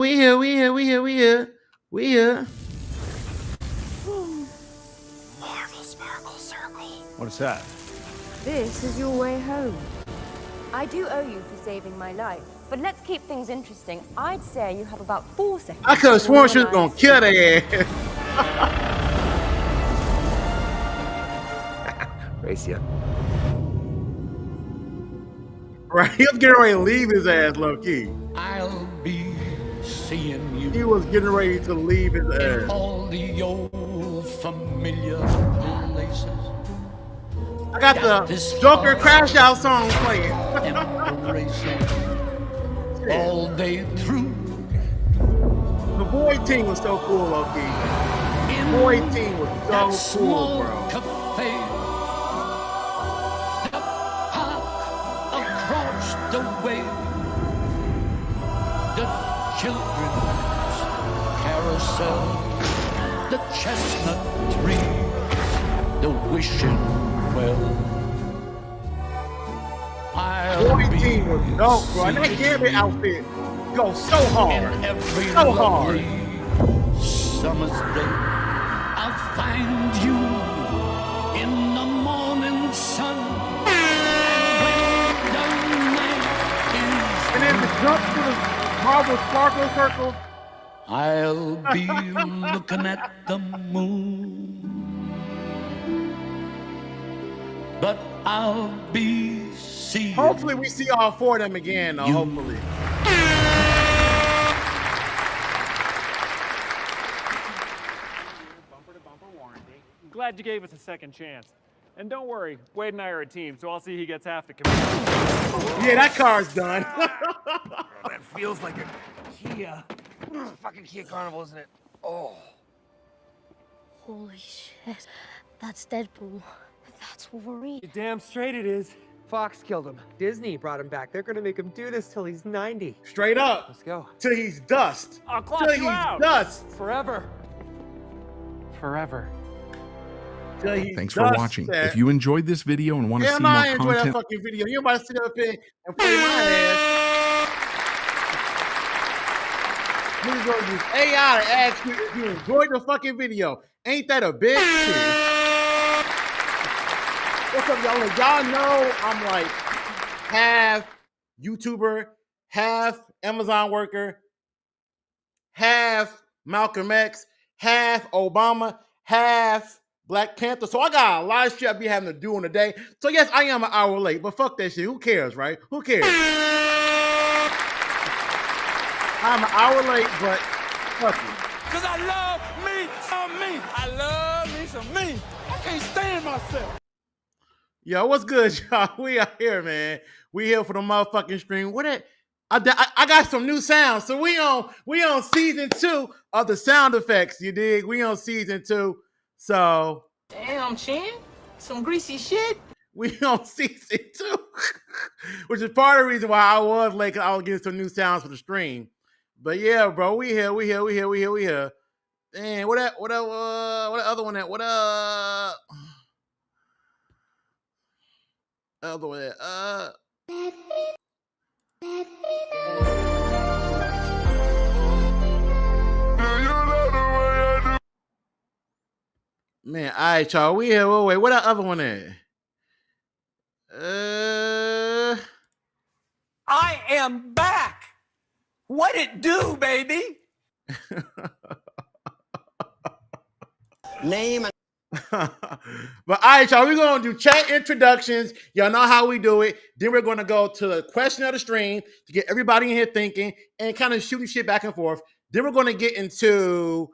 We here, we here, we here, we here, we here. Marvel Sparkle Circle. What's that? This is your way home. I do owe you for saving my life, but let's keep things interesting. I'd say you have about 4 seconds. I could have sworn she was gonna kill their ass. Racia. Right, he was getting ready to leave his ass, low key. I'll be seeing you. He was getting ready to leave his in ass. all the old familiar places. I got the Joker Crash Out song playing. All day through. The boy team was so cool, low key. The boy team was so cool, bro. Cafe, the park across the way, the children's carousel, the chestnut tree, the wishing well. Boy team was dope, bro. And that Gambit outfit goes so hard. So hard. Summer's day, I'll find you in the morning sun. And then to jump to the Marvel Sparkle Circle. I'll be looking at the moon, but I'll be seeing. Hopefully we see all four of them again, though, hopefully. Glad you gave us a second chance. And don't worry, Wade and I are a team, so I'll see he gets half the commission. Yeah, that car's done. That feels like a Kia. It's a fucking Kia Carnival, isn't it? Oh. Holy shit. That's Deadpool. That's Wolverine. You're damn straight it is. Fox killed him. Disney brought him back. They're gonna make him do this till he's 90. Straight up. Let's go. Till he's dust. I'll clock Till you he's out. dust. Forever. Forever. Till he's Thanks dust, for watching. man. If you enjoyed this video and want to Yeah, see man, I more enjoy that content, fucking video. You about to sit up here and play my ass. Niggas gonna use AI to ask you if you enjoyed the fucking video. Ain't that a bitch? Shit. What's up, y'all? Like, y'all know I'm like half YouTuber, half Amazon worker, half Malcolm X, half Obama, half Black Panther. So I got a lot of shit I be having to do in a day. So yes, I am an hour late, but fuck that shit. Who cares, right? Who cares? I'm an hour late, but fuck it. Cause I love me some me. I love me some me. I can't stand myself. Yo, what's good, y'all? We are here, man. We here for the motherfucking stream. What it? I got some new sounds. So we on season 2 of the sound effects. You dig? We on season 2. So Damn, Chin. Some greasy shit. we on season 2, which is part of the reason why I was late. 'Cause I was getting some new sounds for the stream. But yeah, bro, we here. Man, what other one? What other one? Man, all right, y'all. We here. Wait, what that other one at? I am back. What it do, baby? Name and But all right, y'all, we're gonna do chat introductions. Y'all know how we do it. Then we're gonna go to the question of the stream to get everybody in here thinking and kind of shooting shit back and forth. Then we're gonna get into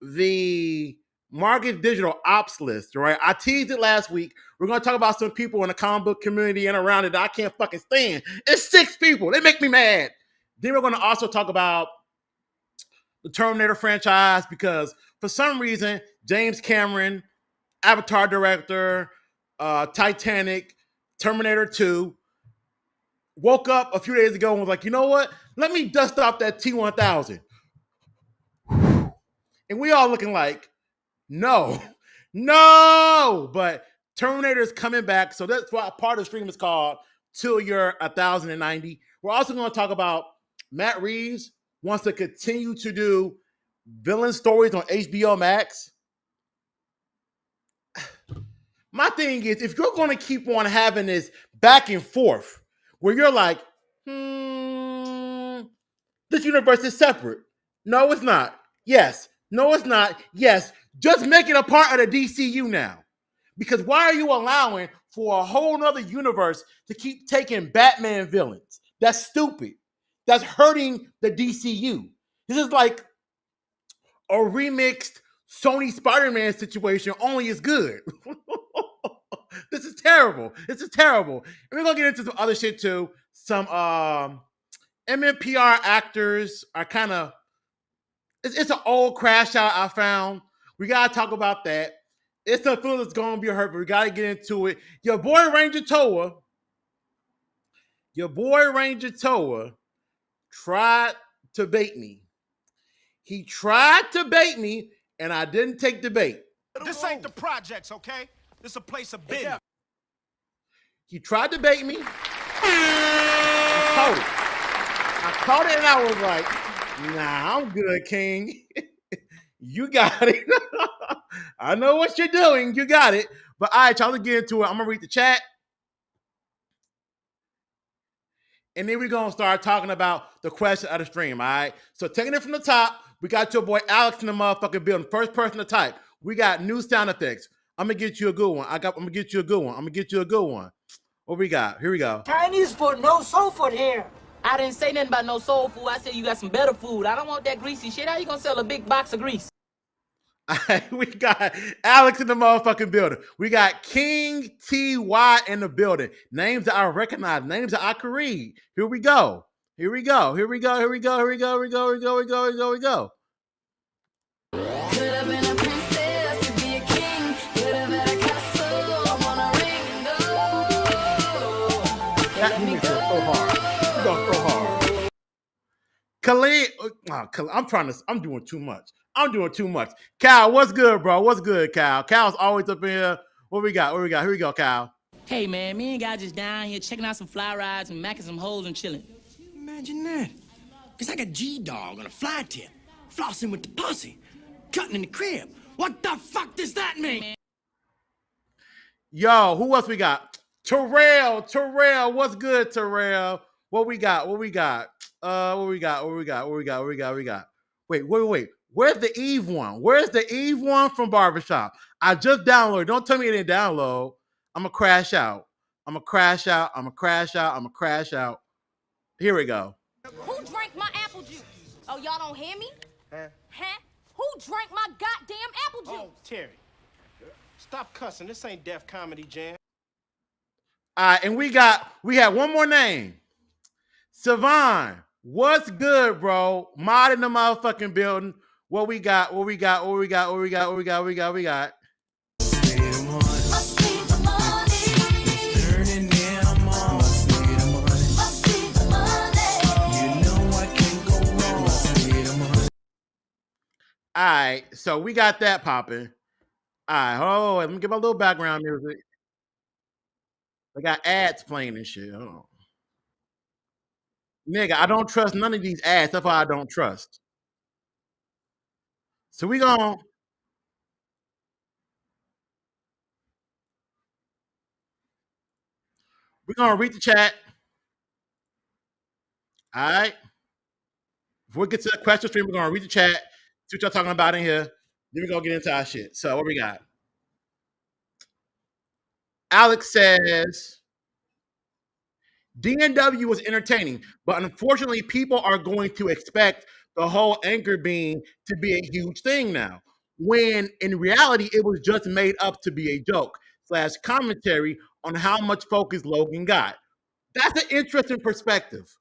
the Marcus Digital ops list. Right? I teased it last week. We're gonna talk about some people in the comic book community and around it that I can't fucking stand. It's 6 people. They make me mad. Then we're gonna also talk about the Terminator franchise because for some reason James Cameron, Avatar director, Titanic, Terminator 2, woke up a few days ago and was like, you know what? Let me dust off that T-1000. And we all looking like, no. But Terminator's coming back. So that's why part of the stream is called Till You're 1090. We're also going to talk about Matt Reeves wants to continue to do villain stories on HBO Max. My thing is, if you're going to keep on having this back and forth where you're like, this universe is separate. No, it's not. Yes. No, it's not. Yes. Just make it a part of the DCU now. Because why are you allowing for a whole nother universe to keep taking Batman villains? That's stupid. That's hurting the DCU. This is like a remixed Sony Spider-Man situation, only is good. This is terrible. This is terrible. And we're gonna get into some other shit too. Some MMPR actors are kind of it's an old crash out I found. We gotta talk about that. It's a film that's gonna be hurt, but we gotta get into it. Your boy Ranger Toa tried to bait me. He tried to bait me, and I didn't take the bait. This ain't the projects, okay? This a place of business. He tried to bait me. I caught it, and I was like, nah, I'm good, King. You got it. I know what you're doing. You got it. But all right, y'all, let's get into it. I'm going to read the chat. And then we're going to start talking about the question of the stream, all right? So taking it from the top, we got your boy Alex in the motherfucking building. First person to type. We got new sound effects. I'm going to get you a good one. I'm going to get you a good one. What we got? Here we go. Chinese food, no soul food here. I didn't say nothing about no soul food. I said you got some better food. I don't want that greasy shit. How you gonna sell a big box of grease? We got Alex in the motherfucking building. We got King T.Y. in the building. Names that I recognize, names that I can read. Here we go. Could have been a princess to be a king. Could have been a castle. I want a ring and go. That music goes so hard. It goes so hard. Khalid, I'm doing too much. Cal, what's good, bro? What's good, Cal? Cal's always up in here. What we got? Here we go, Cal. Hey, man, me and guy just down here checking out some fly rides and macking some holes and chilling. Imagine that. It's like a G-dog on a fly tip, flossing with the pussy, cutting in the crib. What the fuck does that mean? Yo, who else we got? Terrell, what's good, Terrell? What we got? Wait. Where's the Eve one? Where's the Eve one from Barbershop? I just downloaded. Don't tell me it didn't download. I'm going to crash out. Here we go. Who drank my apple juice? Oh, y'all don't hear me? Huh? Who drank my goddamn apple juice? Oh, Terry. Stop cussing. This ain't Def Comedy Jam. All right, and we had one more name. Savon, what's good, bro? Mod in the motherfucking building. What we got? All right, so we got that popping. All right, hold on, let me get my little background music. I got ads playing and shit. Hold on. Nigga, I don't trust none of these ads. That's why I don't trust. So we're gonna read the chat. All right. Before we get to the question stream, we're gonna read the chat. See what y'all talking about in here. Then we're gonna get into our shit. So what we got? Alex says DNW was entertaining, but unfortunately, people are going to expect the whole anchor beam to be a huge thing now, when in reality, it was just made up to be a joke / commentary on how much focus Logan got. That's an interesting perspective.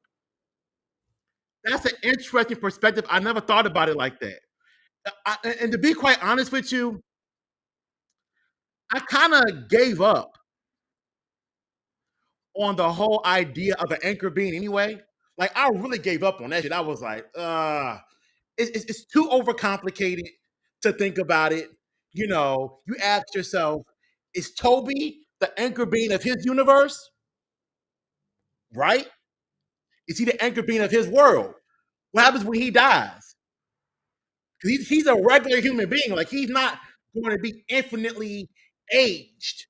I never thought about it like that. And to be quite honest with you, I kind of gave up on the whole idea of an anchor being anyway. Like, I really gave up on that shit. I was like, it's too overcomplicated to think about it. You know, you ask yourself, is Toby the anchor being of his universe? Right? Is he the anchor being of his world? What happens when he dies? He's a regular human being. Like, he's not going to be infinitely aged,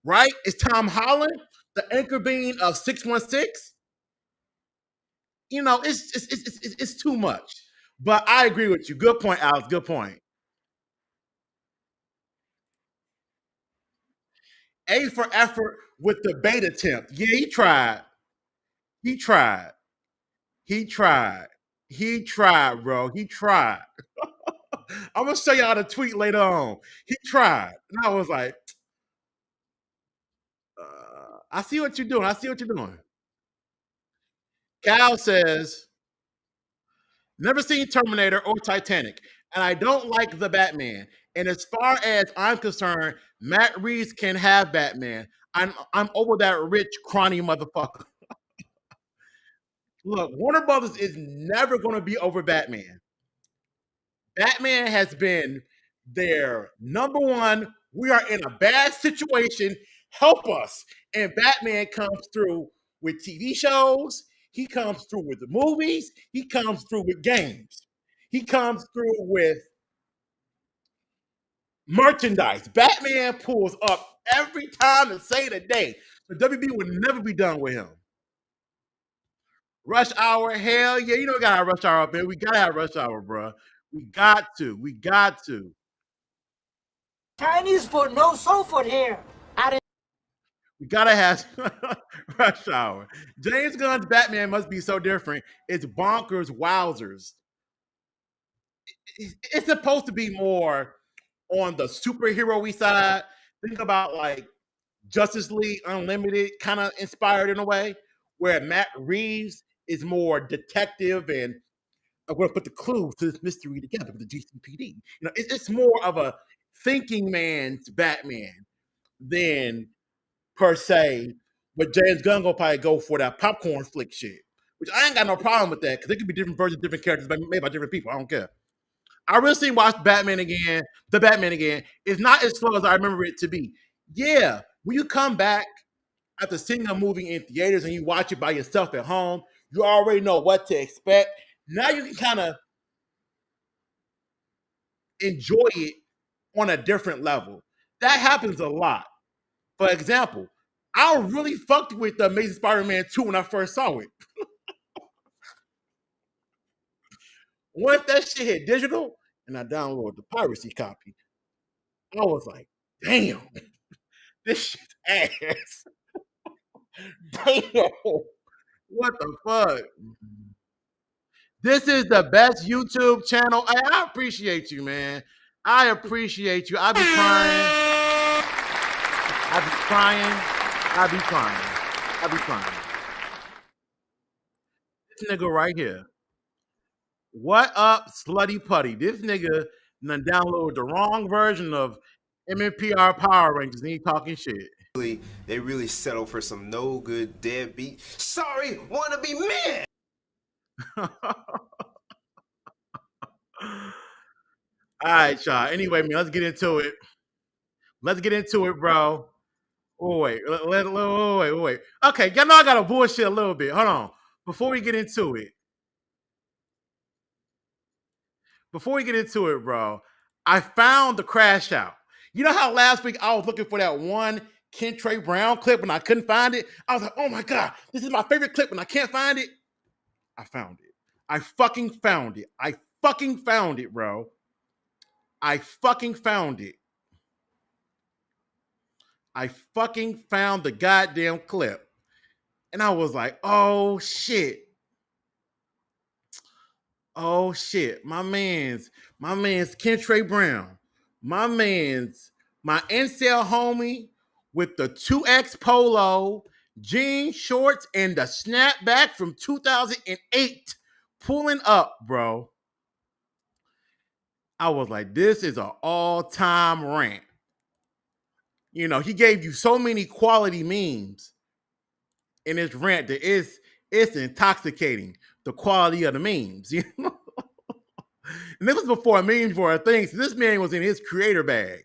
right? Is Tom Holland the anchor being of 616? You know, it's too much. But I agree with you. Good point, Alex. Good point. A for effort with the bait attempt. Yeah, he tried. He tried. He tried. He tried, bro. He tried. I'm gonna show y'all the tweet later on. He tried, and I was like, I see what you're doing. I see what you're doing. Cal says, never seen Terminator or Titanic, and I don't like the Batman. And as far as I'm concerned, Matt Reeves can have Batman. I'm over that rich, crony motherfucker. Look, Warner Brothers is never going to be over Batman. Batman has been their number one. We are in a bad situation. Help us. And Batman comes through with TV shows. He comes through with the movies. He comes through with games. He comes through with merchandise. Batman pulls up every time to save the day. The WB would never be done with him. Rush Hour, hell yeah. You know we gotta have Rush Hour up here. We gotta have Rush Hour, bro. We got to. We got to. Chinese food, no soul food here. We gotta have Rush Hour. James Gunn's Batman must be so different. It's bonkers, wowzers. It's supposed to be more on the superhero-y side. Think about like Justice League Unlimited, kind of inspired in a way, where Matt Reeves is more detective and I'm going to put the clues to this mystery together with the GCPD. You know, it's more of a thinking man's Batman than per se. But James Gunn will probably go for that popcorn flick shit, which I ain't got no problem with that because it could be different versions, different characters made by different people. I don't care. I recently watched Batman again. The Batman again. It's not as slow as I remember it to be. Yeah, when you come back after seeing a movie in theaters and you watch it by yourself at home, you already know what to expect. Now you can kind of enjoy it on a different level. That happens a lot. For example, I really fucked with the Amazing Spider-Man 2 when I first saw it. Once that shit hit digital and I downloaded the piracy copy, I was like, damn, this shit's ass. Damn, what the fuck? This is the best YouTube channel. I appreciate you, man. I appreciate you. I be crying. I be crying. I be crying. I be crying. This nigga right here. What up, slutty putty? This nigga done downloaded the wrong version of MNPR Power Rangers and he talking shit. They really settle for some no good deadbeat. Sorry, wanna be men. All right, y'all. Anyway, man, let's get into it. Let's get into it, bro. Oh, wait. Wait. Okay, y'all know I got to bullshit a little bit. Hold on. Before we get into it, bro, I found the crash out. You know how last week I was looking for that one Kentrey Brown clip and I couldn't find it? I was like, oh my God, this is my favorite clip and I can't find it. I found it. I fucking found it. I fucking found it, bro. I fucking found it. I fucking found the goddamn clip. And I was like, oh shit. Oh shit. My man's Kentrey Brown. My incel homie with the 2X polo, jean shorts, and the snapback from 2008 pulling up, bro. I was like, this is an all-time rant. You know, he gave you so many quality memes in his rant that it's intoxicating, the quality of the memes, you know? And this was before memes were a thing. So this man was in his creator bag.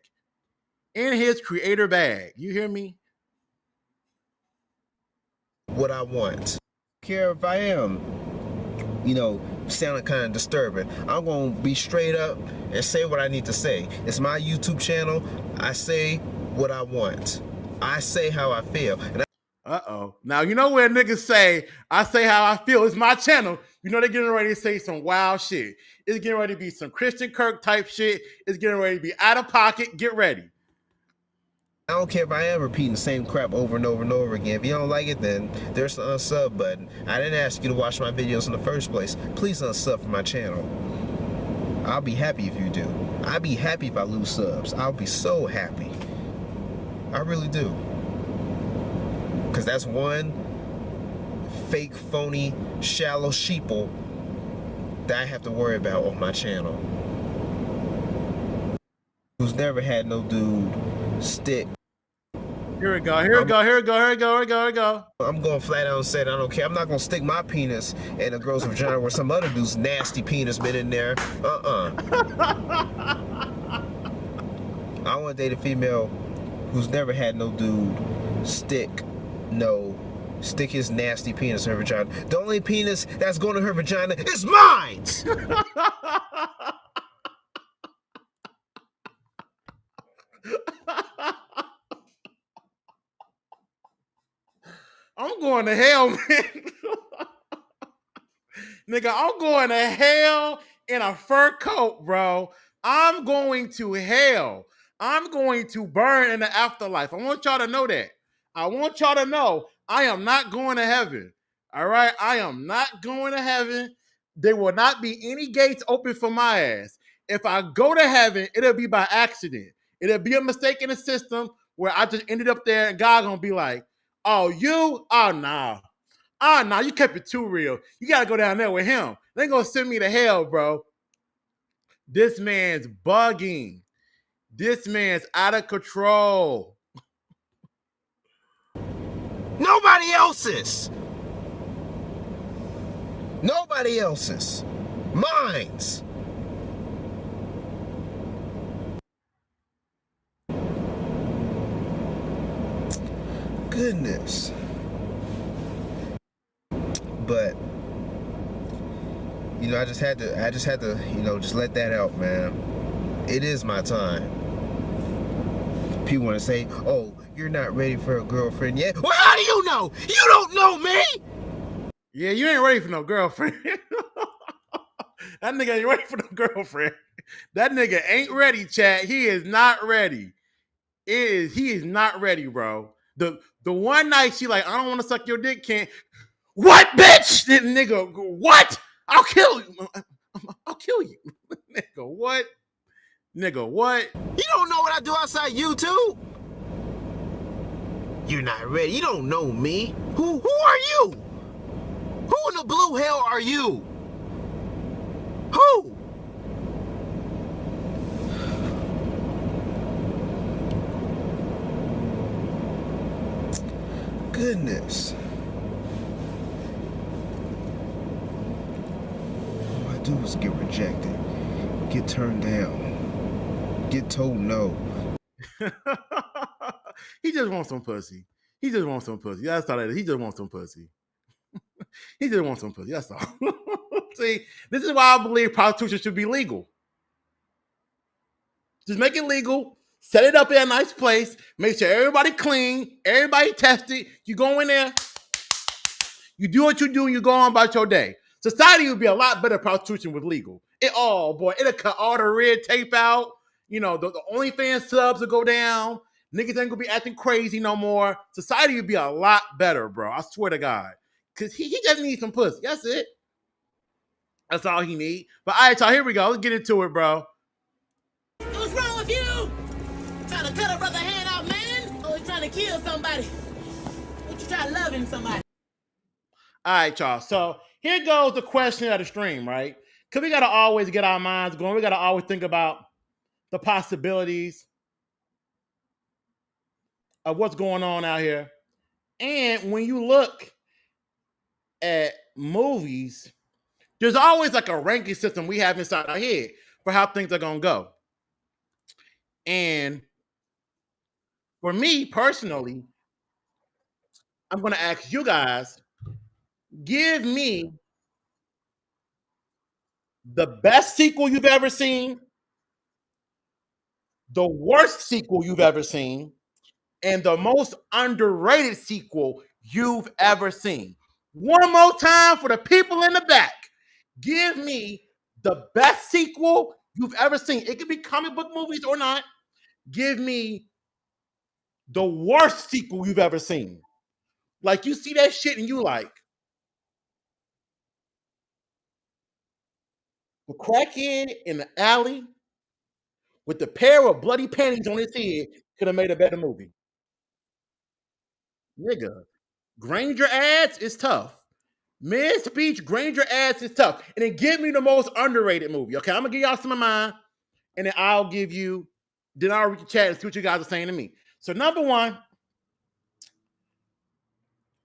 In his creator bag. You hear me? What I want. Care if I am, you know, sounding kind of disturbing. I'm gonna be straight up and say what I need to say. It's my YouTube channel. I say what I want. I say how I feel. And Now, you know where niggas say, I say how I feel. It's my channel. You know they're getting ready to say some wild shit. It's getting ready to be some Christian Kirk type shit. It's getting ready to be out of pocket. Get ready. I don't care if I am repeating the same crap over and over and over again. If you don't like it, then there's the unsub button. I didn't ask you to watch my videos in the first place. Please unsub from my channel. I'll be happy if you do. I'd be happy if I lose subs. I'll be so happy. I really do. Because that's one fake, phony, shallow sheeple that I have to worry about on my channel. Who's never had no dude stick. Here we go, here we go, here we go, here we go, here we go, here we go. I'm going flat out and saying I don't care. I'm not going to stick my penis in a girl's vagina where some other dude's nasty penis been in there. I want to date a female who's never had no dude stick his nasty penis in her vagina. The only penis that's going to her vagina is mine! I'm going to hell, man. Nigga, I'm going to hell in a fur coat, bro. I'm going to hell. I'm going to burn in the afterlife. I want y'all to know that. I want y'all to know I am not going to heaven. All right? I am not going to heaven. There will not be any gates open for my ass. If I go to heaven, it'll be by accident. It'll be a mistake in the system where I just ended up there and God gonna be like, oh, you? Oh, nah. Oh, nah, you kept it too real. You gotta go down there with him. They gonna send me to hell, bro. This man's bugging. This man's out of control. Nobody else's. Nobody else's. Mine's. Goodness. But you know, I just had to, you know, just let that out, man. It is my time. People want to say, oh, you're not ready for a girlfriend yet. Well, how do you know? You don't know me! Yeah, you ain't ready for no girlfriend. That nigga ain't ready for no girlfriend. That nigga ain't ready, chat. He is not ready. He is not ready, bro. The one night she like, I don't want to suck your dick, can't. What, bitch? This nigga, what? I'll kill you. I'll kill you. Nigga, what? Nigga, what? You don't know what I do outside YouTube? You're not ready. You don't know me. Who are you? Who in the blue hell are you? Who? Goodness. All I do is get rejected, get turned down, get told no. He just wants some pussy. He just wants some pussy. That's all that is. He just wants some pussy. He just wants some pussy. That's all. See, this is why I believe prostitution should be legal. Just make it legal. Set it up in a nice place. Make sure everybody clean. Everybody tested. You go in there. You do what you do and you go on about your day. Society would be a lot better if prostitution was legal. It'll cut all the red tape out. You know, the OnlyFans subs will go down. Niggas ain't gonna be acting crazy no more. Society would be a lot better, bro. I swear to God. Cause he just needs some pussy. That's it. That's all he need. But all right, y'all, here we go. Let's get into it, bro. What's wrong with you? Trying to cut a brother hand off, man? Or trying to kill somebody? What you try loving somebody? All right, y'all. So here goes the question of the stream, right? Because we got to always get our minds going. We got to always think about the possibilities of what's going on out here. And when you look at movies, there's always like a ranking system we have inside our head for how things are going to go. And for me personally, I'm going to ask you guys, give me the best sequel you've ever seen, the worst sequel you've ever seen, and the most underrated sequel you've ever seen. One more time for the people in the back. Give me the best sequel you've ever seen. It could be comic book movies or not. Give me the worst sequel you've ever seen. Like you see that shit and you like, the crackhead in the alley with the pair of bloody panties on his head could have made a better movie. Nigga, Granger ads is tough. Mid-speech Granger ads is tough. And then give me the most underrated movie. Okay, I'm gonna give y'all some of mine, and then I'll read the chat and see what you guys are saying to me. So number one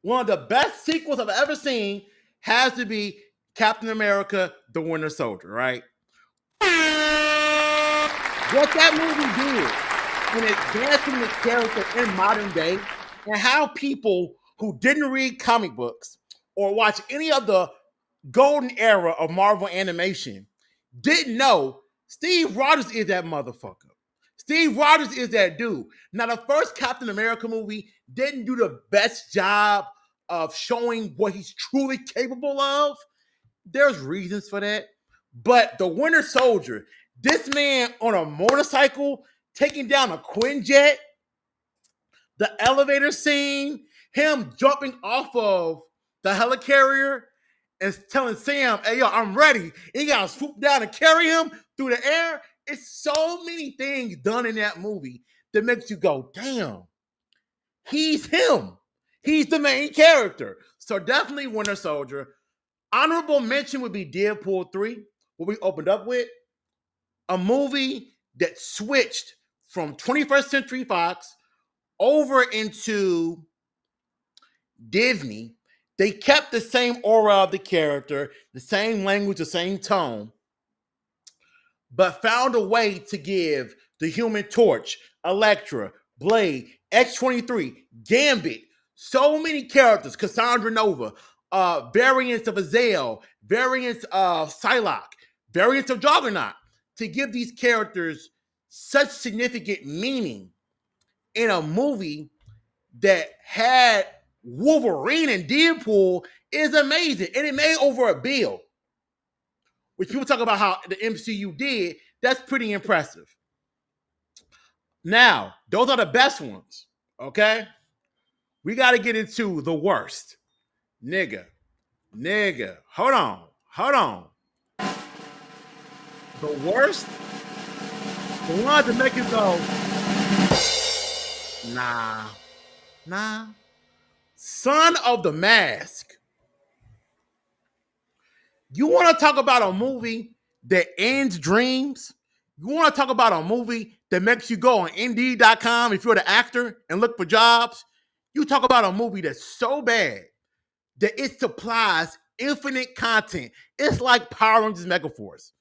of the best sequels I've ever seen has to be Captain America: The Winter Soldier, right? What that movie did in advancing the character in modern day, and how people who didn't read comic books or watch any of the golden era of Marvel animation didn't know Steve Rogers is that motherfucker. Steve Rogers is that dude. Now, the first Captain America movie didn't do the best job of showing what he's truly capable of. There's reasons for that. But the Winter Soldier, this man on a motorcycle taking down a Quinjet, the elevator scene, him jumping off of the helicarrier and telling Sam, hey, yo, I'm ready. He got to swoop down and carry him through the air. It's so many things done in that movie that makes you go, damn, he's him. He's the main character. So definitely Winter Soldier. Honorable mention would be Deadpool 3, what we opened up with. A movie that switched from 21st Century Fox over into Disney. They kept the same aura of the character, the same language, the same tone, but found a way to give the Human Torch, Elektra, Blade, X-23, Gambit, so many characters, Cassandra Nova, variants of Azazel, variants of Psylocke, variants of Juggernaut, to give these characters such significant meaning in a movie that had Wolverine and Deadpool is amazing. And it made over $1 billion. Which people talk about how the MCU did, that's pretty impressive. Now, those are the best ones, okay? We got to get into the worst. Nigga, hold on. The worst, the ones that make you go, nah. Son of the Mask. You want to talk about a movie that ends dreams? You want to talk about a movie that makes you go on Indeed.com if you're the actor and look for jobs? You talk about a movie that's so bad that it supplies infinite content. It's like Power Rangers Megaforce.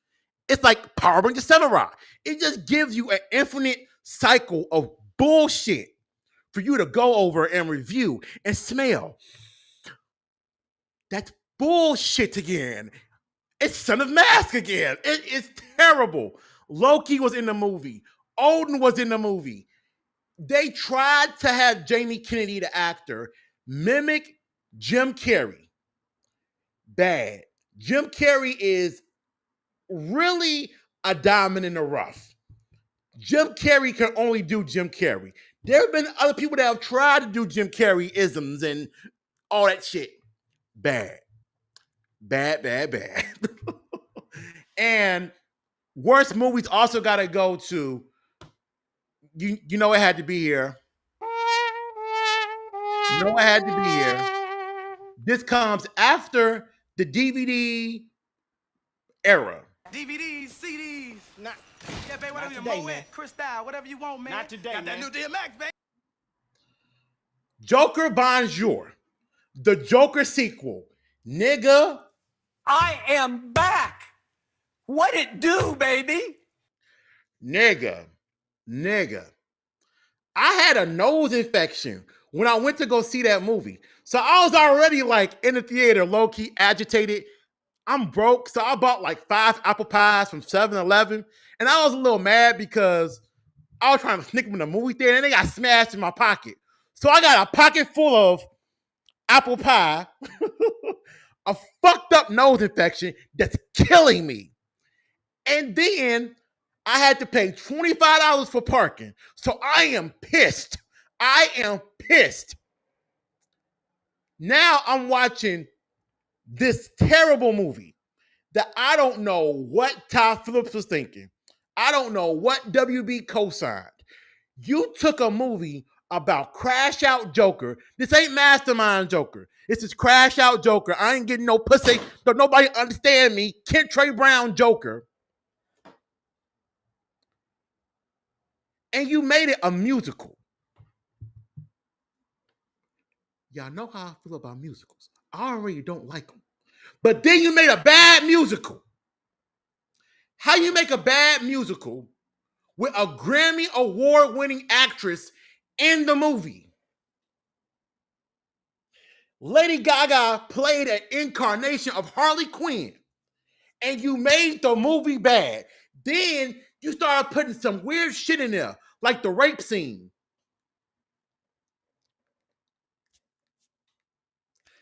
It's like Power Rangers Samurai. It just gives you an infinite cycle of bullshit for you to go over and review and smell. That's bullshit again. It's Son of Mask again. It is terrible. Loki was in the movie. Odin was in the movie. They tried to have Jamie Kennedy, the actor, mimic Jim Carrey. Bad. Jim Carrey is really a diamond in the rough. Jim Carrey can only do Jim Carrey. There have been other people that have tried to do Jim Carrey isms and all that shit. Bad. And worst movies also got to go to, you know it had to be here. This comes after the DVD era. DVDs, CDs. Not, yeah, baby, whatever you want, Crystal, whatever you want, man. Not today, got man. that new DMX, baby. Joker Bonjour. The Joker sequel. Nigga. I am back. What it do, baby? Nigga. I had a nose infection when I went to go see that movie. So I was already like in the theater, low-key agitated. I'm broke, so I bought like 5 apple pies from 7-Eleven, and I was a little mad because I was trying to sneak them in the movie theater, and they got smashed in my pocket. So I got a pocket full of apple pie, a fucked up nose infection that's killing me. And then I had to pay $25 for parking. So I am pissed. I am pissed. Now I'm watching this terrible movie that I don't know what Todd Phillips was thinking. I don't know what WB co-signed. You took a movie about Crash Out Joker. This ain't Mastermind Joker. This is Crash Out Joker. I ain't getting no pussy. Don't nobody understand me. Kent Trey Brown Joker. And you made it a musical. Y'all know how I feel about musicals. I already don't like them. But then you made a bad musical. How you make a bad musical with a Grammy award-winning actress in the movie? Lady Gaga played an incarnation of Harley Quinn, and you made the movie bad. Then you started putting some weird shit in there, like the rape scene.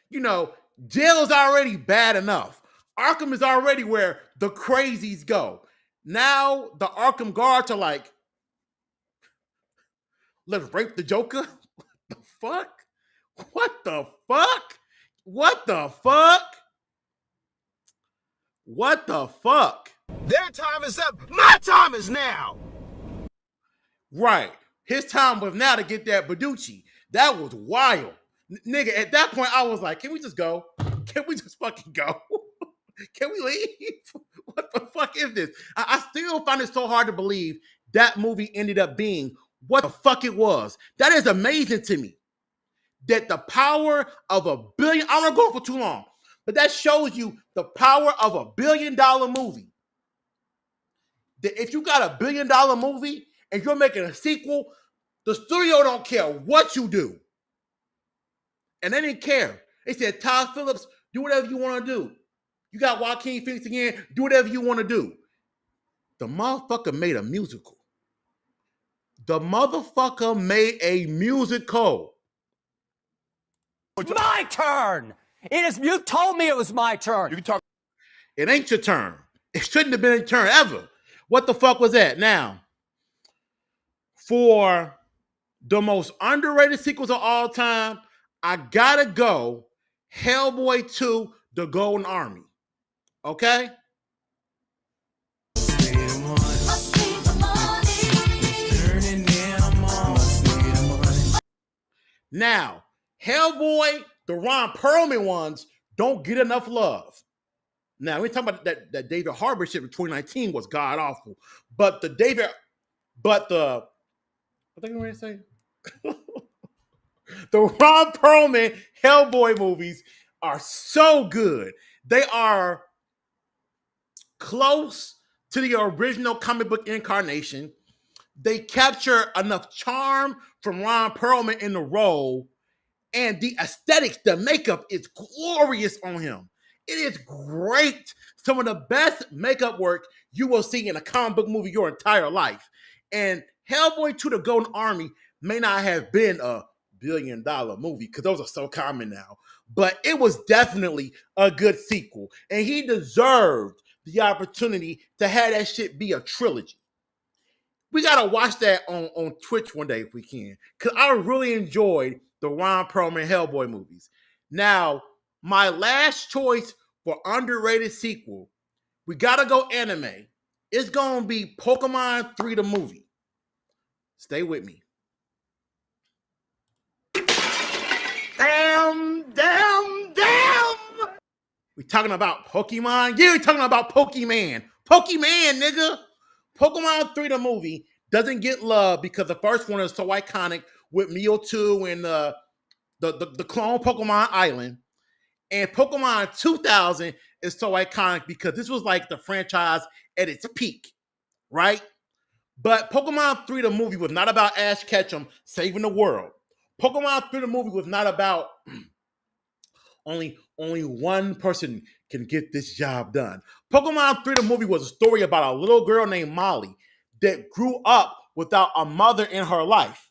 You know, jail is already bad enough. Arkham is already where the crazies go. Now the Arkham guards are like, let's rape the Joker? What the fuck? What the fuck? What the fuck? What the fuck? Their time is up. My time is now. Right. His time was now to get that Beducci. That was wild. Nigga, at that point, I was like, can we just go? Can we just fucking go? Can we leave? What the fuck is this? I still find it so hard to believe that movie ended up being what the fuck it was. That is amazing to me. That the power of $1 billion, I'm not going for too long, but that shows you the power of $1 billion movie. That if you got $1 billion movie and you're making a sequel, the studio don't care what you do. And they didn't care. They said, Todd Phillips, do whatever you want to do. You got Joaquin Phoenix again, do whatever you want to do. The motherfucker made a musical. The motherfucker made a musical. It's my turn! You told me it was my turn. You can talk. It ain't your turn. It shouldn't have been your turn ever. What the fuck was that? Now, for the most underrated sequels of all time, I gotta go Hellboy 2, The Golden Army. Okay? Now, Hellboy, the Ron Perlman ones, don't get enough love. Now, we're talking about that David Harbour shit in 2019 was god awful. What think you were saying? The Ron Perlman Hellboy movies are so good. They are close to the original comic book incarnation. They capture enough charm from Ron Perlman in the role, and the aesthetics, the makeup is glorious on him. It is great. Some of the best makeup work you will see in a comic book movie your entire life. And Hellboy 2: The Golden Army may not have been a $1 billion movie because those are so common now, but it was definitely a good sequel. And he deserved the opportunity to have that shit be a trilogy. We got to watch that on Twitch one day if we can, because I really enjoyed the Ron Perlman Hellboy movies. Now, my last choice for underrated sequel, we got to go anime. It's going to be Pokemon 3 the movie. Stay with me. Damn! We talking about Pokemon? Yeah, we talking about Pokemon. Pokemon, nigga. Pokemon 3 the movie doesn't get love because the first one is so iconic with Mewtwo and the clone Pokemon Island. And Pokemon 2000 is so iconic because this was like the franchise at its peak, right? But Pokemon 3 the movie was not about Ash Ketchum saving the world. Pokemon 3 the movie was not about only one person can get this job done. Pokemon 3, the movie, was a story about a little girl named Molly that grew up without a mother in her life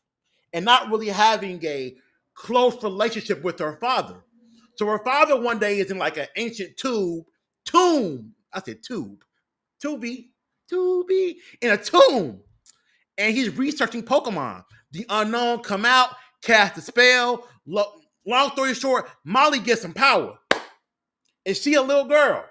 and not really having a close relationship with her father. So her father one day is in like an ancient tomb. I said tube, tubey, in a tomb. And he's researching Pokemon. The unknown come out, cast a spell. Long story short, Molly gets some power. And she a little girl.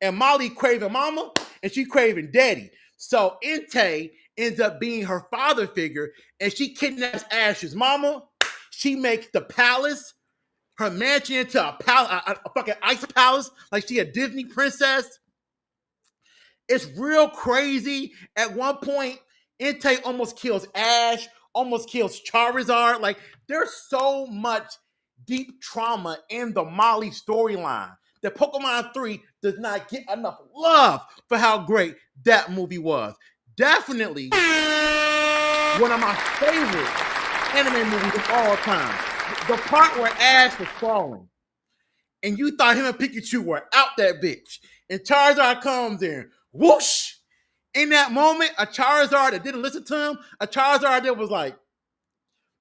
And Molly craving mama, and she craving daddy. So Entei ends up being her father figure, and she kidnaps Ash's mama. She makes the palace, her mansion, into a fucking ice palace, like she a Disney princess. It's real crazy. At one point, Entei almost kills Ash, almost kills Charizard. Like, there's so much deep trauma in the Molly storyline that Pokemon 3 does not get enough love for how great that movie was. Definitely one of my favorite anime movies of all time. The part where Ash was falling, and you thought him and Pikachu were out that bitch, and Charizard comes in, whoosh! In that moment, a Charizard that didn't listen to him, a Charizard that was like,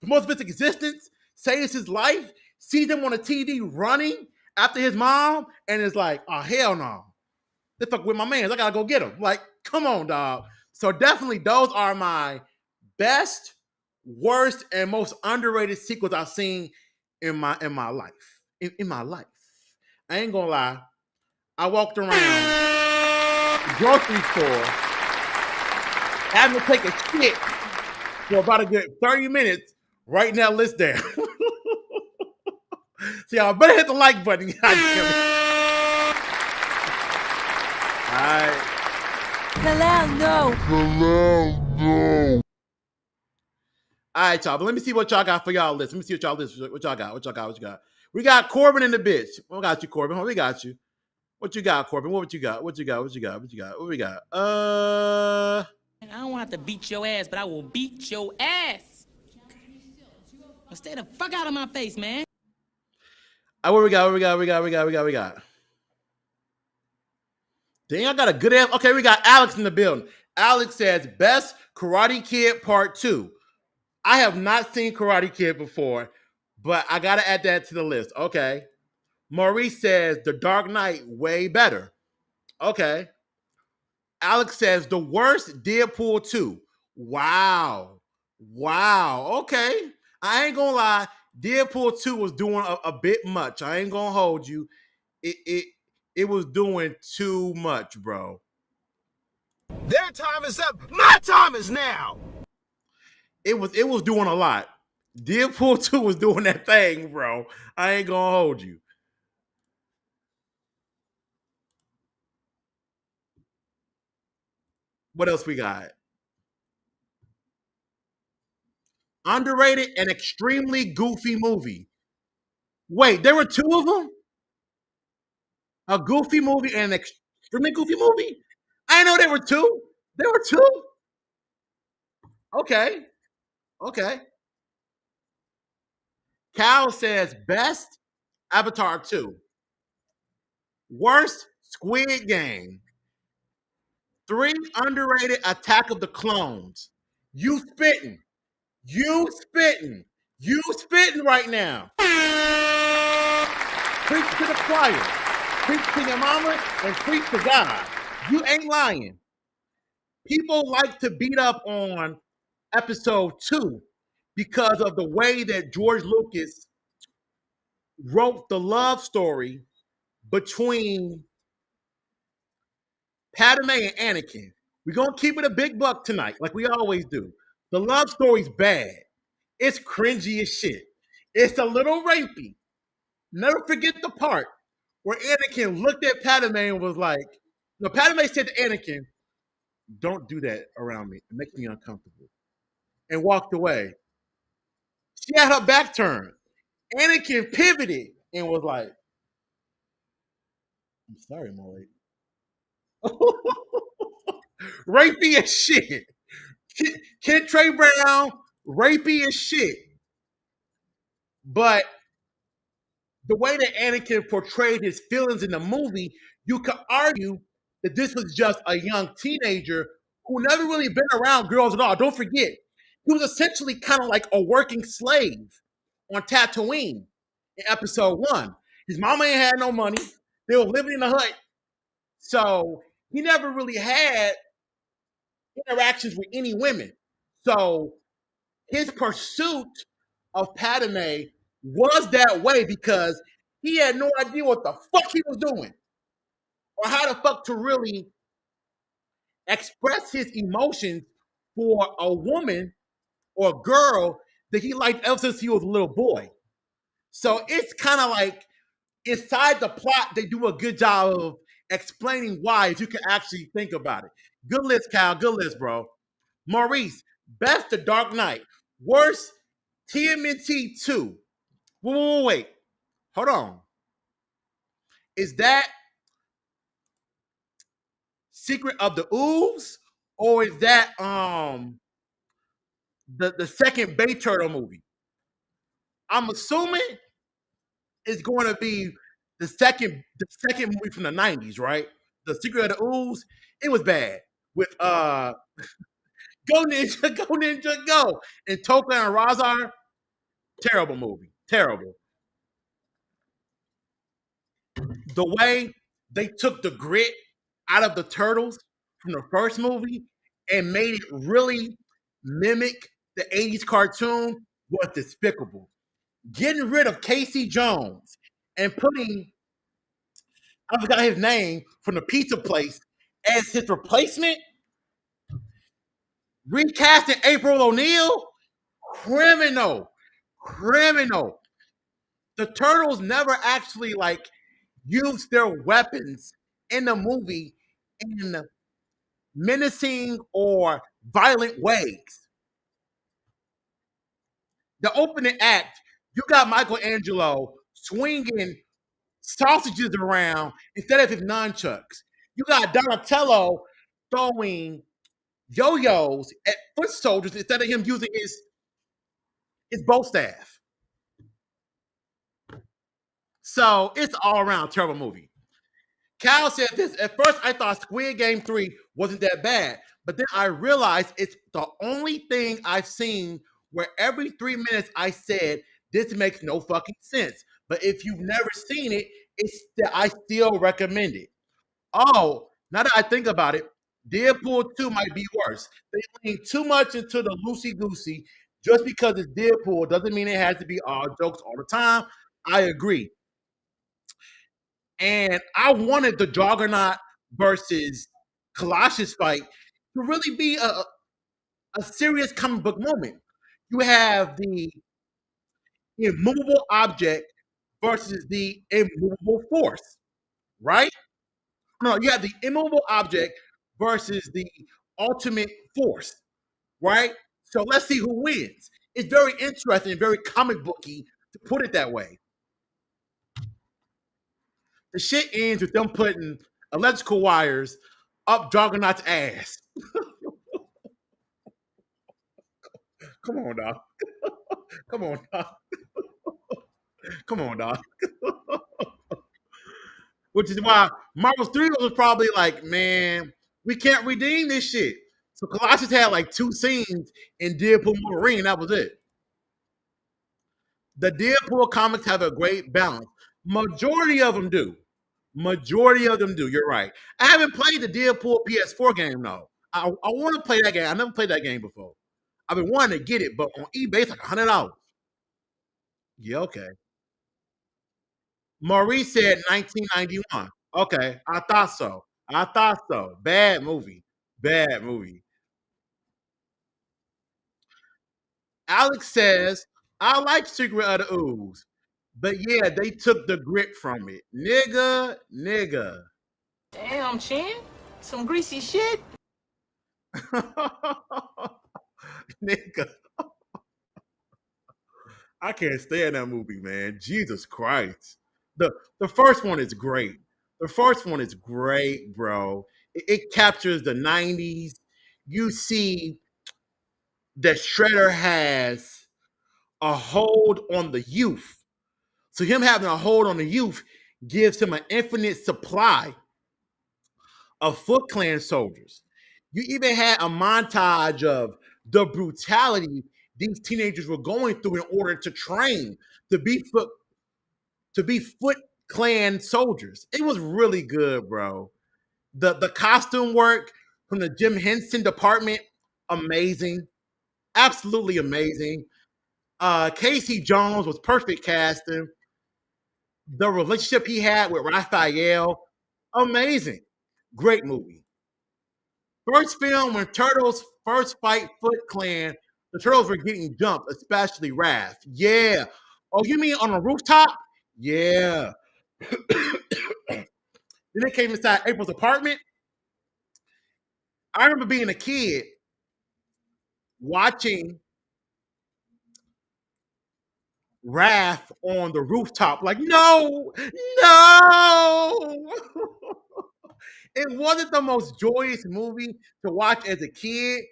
the most of its existence, saves his life, sees him on the TV running after his mom, and is like, oh, hell no. They fuck with my man. I gotta go get him. Like, come on, dog. So definitely those are my best, worst, and most underrated sequels I've seen in my life. In my life. I ain't gonna lie. I walked around the grocery store having to take a shit for about a good 30 minutes writing that list down. So y'all better hit the like button. God damn it. All right. Kalel, no. All right, y'all. But let me see what y'all got for y'all list. Let me see what y'all list. What y'all got? We got Corbin in the bitch. What got you, Corbin? We got you. What you got, Corbin? What you got? What we got? What we got? I don't want to beat your ass, but I will beat your ass. Stay the fuck out of my face, man. What we got? Dang, I got a good answer. Okay, we got Alex in the building. Alex says, best Karate Kid Part 2. I have not seen Karate Kid before, but I got to add that to the list. Okay. Maurice says, The Dark Knight, way better. Okay. Alex says, the worst Deadpool 2. Wow. Okay. I ain't gonna lie. Deadpool 2 was doing a bit much. I ain't gonna hold you. It was doing too much, bro. Their time is up. My time is now. It was doing a lot. Deadpool 2 was doing that thing, bro. I ain't gonna hold you. What else we got? Underrated and extremely goofy movie. Wait, there were two of them? A goofy movie and an extremely goofy movie? I know there were two. There were two? Okay. Cal says best Avatar 2. Worst Squid Game. 3 underrated Attack of the Clones. You spitting right now. Preach to the choir. Preach to your mama and preach to God. You ain't lying. People like to beat up on episode 2 because of the way that George Lucas wrote the love story between Padme and Anakin. We're going to keep it a big buck tonight, like we always do. The love story's bad. It's cringy as shit. It's a little rapey. Never forget the part where Anakin looked at Padme and was like, no, Padme said to Anakin, don't do that around me. It makes me uncomfortable. And walked away. She had her back turned. Anakin pivoted and was like, I'm sorry, Molly. Rapey as shit. Kid Trey Brown, rapey as shit. But the way that Anakin portrayed his feelings in the movie, you could argue that this was just a young teenager who never really been around girls at all. Don't forget, he was essentially kind of like a working slave on Tatooine in episode 1. His mama ain't had no money. They were living in a hut. So he never really had interactions with any women. So his pursuit of Padme was that way because he had no idea what the fuck he was doing or how the fuck to really express his emotions for a woman or a girl that he liked ever since he was a little boy. So it's kind of like inside the plot, they do a good job of explaining why, if you can actually think about it. Good list, Kyle. Good list, bro. Maurice, best The Dark Knight. Worst, TMNT 2. Wait. Hold on. Is that Secret of the Ooze? Or is that the second Bay Turtle movie? I'm assuming it's going to be the second movie from the 90s, right? The Secret of the Ooze. It was bad. With Go Ninja, Go Ninja, Go. And Toka and Razar. Terrible movie. Terrible. The way they took the grit out of the turtles from the first movie and made it really mimic the 80s cartoon was despicable. Getting rid of Casey Jones and putting, I forgot his name, from the pizza place as his replacement, recasting April O'Neil, criminal. The turtles never actually used their weapons in the movie in menacing or violent ways. The opening act, you got Michelangelo swinging sausages around instead of his nunchucks. You got Donatello throwing yo-yos at foot soldiers instead of him using his bow staff. So it's all around terrible movie. Cal said this. At first, I thought Squid Game 3 wasn't that bad, but then I realized it's the only thing I've seen where every 3 minutes I said, this makes no fucking sense. But if you've never seen it, I still recommend it. Oh, now that I think about it, Deadpool 2 might be worse. They lean too much into the loosey-goosey. Just because it's Deadpool doesn't mean it has to be all jokes all the time. I agree. And I wanted the Juggernaut versus Colossus fight to really be a serious comic book moment. You have the immovable object versus the immovable force, right? No, you have the immovable object versus the ultimate force, right? So let's see who wins. It's very interesting, very comic booky to put it that way. The shit ends with them putting electrical wires up Juggernaut's ass. Come on, dog. Come on, dog. Come on, dog. Which is why Marvel Studios was probably like, man, we can't redeem this shit. So Colossus had like 2 scenes in Deadpool Wolverine. That was it. The Deadpool comics have a great balance. Majority of them do. You're right. I haven't played the Deadpool PS4 game though. I want to play that game. I never played that game before. I've been wanting to get it, but on eBay it's like $100. Yeah, okay. Maurice said 1991. Okay, I thought so. Bad movie. Alex says, I like Secret of the Ooze. But yeah, they took the grit from it. Nigga. Damn, Chin. Some greasy shit. Nigga. I can't stand that movie, man. Jesus Christ. The first one is great. Bro. It captures the 90s. You see that Shredder has a hold on the youth. So him having a hold on the youth gives him an infinite supply of Foot Clan soldiers. You even had a montage of the brutality these teenagers were going through in order to train to be Foot Clan soldiers. It was really good, bro. The costume work from the Jim Henson department, amazing, absolutely amazing. Casey Jones was perfect casting. The relationship he had with Raphael, amazing, great movie. First film when Turtles first fight Foot Clan, the Turtles were getting jumped, especially Raph. Yeah. Oh, you mean on a rooftop? Yeah. Then they came inside April's apartment. I remember being a kid watching Raph on the rooftop, like, no, no. It wasn't the most joyous movie to watch as a kid,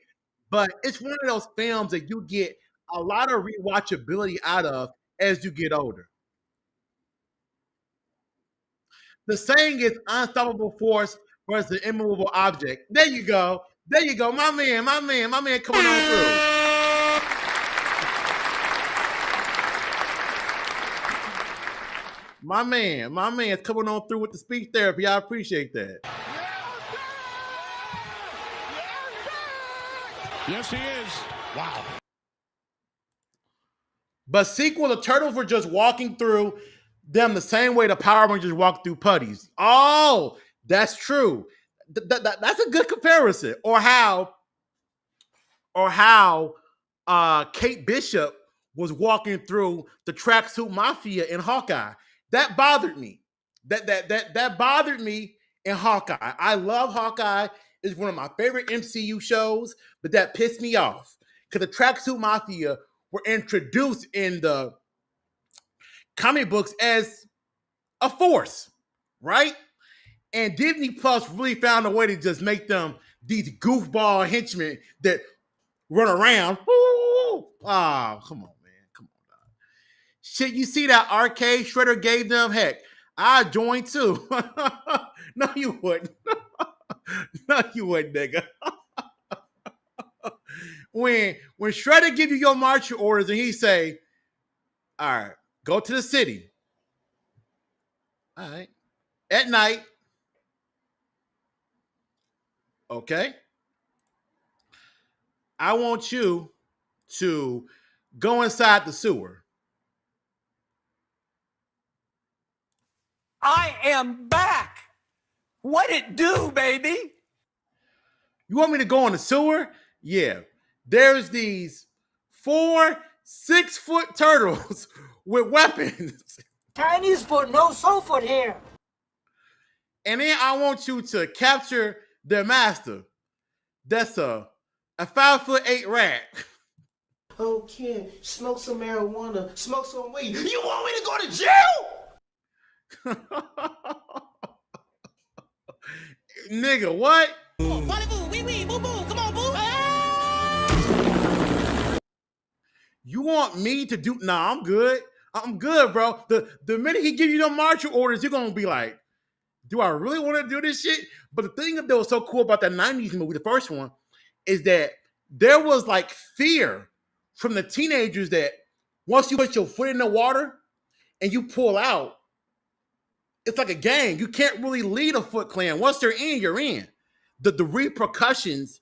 but it's one of those films that you get a lot of rewatchability out of as you get older. The saying is unstoppable force versus an immovable object. There you go. There you go. My man coming on through. My man is coming on through with the speech therapy. I appreciate that. Yes, he is. Wow. But sequel, the Turtles were just walking through them the same way the Power Rangers walk through putties. Oh, that's true. That's a good comparison. Or how Kate Bishop was walking through the tracksuit mafia in Hawkeye. That bothered me. That bothered me in Hawkeye. I love Hawkeye. It's one of my favorite MCU shows, but that pissed me off because the tracksuit mafia were introduced in the comic books as a force, right? And Disney Plus really found a way to just make them these goofball henchmen that run around. Oh, come on, man. Come on, dog. Shit, you see that arcade Shredder gave them? Heck, I'd join too. No, you wouldn't. No, you wouldn't, nigga. When Shredder give you your marching orders and he say, all right, go to the city. All right. At night. Okay. I want you to go inside the sewer. I am back. What it do, baby? You want me to go in the sewer? Yeah. There's these 4 6-foot turtles with weapons. Chinese foot, no soul foot here. And then I want you to capture their master. That's a 5'8" rat. Oh, kid, smoke some marijuana, smoke some weed. You want me to go to jail? Nigga, what? Come on, boo. You want me to do? Nah, I'm good. I'm good, bro. The minute he give you the marching orders, you're gonna be like, do I really want to do this shit? But the thing that was so cool about that 90s movie, the first one, is that there was like fear from the teenagers that once you put your foot in the water and you pull out, it's like a gang. You can't really lead a Foot Clan. Once they're in, you're in. The repercussions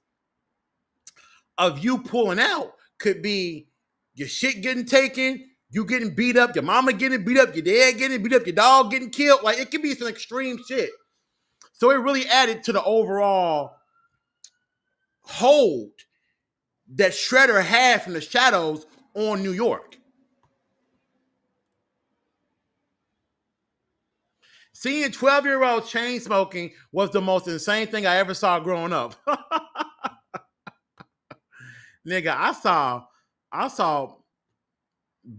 of you pulling out could be your shit getting taken, you getting beat up, your mama getting beat up, your dad getting beat up, your dog getting killed. Like, it could be some extreme shit. So it really added to the overall hold that Shredder had from the shadows on New York. Seeing 12-year-old chain smoking was the most insane thing I ever saw growing up. Nigga, I saw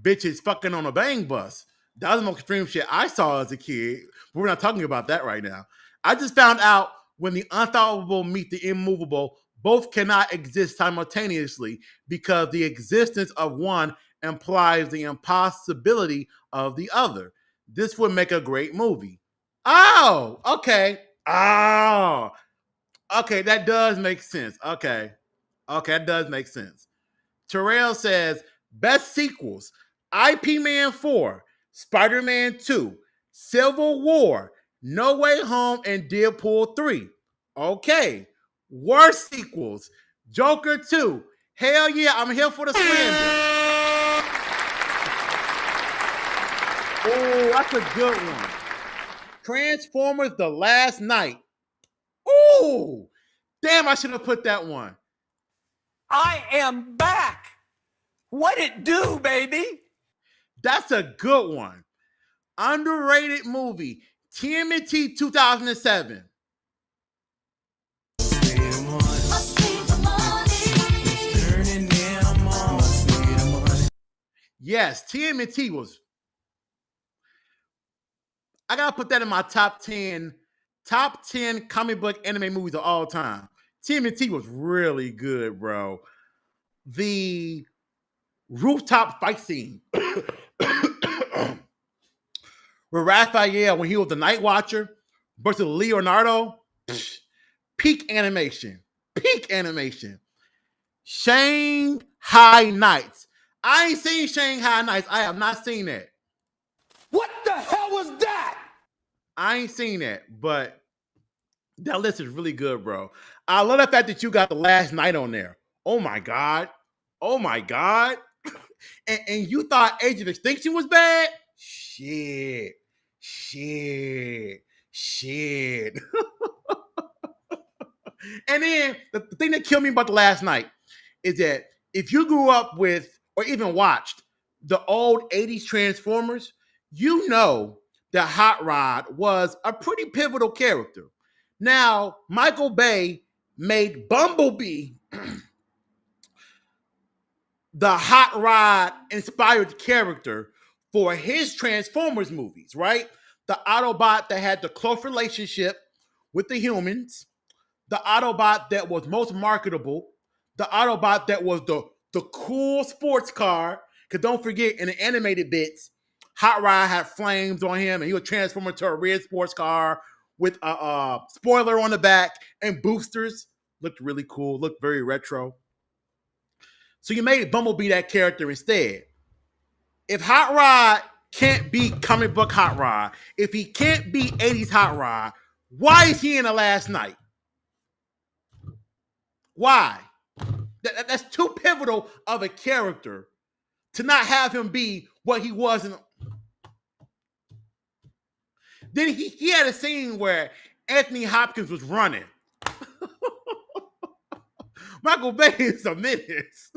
bitches fucking on a bang bus. That was the most extreme shit I saw as a kid. But we're not talking about that right now. I just found out when the unthoughtable meet the immovable, both cannot exist simultaneously because the existence of one implies the impossibility of the other. This would make a great movie. Oh, okay. Oh, okay. That does make sense. Okay. Okay, that does make sense. Terrell says best sequels: IP Man 4, Spider Man 2, Civil War, No Way Home, and Deadpool 3. Okay. Worst sequels: Joker 2. Hell yeah, I'm here for the slander. Oh, that's a good one. Transformers The Last Night. Ooh, damn, I should have put that one. I am back. What it do, baby? That's a good one. Underrated movie. TMNT 2007. Yes, TMNT was. I gotta put that in my top 10 comic book anime movies of all time. TMNT was really good, bro. The rooftop fight scene with Raphael when he was the Night Watcher versus Leonardo. Peak animation. Peak animation. Shanghai Nights. I ain't seen Shanghai Nights. I have not seen that. What the hell was that? I ain't seen that, but that list is really good, bro. I love the fact that you got The Last Night on there. Oh my God. Oh my God. And you thought Age of Extinction was bad? Shit. And then the thing that killed me about The Last Night is that if you grew up with or even watched the old 80s Transformers, you know that Hot Rod was a pretty pivotal character. Now, Michael Bay made Bumblebee the Hot Rod inspired character for his Transformers movies, right? The Autobot that had the close relationship with the humans, the Autobot that was most marketable, the Autobot that was the cool sports car. Because don't forget, in the animated bits, Hot Rod had flames on him, and he would transform into a red sports car with a spoiler on the back and boosters. Looked really cool. Looked very retro. So you made Bumblebee that character instead. If Hot Rod can't be comic book Hot Rod, if he can't be 80s Hot Rod, why is he in The Last Night? Why? That's too pivotal of a character to not have him be what he was in. Then he had a scene where Anthony Hopkins was running. Michael Bay is a menace.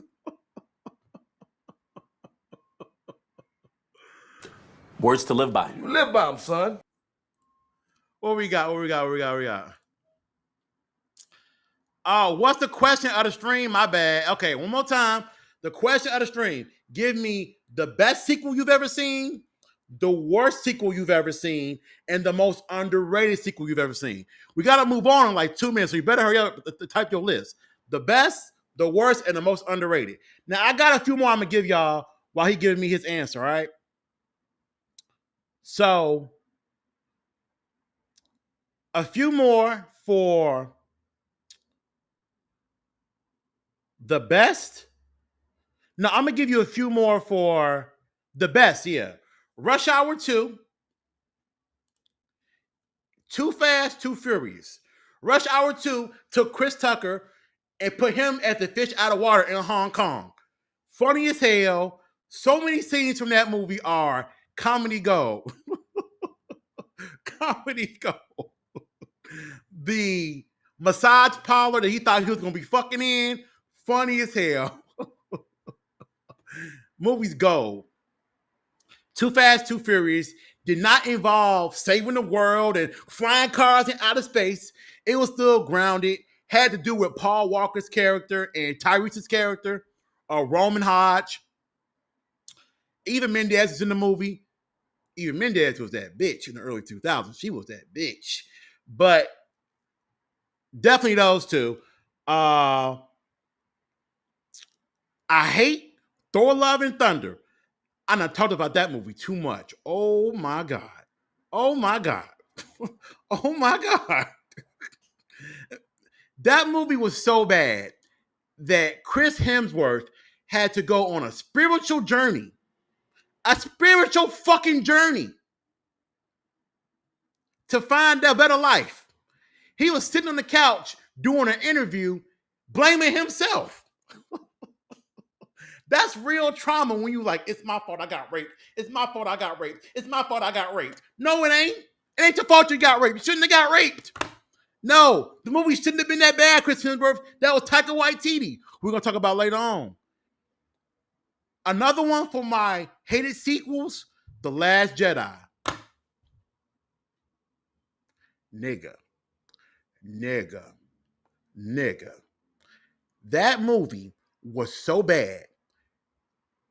Words to live by. Live by them, son. What we got? Oh, what's the question of the stream? My bad. Okay, one more time. The question of the stream. Give me the best sequel you've ever seen, the worst sequel you've ever seen, and the most underrated sequel you've ever seen. We got to move on in like 2 minutes, so you better hurry up to type your list. The best, the worst, and the most underrated. Now, I got a few more I'm going to give y'all while he giving me his answer, all right? So, a few more for the best. No, I'm going to give you a few more for the best, yeah. Rush Hour 2, Too Fast, Too Furious. Rush Hour 2 took Chris Tucker and put him as the fish out of water in Hong Kong. Funny as hell. So many scenes from that movie are comedy gold. Comedy gold. The massage parlor that he thought he was going to be fucking in, funny as hell. Movie's gold. Too Fast, Too Furious did not involve saving the world and flying cars in outer space. It was still grounded. Had to do with Paul Walker's character and Tyrese's character, Roman Hodge. Eva Mendes was in the movie. Eva Mendes was that bitch in the early 2000s. She was that bitch. But definitely those two. I hate Thor: Love and Thunder. I done talked about that movie too much. Oh my God. Oh my God. Oh my God. That movie was so bad that Chris Hemsworth had to go on a spiritual journey. A spiritual fucking journey to find a better life. He was sitting on the couch doing an interview blaming himself. That's real trauma when you like, it's my fault I got raped. It's my fault I got raped. It's my fault I got raped. No, it ain't. It ain't your fault you got raped. You shouldn't have got raped. No, the movie shouldn't have been that bad, Chris Hemsworth. That was Taika Waititi. We're going to talk about later on. Another one for my hated sequels, The Last Jedi. Nigga. That movie was so bad,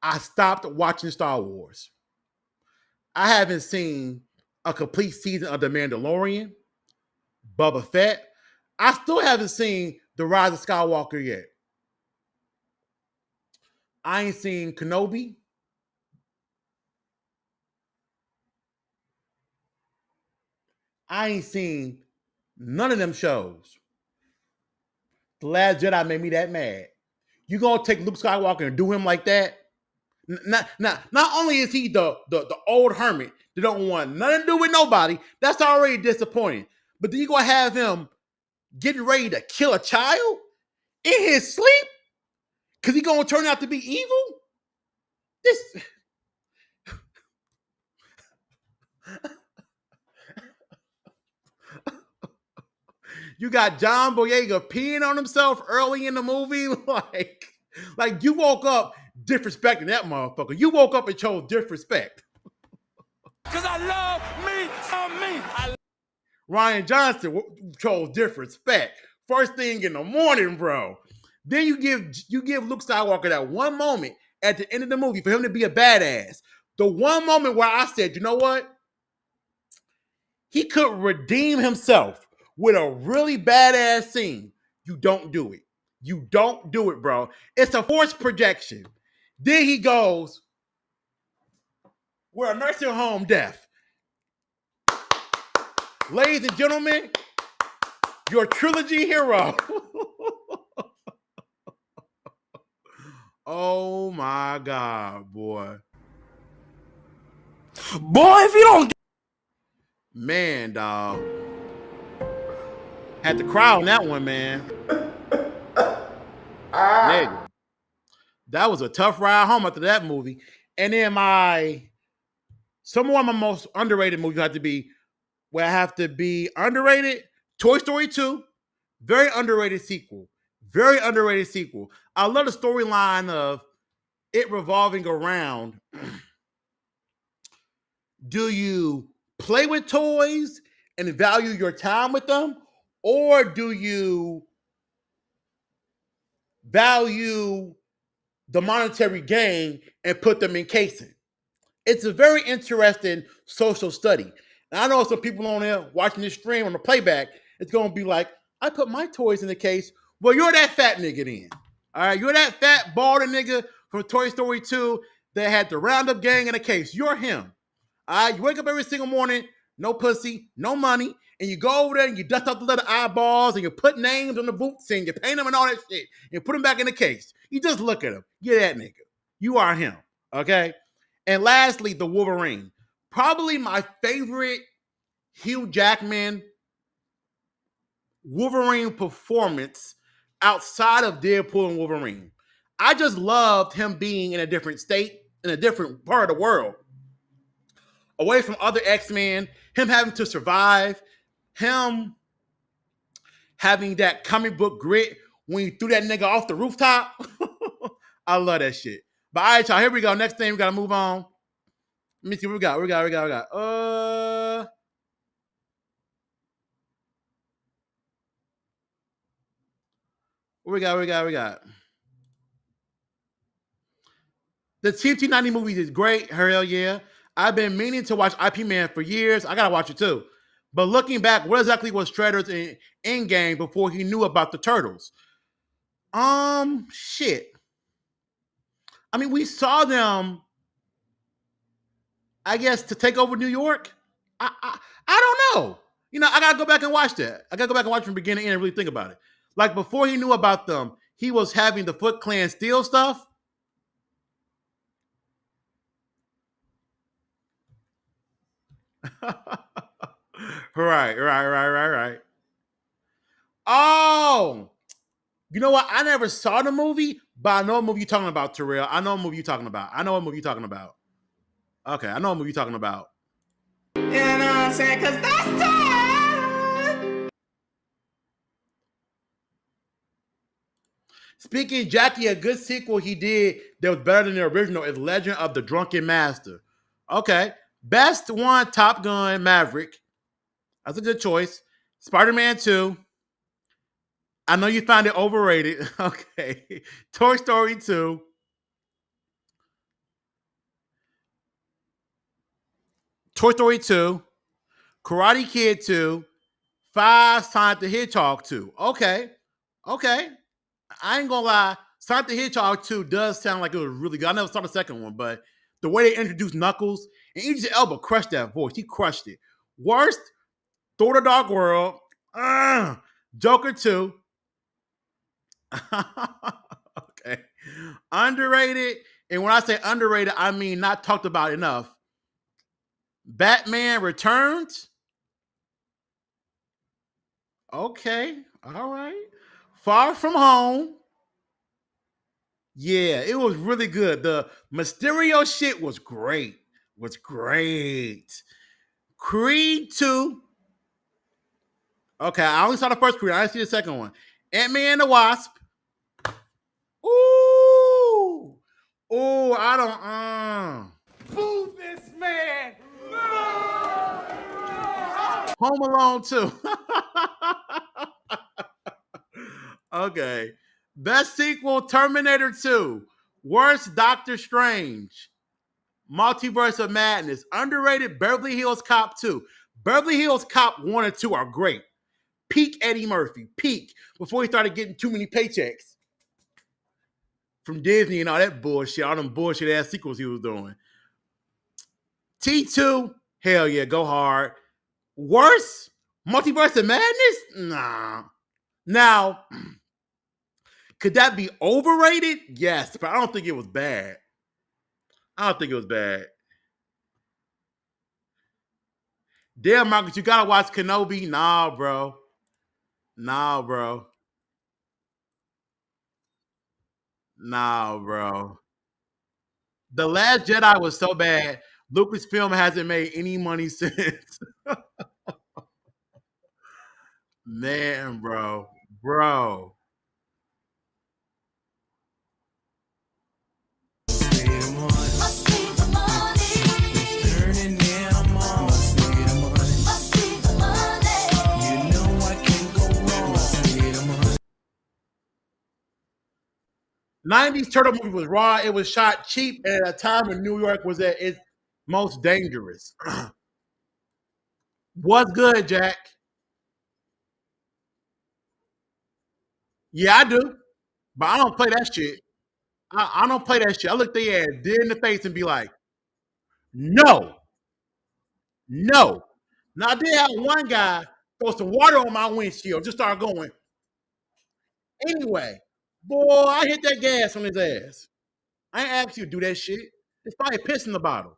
I stopped watching Star Wars. I haven't seen a complete season of The Mandalorian, Boba Fett. I still haven't seen The Rise of Skywalker yet. I ain't seen Kenobi. I ain't seen none of them shows. The Last Jedi made me that mad. You gonna take Luke Skywalker and do him like that? Not only is he the old hermit that don't want nothing to do with nobody, that's already disappointing. But then you gonna have him getting ready to kill a child in his sleep because he gonna turn out to be evil? This. You got John Boyega peeing on himself early in the movie. Like you woke up disrespecting that motherfucker. You woke up and chose disrespect. Because I love me. Ryan Johnson chose disrespect. First thing in the morning, bro. Then you give Luke Skywalker that one moment at the end of the movie for him to be a badass. The one moment where I said, you know what? He could redeem himself with a really badass scene. You don't do it. You don't do it, bro. It's a forced projection. Then he goes, we're a nursing home death. Ladies and gentlemen, your trilogy hero. Oh my God, boy. Boy, if you don't... Man, dog. Had to cry on that one, man. Nigga. That was a tough ride home after that movie. And then one of my most underrated movies have to be underrated. Toy Story 2. Very underrated sequel. Very underrated sequel. I love the storyline of it revolving around, do you play with toys and value your time with them? Or do you value the monetary gain and put them in casing? It's a very interesting social study. And I know some people on there watching this stream on the playback, it's going to be like, I put my toys in the case. Well, you're that fat nigga then. All right, you're that fat, balding nigga from Toy Story 2 that had the Roundup gang in the case. You're him. All right, you wake up every single morning, no pussy, no money, and you go over there and you dust out the little eyeballs and you put names on the boots and you paint them and all that shit and you put them back in the case. You just look at him. You're that nigga. You are him. Okay? And lastly, the Wolverine. Probably my favorite Hugh Jackman Wolverine performance outside of Deadpool and Wolverine. I just loved him being in a different state, in a different part of the world, away from other X-Men, him having to survive, him having that comic book grit when you threw that nigga off the rooftop. I love that shit. But all right, y'all, here we go. Next thing, we got to move on. Let me see what we got. What we got. The TMT90 movies is great. Hell yeah. I've been meaning to watch IP Man for years. I gotta watch it too. But looking back, what exactly was Shredder's in Endgame before he knew about the Turtles? Shit. I mean, we saw them, I guess, to take over New York. I don't know. You know, I gotta go back and watch that. I gotta go back and watch from beginning to end and really think about it. Like before he knew about them, he was having the Foot Clan steal stuff. Right. Oh, you know what? I never saw the movie, but I know what movie you're talking about, Terrell. I know what movie you're talking about. I know what movie you're talking about. Okay, I know what movie you're talking about. You know what I'm saying? Cause that's time. Speaking of Jackie, a good sequel he did that was better than the original is Legend of the Drunken Master. Okay. Best one, Top Gun Maverick. That's a good choice. Spider-Man 2. I know you found it overrated. Okay. Toy Story 2. Toy Story 2. Karate Kid 2. 5 Sonic the Hedgehog 2. Okay. I ain't gonna lie. Sonic the Hedgehog 2 does sound like it was really good. I never saw the second one, but the way they introduced Knuckles and Idris Elba crushed that voice. He crushed it. Worst, Thor the Dark World. Joker 2. Okay. Underrated. And when I say underrated, I mean not talked about enough. Batman Returns. Okay. All right. Far From Home. Yeah, it was really good. The Mysterio shit was great. Creed 2. Okay, I only saw the first Creed. I didn't see the second one. Ant-Man and the Wasp. Ooh. Ooh, I don't Boo this man! Home Alone 2. Okay. Best sequel, Terminator 2. Worst, Doctor Strange. Multiverse of Madness. Underrated, Beverly Hills Cop 2. Beverly Hills Cop 1 and 2 are great. Peak Eddie Murphy. Peak. Before he started getting too many paychecks from Disney and all that bullshit. All them bullshit ass sequels he was doing. T2. Hell yeah, go hard. Worst? Multiverse of Madness? Nah. Now, could that be overrated? Yes, but I don't think it was bad. Damn, Marcus, you gotta watch Kenobi. Nah, bro. Nah, bro. The Last Jedi was so bad. Lucasfilm hasn't made any money since. Man, bro. Bro. '90s turtle movie was raw. It was shot cheap at a time when New York was at its most dangerous. What's good, Jack? Yeah, I do, but I don't play that shit. I don't play that shit. I look their ass dead in the face and be like, no, no. Now I did have one guy throw some water on my windshield, just start going. Anyway, boy, I hit that gas on his ass. I ain't asked you to do that shit. It's probably piss in the bottle.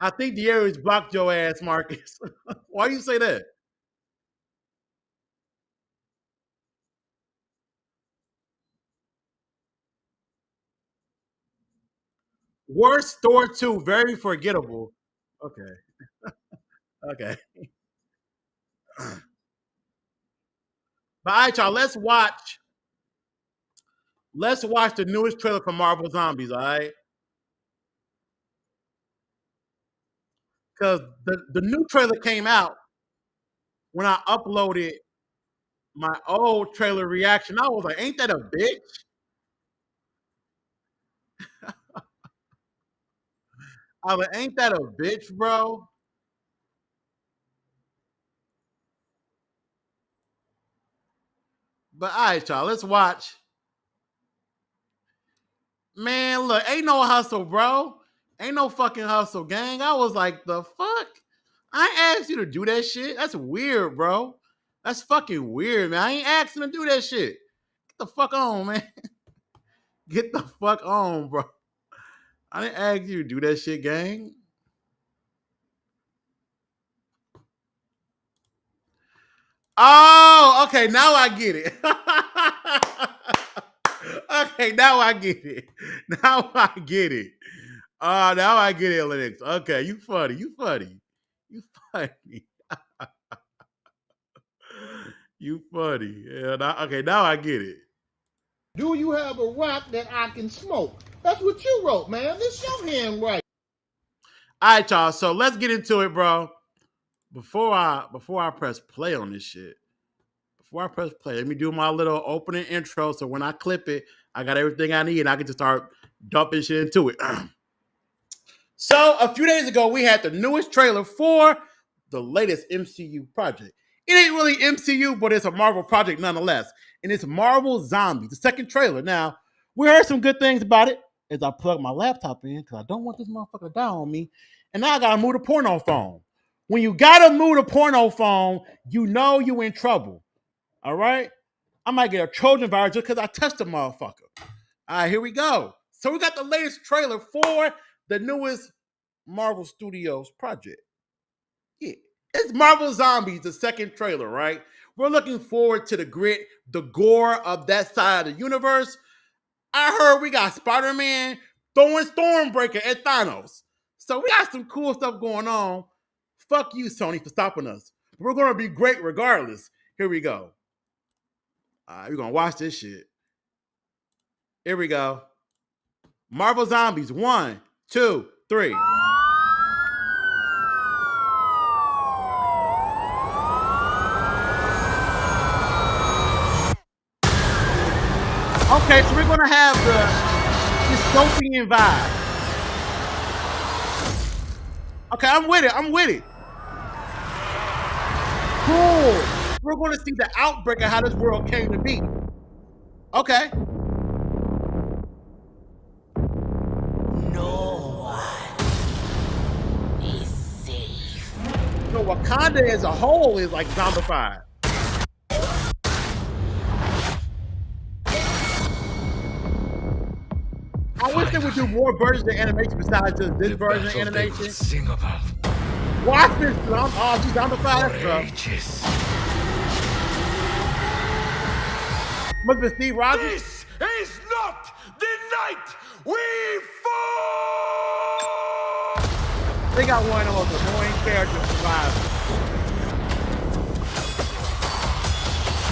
I think the Aries blocked your ass, Marcus. Why you say that? Worst Thor 2, very forgettable. Okay. Okay. But all right, y'all, let's watch the newest trailer for Marvel Zombies, all right? Because the new trailer came out when I uploaded my old trailer reaction. I was like, ain't that a bitch? I was like, ain't that a bitch, bro? But all right, y'all, let's watch. Man, look, ain't no hustle, bro. Ain't no fucking hustle, gang. I was like, the fuck? I ain't asked you to do that shit. That's weird, bro. That's fucking weird, man. I ain't asking to do that shit. Get the fuck on, man. Get the fuck on, bro. I didn't ask you to do that shit, gang. Oh, okay. Now I get it. Okay, now I get it. Now I get it. Now I get it, Linux. Okay, you funny. You funny. You funny. You funny. Yeah, okay, now I get it. Do you have a rock that I can smoke? That's what you wrote, man. This your handwriting. All right, y'all. So let's get into it, bro. Before I press play on this shit. Before I press play, let me do my little opening intro. So when I clip it, I got everything I need and I can just start dumping shit into it. So a few days ago, we had the newest trailer for the latest MCU project. It ain't really MCU, but it's a Marvel project nonetheless. And it's Marvel Zombies, the second trailer. Now, we heard some good things about it as I plug my laptop in because I don't want this motherfucker to die on me. And now I got to move the porno phone. When you got to move the porno phone, you know you in trouble. All right? I might get a Trojan virus just because I touched the motherfucker. All right, here we go. So we got the latest trailer for the newest Marvel Studios project. Yeah, it's Marvel Zombies, the second trailer, right? We're looking forward to the grit, the gore of that side of the universe. I heard we got Spider-Man throwing Stormbreaker at Thanos. So we got some cool stuff going on. Fuck you, Sony, for stopping us. We're going to be great regardless. Here we go. All right, we're going to watch this shit. Here we go. Marvel Zombies, 1, 2, 3. Okay, so we're going to have the dystopian vibe. Okay, I'm with it. I'm with it. Cool. We're going to see the outbreak of how this world came to be. Okay. No one is safe. So Wakanda as a whole is like zombified. I wish they would do more versions of animation besides just this version of animation. Sing about. Watch this. Oh, she's zombified. That's must be Steve Rogers. This is not the night we fall. They got one of the most annoying characters surviving.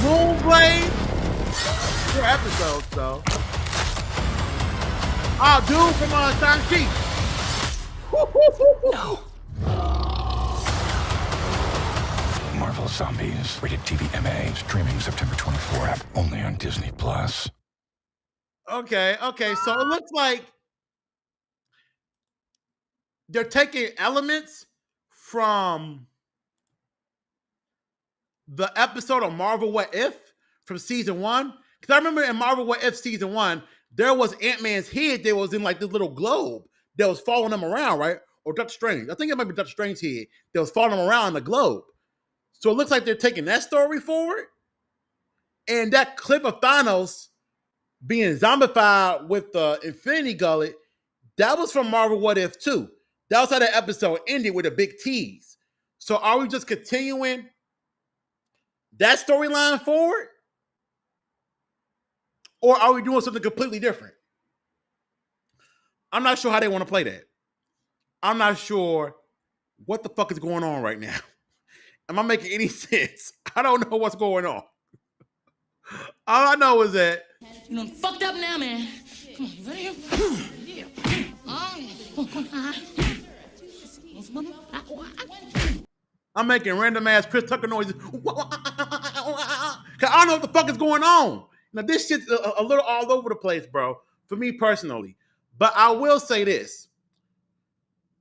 Moonblade. 4 episodes though. Oh, dude from Shang-Chi. No. Marvel Zombies, rated TVMA, streaming September 24th, only on Disney+. Okay, so it looks like they're taking elements from the episode of Marvel What If from season 1. Because I remember in Marvel What If season 1, there was Ant-Man's head that was in like this little globe that was following him around, right? Or Doctor Strange. I think it might be Doctor Strange's head that was following him around the globe. So it looks like they're taking that story forward. And that clip of Thanos being zombified with the Infinity Gauntlet, that was from Marvel What If too. That was how that episode ended with a big tease. So are we just continuing that storyline forward? Or are we doing something completely different? I'm not sure how they want to play that. I'm not sure what the fuck is going on right now. Am I making any sense? I don't know what's going on. All I know is that You done fucked up now, man. Come on, right here. I'm making random ass Chris Tucker noises. Cause I don't know what the fuck is going on. Now this shit's a little all over the place, bro. For me personally. But I will say this.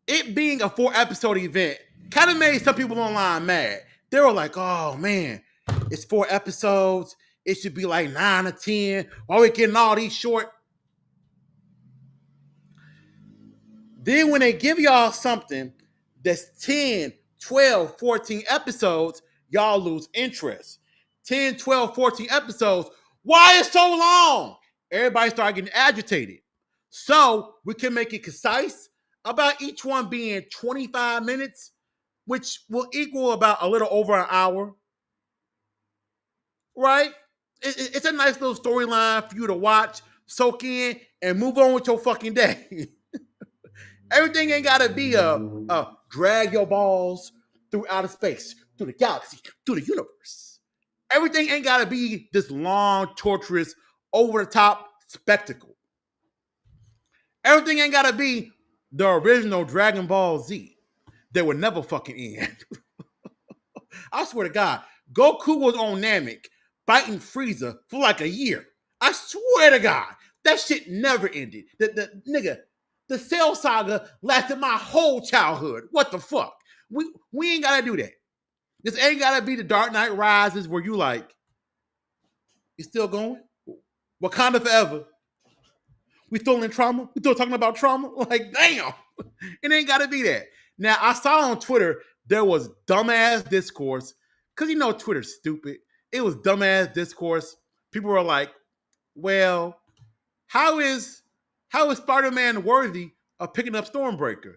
It being a 4-episode event kind of made some people online mad. They were like, oh man, it's 4 episodes. it should be like 9 or 10. Why we getting all these short? Then when they give y'all something that's 10, 12, 14 episodes, y'all lose interest. 10, 12, 14 episodes. Why is so long? Everybody start getting agitated. So we can make it concise about each one being 25 minutes, which will equal about a little over an hour. Right? It's a nice little storyline for you to watch, soak in, and move on with your fucking day. Everything ain't gotta be a drag your balls through outer space, through the galaxy, through the universe. Everything ain't gotta be this long, torturous, over the top spectacle. Everything ain't gotta be the original Dragon Ball Z that would never fucking end. I swear to God, Goku was on Namek fighting Frieza for like a year. I swear to God, that shit never ended. The Cell Saga lasted my whole childhood. What the fuck? We ain't gotta do that. This ain't gotta be the Dark Knight Rises where you like, you still going? Wakanda forever. We still in trauma? We still talking about trauma? Like, damn. It ain't gotta be that. Now, I saw on Twitter there was dumbass discourse, because you know Twitter's stupid. It was dumbass discourse. People were like, well, how is Spider-Man worthy of picking up Stormbreaker?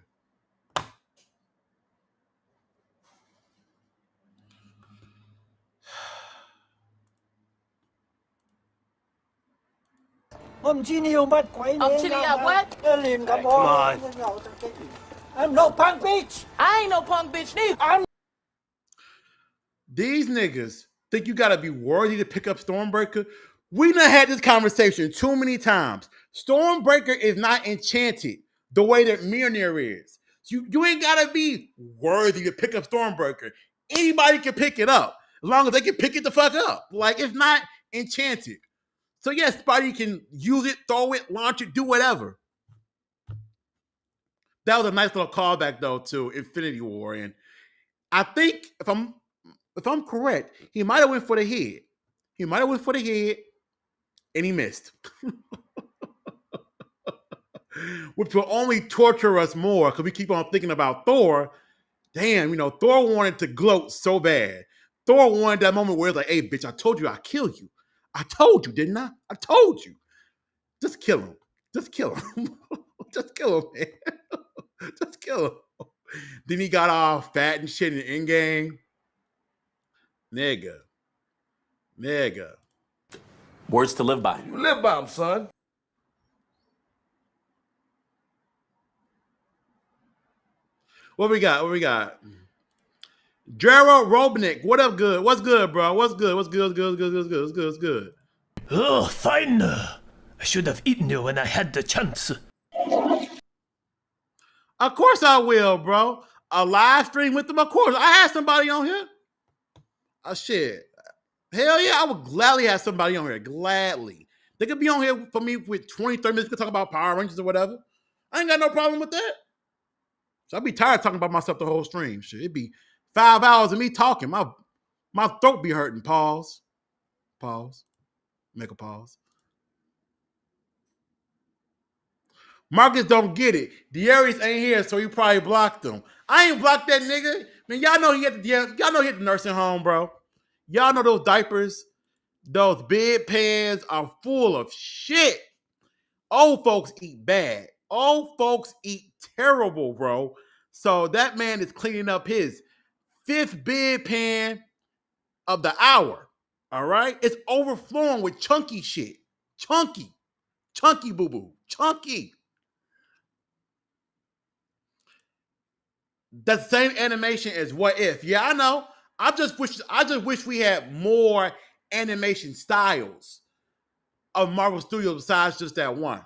Hôm chi nhiều bắt quấy Ông Chini got what? liền cả Hey, bò. come I'm no punk bitch. I ain't no punk bitch neither. These niggas think you gotta be worthy to pick up Stormbreaker. We done had this conversation too many times. Stormbreaker is not enchanted the way that Mjolnir is. You ain't gotta be worthy to pick up Stormbreaker. Anybody can pick it up as long as they can pick it the fuck up. Like, it's not enchanted. So yes, Spidey can use it, throw it, launch it, do whatever. That was a nice little callback though to Infinity War, and I think if I'm correct, he might have went for the head. He might have went for the head, and he missed. Which will only torture us more because we keep on thinking about Thor. Damn, Thor wanted to gloat so bad. Thor wanted that moment where it's like, hey, bitch, I told you I'd kill you. I told you, didn't I? I told you. Just kill him. Just kill him. Just kill him, man. Just kill him. Then he got all fat and shit in the Endgame. Nigga. Words to live by. You live by them, son. What we got? Gerald Robnick, what up, good? What's good, bro? What's good? What's good? Oh, fine. I should have eaten you when I had the chance. Of course I will, bro. A live stream with them, of course. I had somebody on here. Shit. Hell yeah, I would gladly have somebody on here. Gladly. They could be on here for me with 20, 30 minutes. We could talk about Power Rangers or whatever. I ain't got no problem with that. So I'd be tired of talking about myself the whole stream. Shit, it'd be 5 hours of me talking. My throat be hurting. Pause. Make a pause. Marcus don't get it. Darius ain't here, so he probably blocked him. I ain't blocked that nigga. Man, y'all know he at the nursing home, bro. Y'all know those diapers, those bedpans are full of shit. Old folks eat bad. Old folks eat terrible, bro. So that man is cleaning up his 5th bedpan of the hour. All right? It's overflowing with chunky shit. Chunky boo-boo. Chunky. That's the same animation as What If. Yeah, I know. I just wish we had more animation styles of Marvel Studios besides just that one.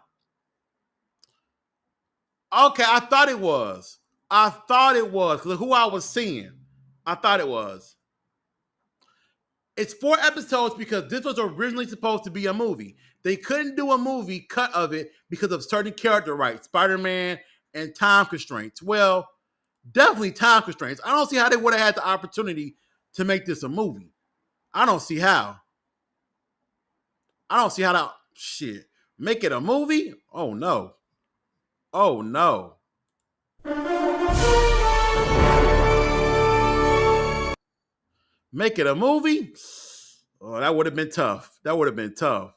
Okay, I thought it was. Because who I was seeing. I thought it was. It's 4 episodes because this was originally supposed to be a movie. They couldn't do a movie cut of it because of certain character rights, Spider-Man, and time constraints. Well, definitely time constraints. I don't see how they would have had the opportunity to make this a movie. I don't see how. I don't see how to shit make it a movie. Oh no. Oh no. Make it a movie? Oh, that would have been tough. That would have been tough.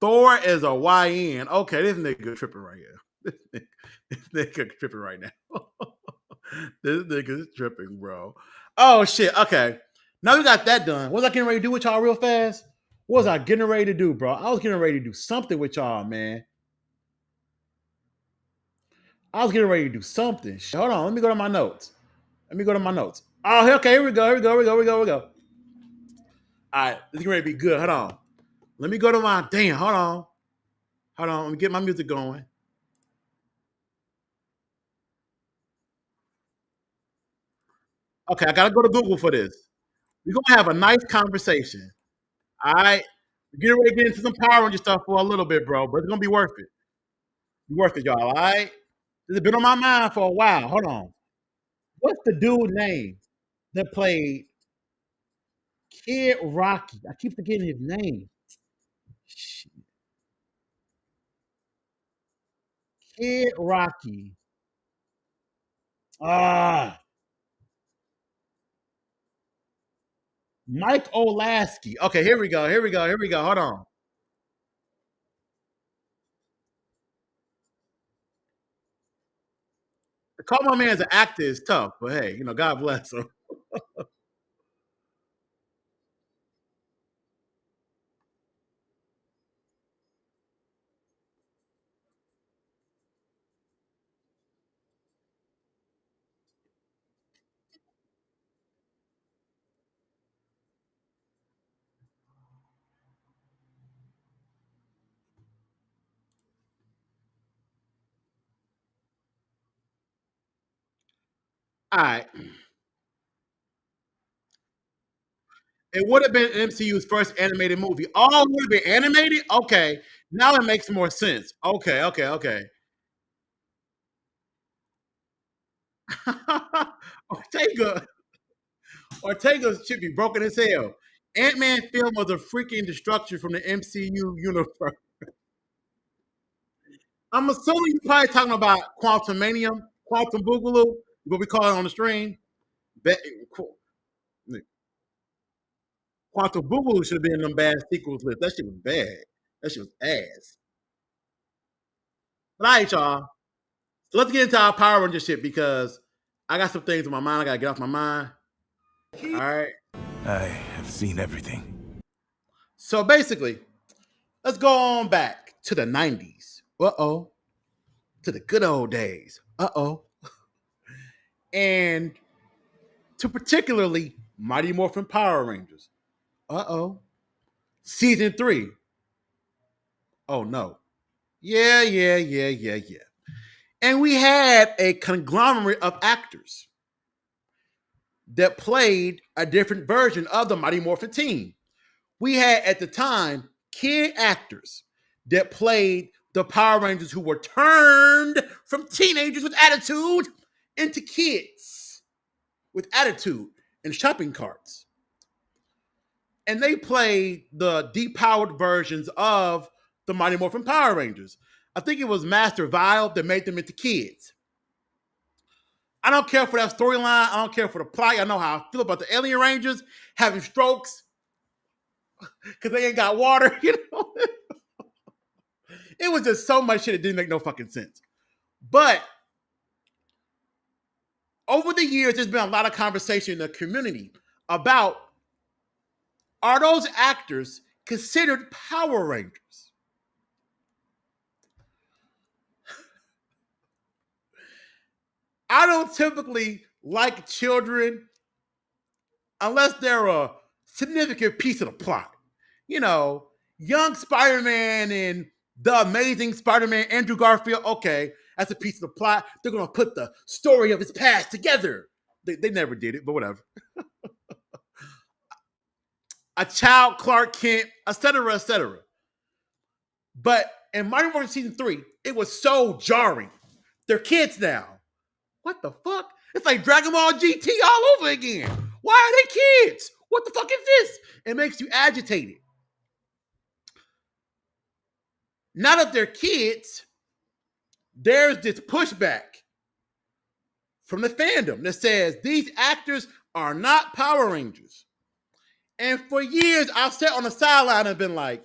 Thor is a YN. Okay, this nigga tripping right here. This nigga tripping right now. This nigga's tripping, bro. Oh shit. Okay. Now we got that done. What was I getting ready to do with y'all real fast? What was I getting ready to do, bro? I was getting ready to do something with y'all, man. I was getting ready to do something. Hold on. Let me go to my notes. Oh, okay. Here we go. All right. This is ready to be good. Hold on. Let me go to my damn. Hold on. Let me get my music going. Okay, I gotta go to Google for this. We're gonna have a nice conversation. All right. We're ready to get into some Power Ranger stuff for a little bit, bro. But it's gonna be worth it. Worth it, y'all. All right. This has been on my mind for a while. Hold on. What's the dude name that played Kid Rocky? I keep forgetting his name. Kid Rocky. Mike Olasky. Okay, here we go. Hold on. To call my man as an actor is tough, but hey, God bless him. All right. It would have been MCU's first animated movie. Oh, it would have been animated? Okay. Now it makes more sense. Okay. Ortega should be broken as hell. Ant-Man film was a freaking destruction from the MCU universe. I'm assuming you're probably talking about Quantum Manium, Quantum Boogaloo, what we call it on the stream. Quantum Boogaloo should have been in them bad sequels list. That shit was bad. That shit was ass. But all right, y'all. So let's get into our Power Ranger shit because I got some things in my mind I gotta get off my mind. All right. I have seen everything. So basically, let's go on back to the 90s. To the good old days. And to particularly Mighty Morphin Power Rangers. Season 3. Oh no. Yeah. And we had a conglomerate of actors that played a different version of the Mighty Morphin team. We had at the time kid actors that played the Power Rangers who were turned from teenagers with attitude into kids with attitude and shopping carts. And they played the depowered versions of the Mighty Morphin Power Rangers. I think it was Master Vile that made them into kids. I don't care for that storyline. I don't care for the plot. I know how I feel about the Alien Rangers having strokes because they ain't got water. It was just so much shit that didn't make no fucking sense. But over the years, there's been a lot of conversation in the community about, are those actors considered Power Rangers? I don't typically like children unless they're a significant piece of the plot. Young Spider-Man and the Amazing Spider-Man, Andrew Garfield, okay, that's a piece of the plot. They're going to put the story of his past together. They never did it, but whatever. A child Clark Kent, etc., etc. But in Mighty Morphin Season 3, it was so jarring. They're kids now. What the fuck? It's like Dragon Ball GT all over again. Why are they kids? What the fuck is this? It makes you agitated. now that they're kids, there's this pushback from the fandom that says these actors are not Power Rangers. And for years, I've sat on the sideline and been like,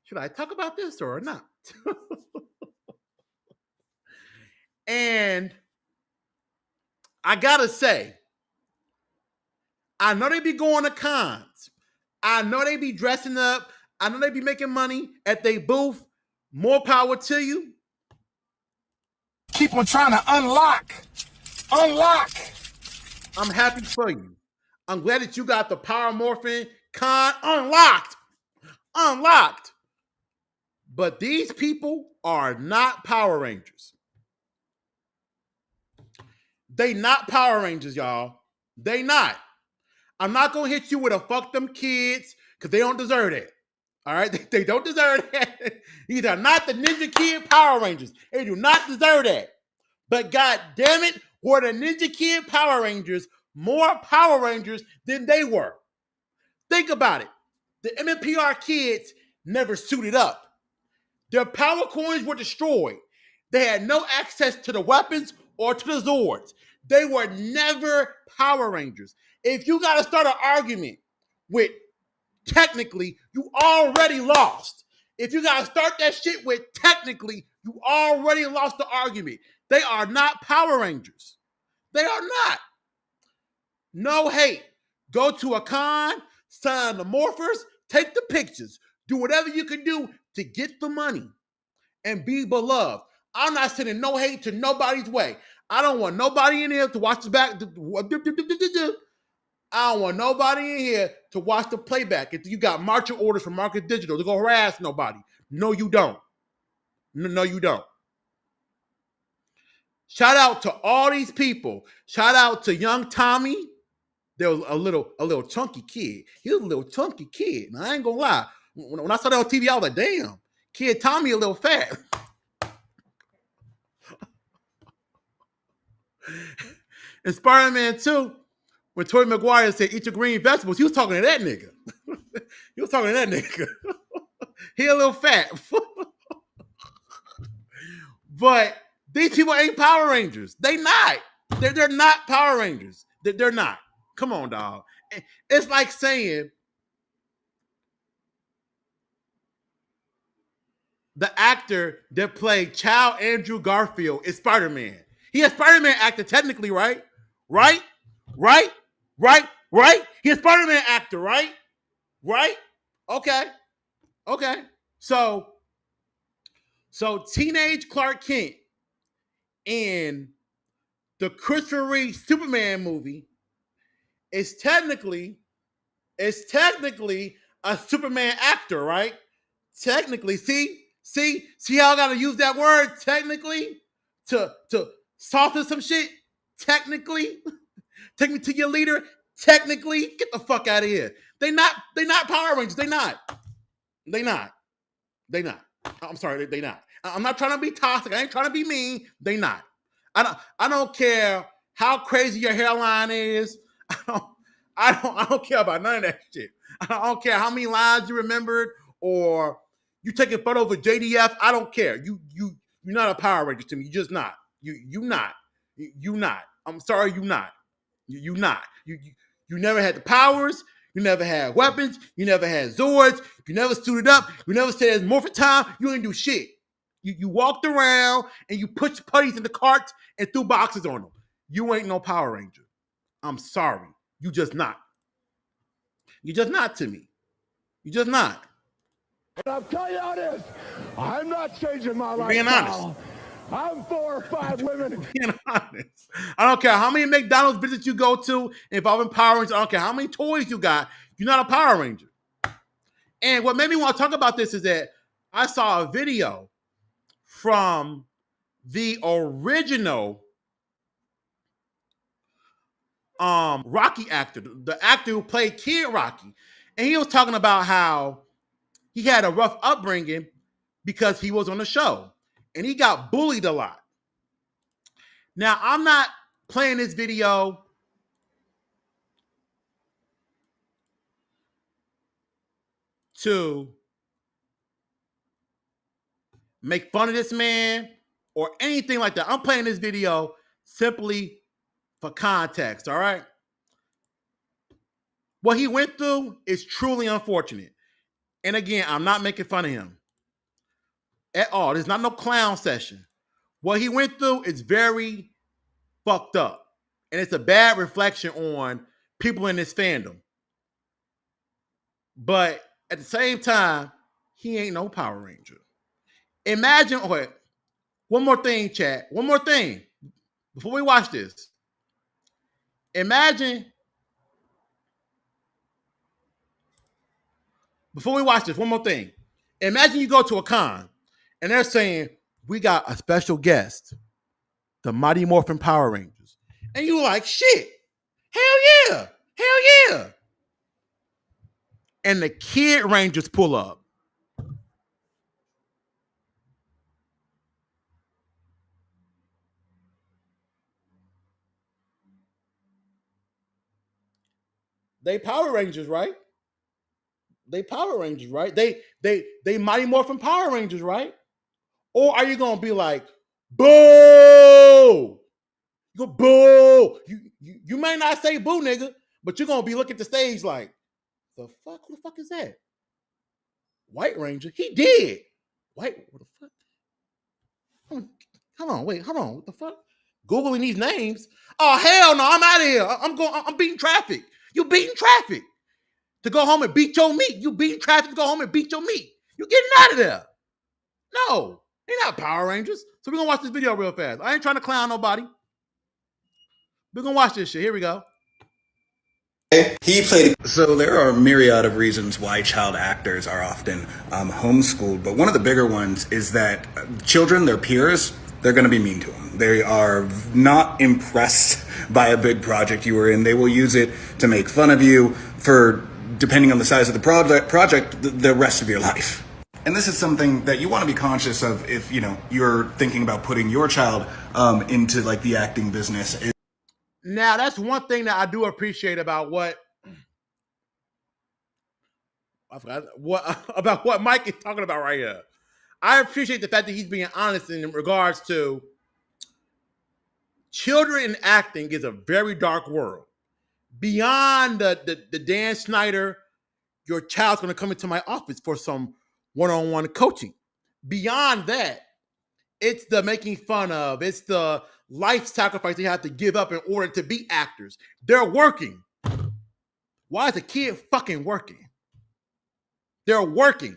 should I talk about this or not? And I gotta say, I know they be going to cons. I know they be dressing up. I know they be making money at their booth. More power to you. Keep on trying to unlock. I'm happy for you. I'm glad that you got the Power Morphin con unlocked. But these people are not Power Rangers. They not Power Rangers, y'all. They not. I'm not going to hit you with a fuck them kids because they don't deserve it. All right? They don't deserve that. These are not the Ninja Kid Power Rangers. They do not deserve that. But god damn it, were the Ninja Kid Power Rangers more Power Rangers than they were? Think about it. The MMPR kids never suited up. Their power coins were destroyed. They had no access to the weapons or to the Zords. They were never Power Rangers. If you got to start an argument with technically, you already lost. If you got to start that shit with technically, you already lost the argument. They are not Power Rangers. They are not. No hate. Go to a con, sign the morphers, take the pictures, do whatever you can do to get the money and be beloved. I'm not sending no hate to nobody's way. I don't want nobody in here to watch the back. I don't want nobody in here to watch the playback. If you got marching orders from Marcus Digital to go harass nobody. No, you don't. No, you don't. Shout out to all these people. Shout out to young Tommy. There was a little chunky kid. He was a little chunky kid. Now, I ain't gonna lie. When I saw that on TV, I was like, damn, kid Tommy a little fat. In Spider-Man 2, when Tobey Maguire said, eat your green vegetables, he was talking to that nigga. He a little fat. But these people ain't Power Rangers. They not. They're not Power Rangers. They're not. Come on, dog. It's like saying the actor that played Child Andrew Garfield is Spider-Man. He a Spider-Man actor technically, right? Right? He a Spider-Man actor, right? Okay. So teenage Clark Kent in the Christopher Reeve Superman movie is technically a Superman actor, right? Technically, see how I gotta use that word technically to soften some shit. Technically, take me to your leader. Technically, get the fuck out of here. They not Power Rangers. They not. I'm sorry, they not. I'm not trying to be toxic. I ain't trying to be mean. They not. I don't care how crazy your hairline is. I don't care about none of that shit. I don't care how many lines you remembered or you taking photos with JDF. I don't care. You're not a Power Ranger to me. You're just not. You not. I'm sorry, you not. You not. You never had the powers. You never had weapons. You never had Zords. You never suited up. You never said it's morphin' time. You didn't do shit. You walked around and you pushed putties in the carts and threw boxes on them. You ain't no Power Ranger. I'm sorry. You just not. You're just not to me. You're just not. But I'll tell you how it is. I'm not changing my life. Being honest. I'm 4 or 5 women. Being honest. I don't care how many McDonald's visits you go to involving Power Rangers. I don't care how many toys you got. You're not a Power Ranger. And what made me want to talk about this is that I saw a video from the original Rocky actor, the actor who played Kid Rocky. And he was talking about how he had a rough upbringing because he was on the show. And he got bullied a lot. Now, I'm not playing this video to make fun of this man or anything like that. I'm playing this video simply for context, all right? What he went through is truly unfortunate. And again, I'm not making fun of him at all. There's not no clown session. What he went through is very fucked up. And it's a bad reflection on people in this fandom. But at the same time, he ain't no Power Ranger. Imagine, okay, one more thing, chat. One more thing before we watch this. Imagine, before we watch this, one more thing. Imagine you go to a con and they're saying, we got a special guest, the Mighty Morphin Power Rangers. And you're like, shit, hell yeah, hell yeah. And the Kid Rangers pull up. They Power Rangers, right? They Power Rangers, right? They Mighty Morphin Power Rangers, right? Or are you gonna be like, boo? You go, boo. You may not say boo, nigga, but you're gonna be looking at the stage like, the fuck? Who the fuck is that? White Ranger? He did. White, what the fuck? Hold on, wait, hold on. What the fuck? Googling these names. Oh, hell no, I'm out of here. I'm beating traffic. You beating traffic. To go home and beat your meat. You beating traffic to go home and beat your meat. You getting out of there. No, they're not Power Rangers. So we're gonna watch this video real fast. I ain't trying to clown nobody. We're gonna watch this shit. Here we go. He played. So there are a myriad of reasons why child actors are often homeschooled, but one of the bigger ones is that children, their peers, they're going to be mean to them. They are not impressed by a big project you were in. They will use it to make fun of you for, depending on the size of the project, the rest of your life. And this is something that you want to be conscious of if you're thinking about putting your child into like the acting business. Now, that's one thing that I do appreciate about what Mike is talking about right here. I appreciate the fact that he's being honest in regards to children in acting is a very dark world. Beyond the Dan Snyder, your child's going to come into my office for some one-on-one coaching. Beyond that, it's the making fun of, it's the life sacrifice they have to give up in order to be actors. They're working. Why is a kid fucking working? They're working.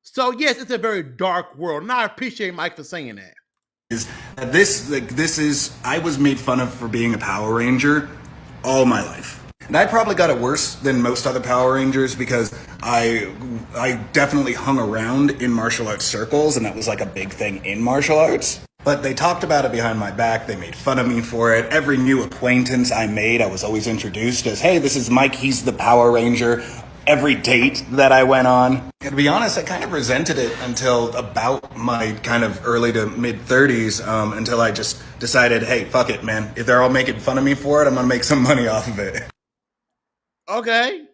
So yes, it's a very dark world, and I appreciate Mike for saying that. I was made fun of for being a Power Ranger all my life. And I probably got it worse than most other Power Rangers because I definitely hung around in martial arts circles, and that was like a big thing in martial arts. But they talked about it behind my back. They made fun of me for it. Every new acquaintance I made, I was always introduced as, hey, this is Mike, he's the Power Ranger. Every date that I went on. And to be honest, I kind of resented it until about my kind of early to mid 30s, until I just decided, hey, fuck it, man. If they're all making fun of me for it, I'm gonna make some money off of it. Okay.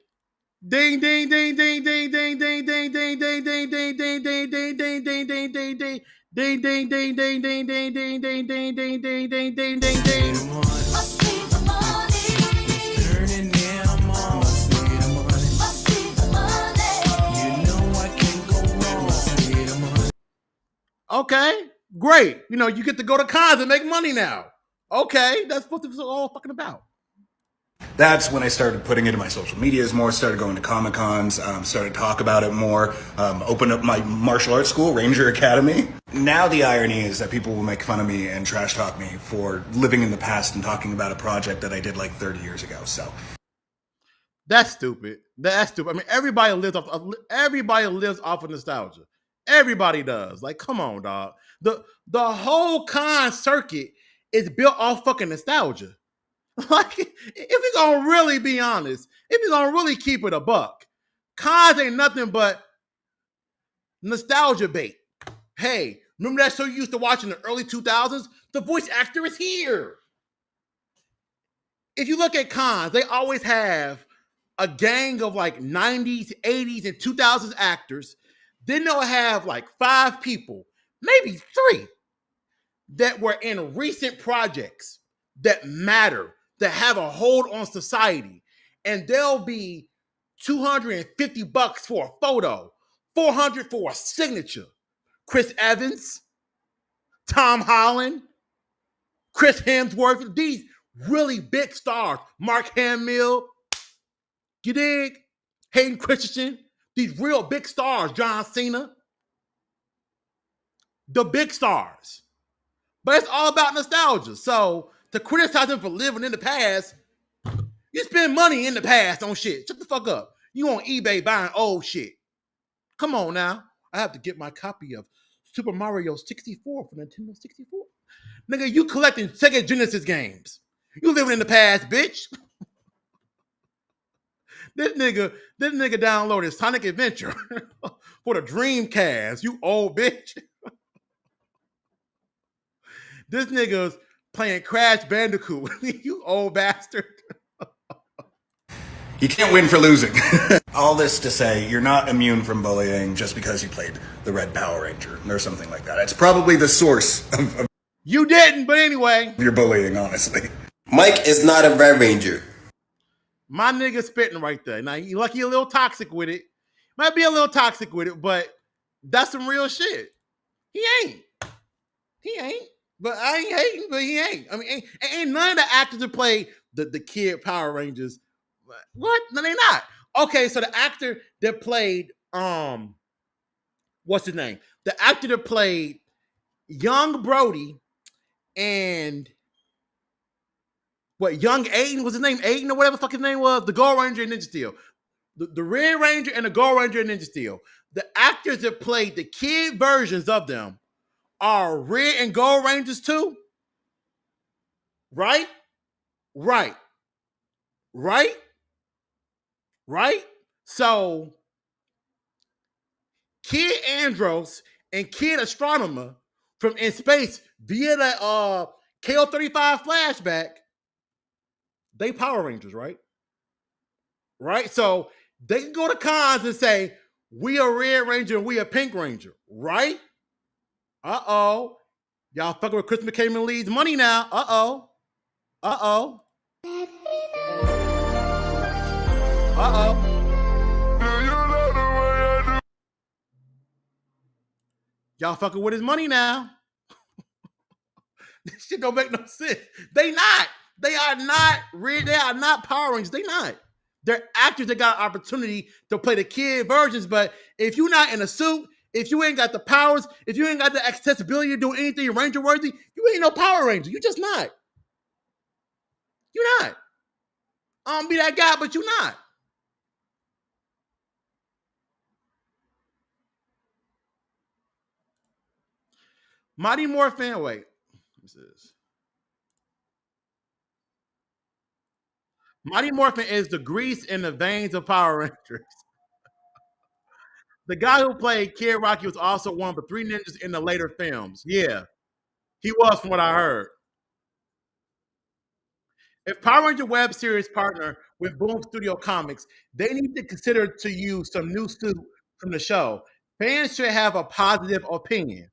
Ding ding ding ding ding ding ding ding ding ding ding ding ding ding ding ding ding ding ding ding. Ding ding ding ding ding ding ding ding ding ding ding ding ding ding ding. Okay, great. You get to go to cons and make money now. Okay, that's what this is all fucking about. That's when I started putting it in my social medias more, started going to Comic-Cons, started to talk about it more, opened up my martial arts school, Ranger Academy. Now the irony is that people will make fun of me and trash talk me for living in the past and talking about a project that I did like 30 years ago, so. That's stupid. That's stupid. I mean, everybody lives off of nostalgia. Everybody does. Like, come on, dog. The whole con circuit is built off fucking nostalgia. Like, if we're gonna really be honest, if we're gonna really keep it a buck, cons ain't nothing but nostalgia bait. Hey, remember that show you used to watch in the early 2000s? The voice actor is here. If you look at cons, they always have a gang of like 90s, 80s, and 2000s actors Then they'll have like 5 people, maybe 3, that were in recent projects that matter, that have a hold on society. And they'll be $250 for a photo, $400 for a signature. Chris Evans, Tom Holland, Chris Hemsworth, these really big stars. Mark Hamill, you dig? Hayden Christensen, these real big stars. John Cena, the big stars. But it's all about nostalgia. So to criticize them for living in the past, you spend money in the past on shit. Shut the fuck up. You on eBay buying old shit. Come on now. I have to get my copy of Super Mario 64 for Nintendo 64. Nigga, you collecting Sega Genesis games. You living in the past, bitch. This nigga downloaded Sonic Adventure for the Dreamcast. You old bitch. This nigga's playing Crash Bandicoot. You old bastard. You can't win for losing. All this to say, you're not immune from bullying just because you played the Red Power Ranger or something like that. It's probably the source of you didn't, but anyway. Your bullying, honestly. Mike is not a Red Ranger. My nigga spitting right there. Now, you lucky a little toxic with it. Might be a little toxic with it, but that's some real shit. He ain't. But I ain't hating, but he ain't. I mean, ain't none of the actors that played the kid Power Rangers. What? No, they not. Okay, so the actor that played, what's his name? The actor that played young Brody and young Aiden, was his name Aiden or whatever the fuck his name was? The Gold Ranger and Ninja Steel. The Red Ranger and the Gold Ranger and Ninja Steel. The actors that played the kid versions of them are Red and Gold Rangers too. Right? So Kid Andros and Kid Astronomer from In Space via the KO-35 flashback, they Power Rangers, right? So they can go to cons and say, we a Red Ranger and we a Pink Ranger, right? Uh-oh. Y'all fucking with Chris McCain Lee's money now. Uh-oh. Y'all fucking with his money now. This shit don't make no sense. They are not Power Rangers. They not. They're actors that got an opportunity to play the kid versions, but if you're not in a suit, if you ain't got the powers, if you ain't got the accessibility to do anything Ranger worthy, you ain't no Power Ranger. You just not. You're not. I don't be that guy, but you're not. Mighty Morphin, wait. What's this? Mighty Morphin is the grease in the veins of Power Rangers. The guy who played Kid Rocky was also one of the 3 ninjas in the later films. Yeah, he was, from what I heard. If Power Ranger web series partner with Boom Studio Comics, they need to consider to use some new suit from the show. Fans should have a positive opinion.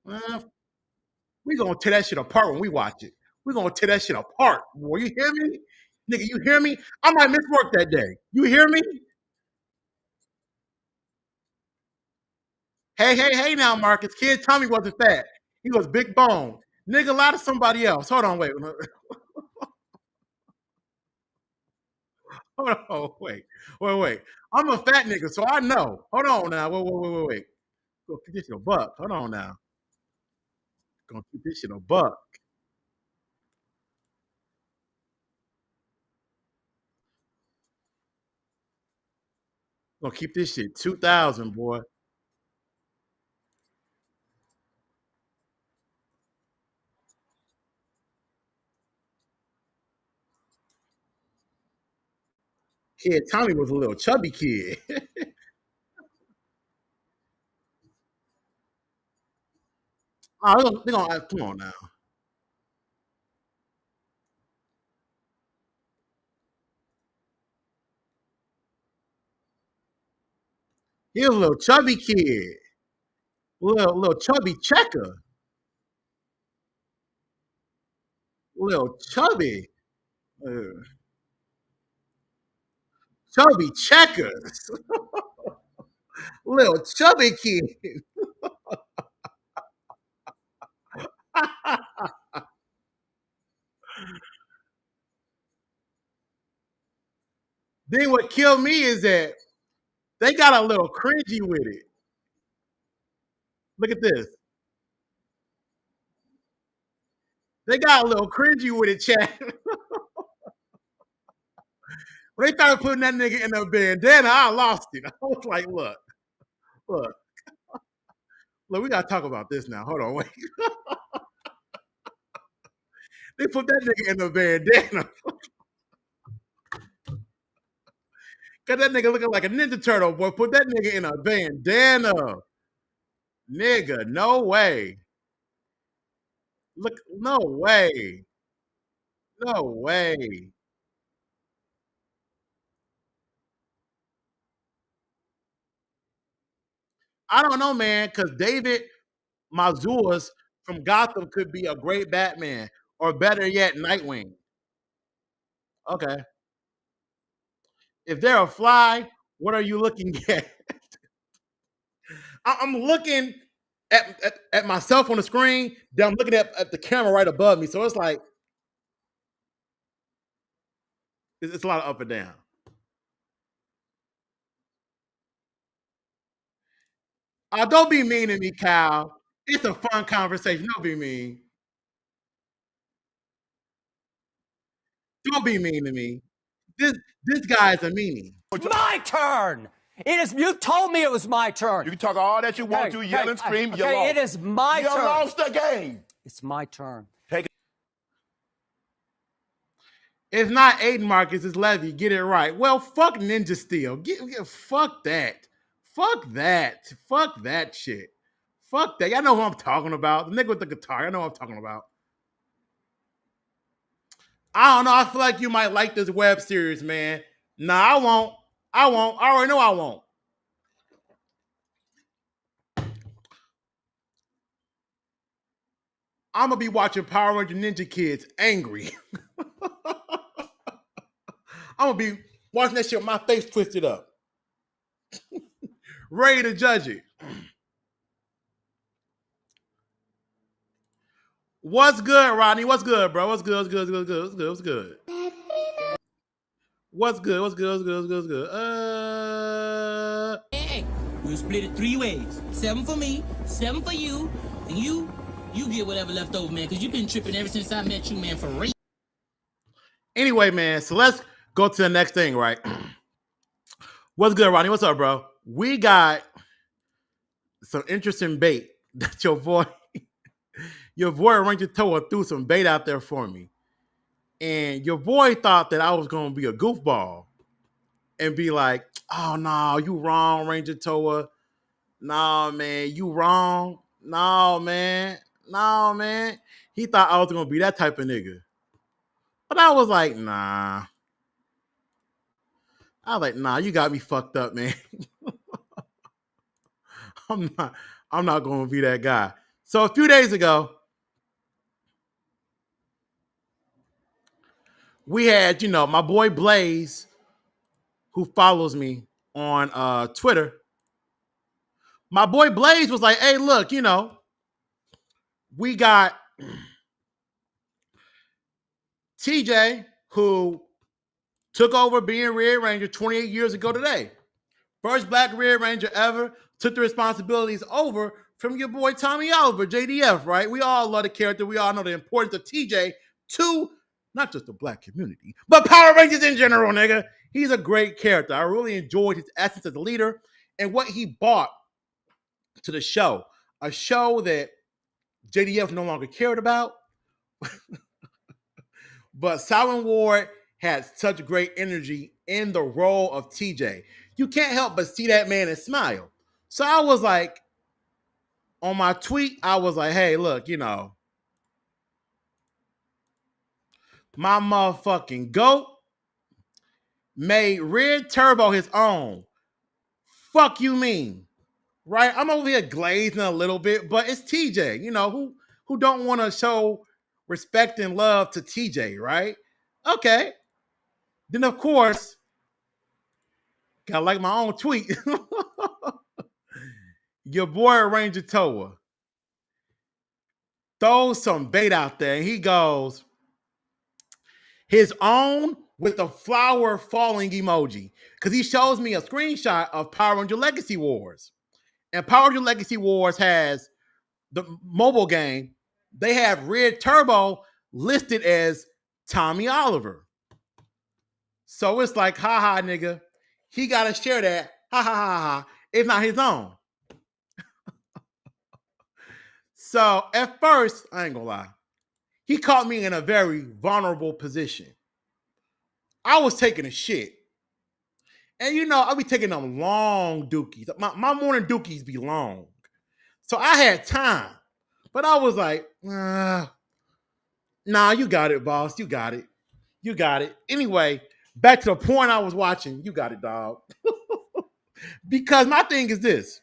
We're going to tear that shit apart when we watch it. We're going to tear that shit apart. Boy, you hear me? Nigga, you hear me? I might miss work that day. You hear me? Hey now, Marcus. Kid Tommy wasn't fat. He was big bone. Nigga, lie to somebody else. Hold on, wait. Hold on, wait. I'm a fat nigga, so I know. Hold on now. Wait. Go keep this shit a buck. Hold on now. Gonna keep this shit a buck. Gonna keep this shit 2,000, boy. Kid Tommy was a little chubby kid. They're gonna come on now. He was a little chubby kid. Little chubby checker. Little chubby. Uh, chubby checkers. Little chubby kid. Then what killed me is that they got a little cringy with it. Look at this. They got a little cringy with it, chat. When they started putting that nigga in a bandana, I lost it. I was like, look, we gotta talk about this now. Hold on, wait. They put that nigga in a bandana. Got that nigga looking like a Ninja Turtle, boy. Put that nigga in a bandana. Nigga, no way. Look, no way. No way. I don't know, man, because David Mazouz from Gotham could be a great Batman, or better yet, Nightwing. Okay. If they're a fly, what are you looking at? I'm looking at myself on the screen, then I'm looking at the camera right above me. So it's like, it's a lot of up and down. Don't be mean to me, Kyle. It's a fun conversation. Don't be mean. Don't be mean to me. This guy's a meanie. It's my turn. It is. You told me it was my turn. You can talk all that you want to, yell and scream. You Okay, lost. it is my turn. You lost the game. It's my turn. It's not Aiden Marcus, it's Levy. Get it right. Well, fuck Ninja Steel. Fuck that. Fuck that. Fuck that shit. Fuck that. Y'all know who I'm talking about. The nigga with the guitar. I know what I'm talking about. I don't know. I feel like you might like this web series, man. Nah, I won't. I already know I won't. I'm going to be watching Power Ranger Ninja Kids angry. I'm going to be watching that shit with my face twisted up. Ready to judge it. What's good, Rodney? What's good, bro? What's good? What's good? What's good? What's good? What's good? What's good? What's good? What's good? What's good? Hey, we'll split it 3 ways. 7 for me, 7 for you, and you get whatever left over, man, because you've been tripping ever since I met you, man, for real. Anyway, man, so let's go to the next thing, right? What's good, Rodney? What's up, bro? We got some interesting bait that your boy Ranger Toa threw some bait out there for me. And your boy thought that I was going to be a goofball and be like, oh, no, you wrong, Ranger Toa. No, man, you wrong. No, man. No, man. He thought I was going to be that type of nigga. But I was like, nah. You got me fucked up, man. I'm not going to be that guy. So a few days ago, we had, my boy Blaze, who follows me on Twitter. My boy Blaze was like, hey, look, we got TJ, who took over being Red Ranger 28 years ago today. First black Red Ranger ever, took the responsibilities over from your boy Tommy Oliver, JDF, right? We all love the character. We all know the importance of TJ to not just the black community, but Power Rangers in general, nigga. He's a great character. I really enjoyed his essence as a leader and what he brought to the show. A show that JDF no longer cared about. But Simon Ward had such great energy in the role of TJ. You can't help but see that man and smile. So I was like, on my tweet, I was like, hey, look, my motherfucking GOAT made Red Turbo his own. fuck you mean? Right? I'm over here glazing a little bit, but it's TJ, you know, who don't want to show respect and love to TJ, right? Okay. Then of course, gotta like my own tweet. Your boy Ranger Toa throws some bait out there and he goes, his own with a flower falling emoji. Because he shows me a screenshot of Power Ranger Legacy Wars. And Power Ranger Legacy Wars has the mobile game. They have Red Turbo listed as Tommy Oliver. So it's like, haha, nigga. He got to share that. Ha ha ha ha. It's not his own. So at first, I ain't gonna lie, he caught me in a very vulnerable position. I was taking a shit. And you know, I'll be taking them long dookies. My morning dookies be long. So I had time. But I was like, nah, you got it, boss. You got it. You got it. Anyway, back to the point I was watching. You got it, dog. Because my thing is this.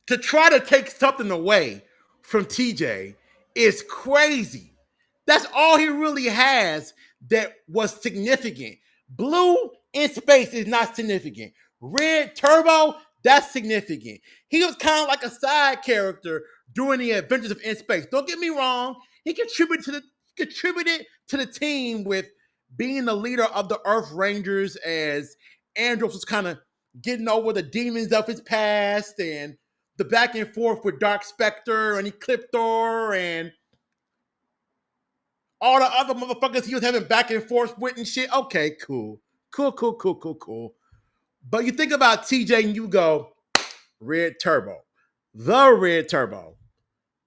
To try to take something away from TJ is crazy. That's all he really has that was significant. Blue in space is not significant. Red Turbo, that's significant. He was kind of like a side character during the Adventures of In Space. Don't get me wrong. He contributed to the team with being the leader of the Earth Rangers as Andros was kind of getting over the demons of his past and the back and forth with Dark Spectre and Ecliptor and all the other motherfuckers he was having back and forth with and shit. Okay, cool. Cool. But you think about TJ and you go, Red Turbo. The Red Turbo.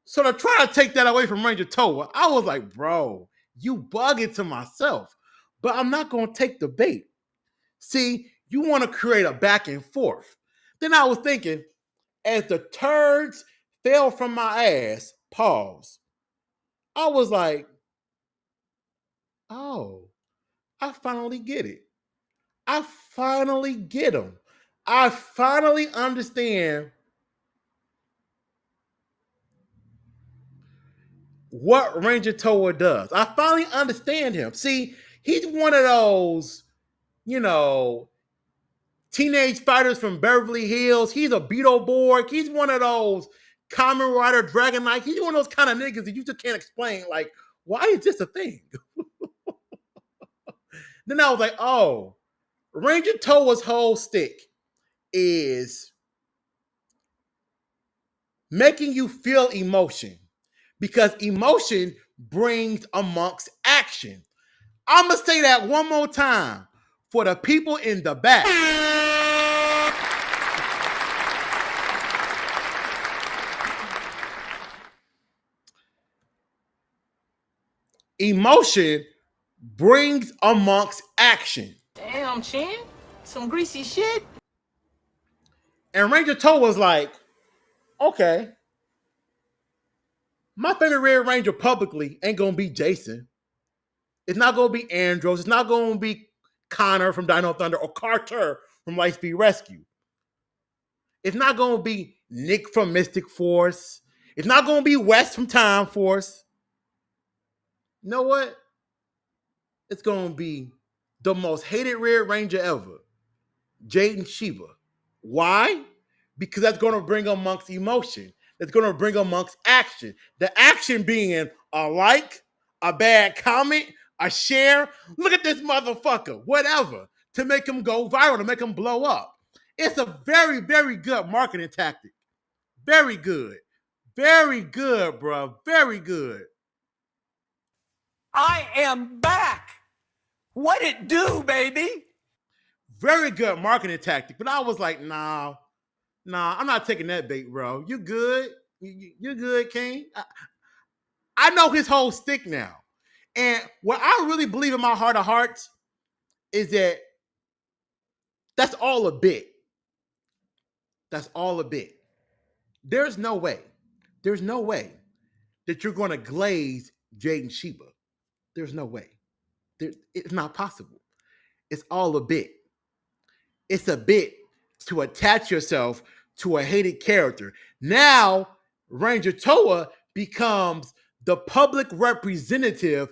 So to try to take that away from Ranger Toa, I was like, bro, you bugging to myself. But I'm not going to take the bait. See, you want to create a back and forth. Then I was thinking, as the turds fell from my ass, pause. I was like, oh, I finally get it. I finally get them. I finally understand what Ranger Toa does. I finally understand him. See, he's one of those, you know, teenage fighters from Beverly Hills. He's a Beetleborg. He's one of those Kamen Rider Dragon Knight. He's one of those kind of niggas that you just can't explain. Like, why is this a thing? Then I was like, oh, Ranger Toa's whole stick is making you feel emotion because emotion brings amongst action. I'm going to say that one more time for the people in the back. Emotion brings amongst action. Damn, Chin. Some greasy shit. And Ranger Toa was like, okay, my favorite Red Ranger publicly ain't going to be Jason. It's not going to be Andros. It's not going to be Connor from Dino Thunder or Carter from Lightspeed Rescue. It's not going to be Nick from Mystic Force. It's not going to be Wes from Time Force. You know what? It's going to be the most hated Red Ranger ever, Jaden Sheba. Why? Because that's going to bring amongst emotion. That's going to bring amongst action. The action being a like, a bad comment, a share. Look at this motherfucker, whatever, to make him go viral, to make him blow up. It's a very, very good marketing tactic. Very good. Very good, bro. Very good. I am back. What it do, baby? Very good marketing tactic. But I was like, nah, I'm not taking that bait, bro. You good? You good, King? I know his whole stick now. And what I really believe in my heart of hearts is that that's all a bit. That's all a bit. There's no way that you're going to glaze Jaden Sheba. There's no way. It's not possible. It's all a bit. It's a bit to attach yourself to a hated character. Now, Ranger Toa becomes the public representative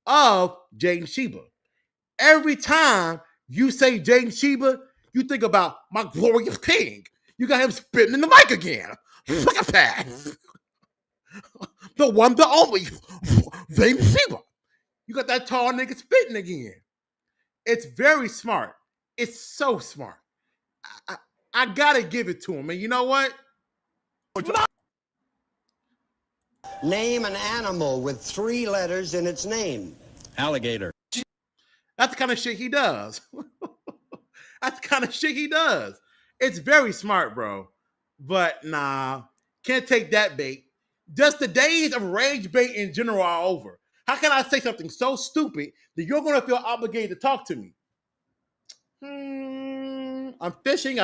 of Jaden Sheba. Every time you say Jaden Sheba, you think about my glorious king. You got him spitting in the mic again. Look at that. The one, the only, Jaden Sheba. You got that tall nigga spitting again. It's very smart. It's so smart. I gotta give it to him. And you know what? Name an animal with 3 letters in its name. Alligator. That's the kind of shit he does. That's the kind of shit he does. It's very smart, bro. But nah, can't take that bait. Just the days of rage bait in general are over. How can I say something so stupid that you're gonna feel obligated to talk to me? I'm fishing.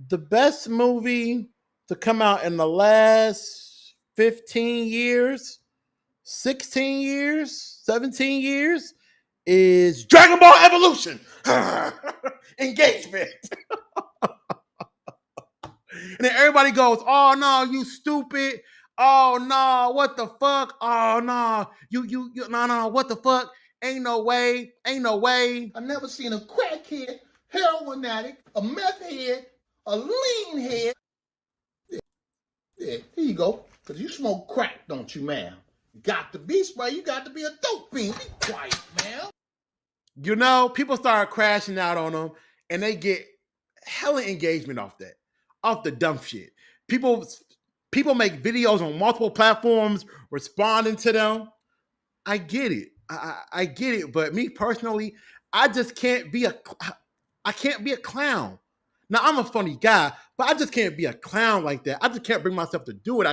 The best movie to come out in the last 15 years, 16 years, 17 years is Dragon Ball Evolution. Engagement. And then everybody goes, oh no, you stupid. Oh no, what the fuck? Oh no, you no, what the fuck? Ain't no way. I never seen a crackhead, heroin addict, a meth head, a lean head. Yeah, here you go. Cause you smoke crack, don't you, ma'am? You got to be spray. You got to be a dope fiend. Be quiet, ma'am. You know, people start crashing out on them, and they get hella engagement off that, off the dumb shit. People make videos on multiple platforms responding to them. I get it. I get it. But me personally, I just can't be I can't be a clown. Now I'm a funny guy, but I just can't be a clown like that. I just can't bring myself to do it.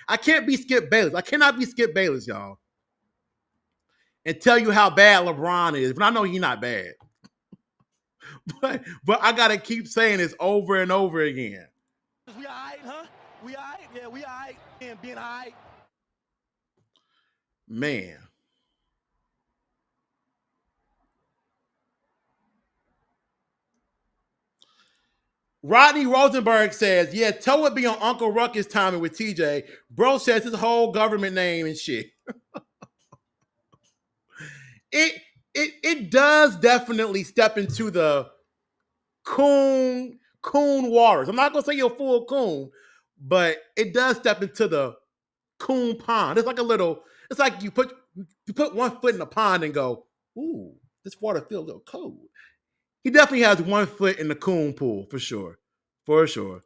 I can't be Skip Bayless. I cannot be Skip Bayless, y'all. And tell you how bad LeBron is, but I know he's not bad. But I gotta keep saying this over and over again. We all right, huh? We all right? Yeah, we all right. Being all right. Man. Rodney Rosenberg says, yeah, Toe would be on Uncle Ruckus timing with TJ. Bro says his whole government name and shit. It does definitely step into the coon waters. I'm not gonna say you're a full coon, but it does step into the coon pond. It's like a little, it's like you put one foot in the pond and go, ooh, this water feels a little cold. He definitely has 1 foot in the coon pool, for sure. For sure.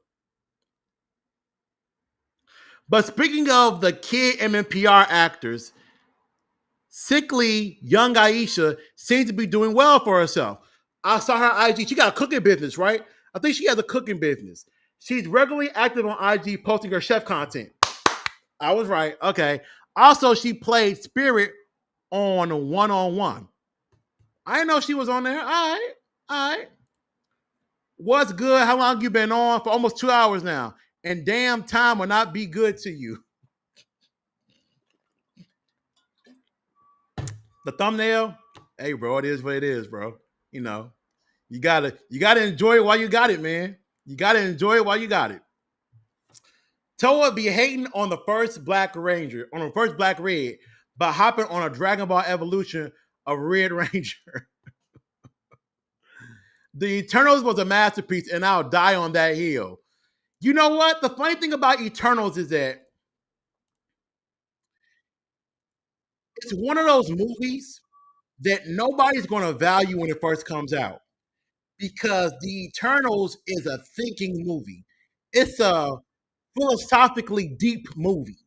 But speaking of the kid MMPR actors, sickly young Aisha seems to be doing well for herself. I saw her IG. She got a cooking business, right? I think she has a cooking business. She's regularly active on IG posting her chef content. I was right. Okay. Also, she played Spirit on One-on-One. I didn't know she was on there. All right. What's good? How long you been on? For almost 2 hours now. And damn, time will not be good to you. The thumbnail, hey, bro, it is what it is, bro. You know, you gotta enjoy it while you got it, man. You gotta enjoy it while you got it. Toa be hating on the first Black Ranger, on the first Black Red, by hopping on a Dragon Ball evolution of Red Ranger. The Eternals was a masterpiece, and I'll die on that hill. You know what? The funny thing about Eternals is that it's one of those movies that nobody's going to value when it first comes out, because The Eternals is a thinking movie. It's a philosophically deep movie.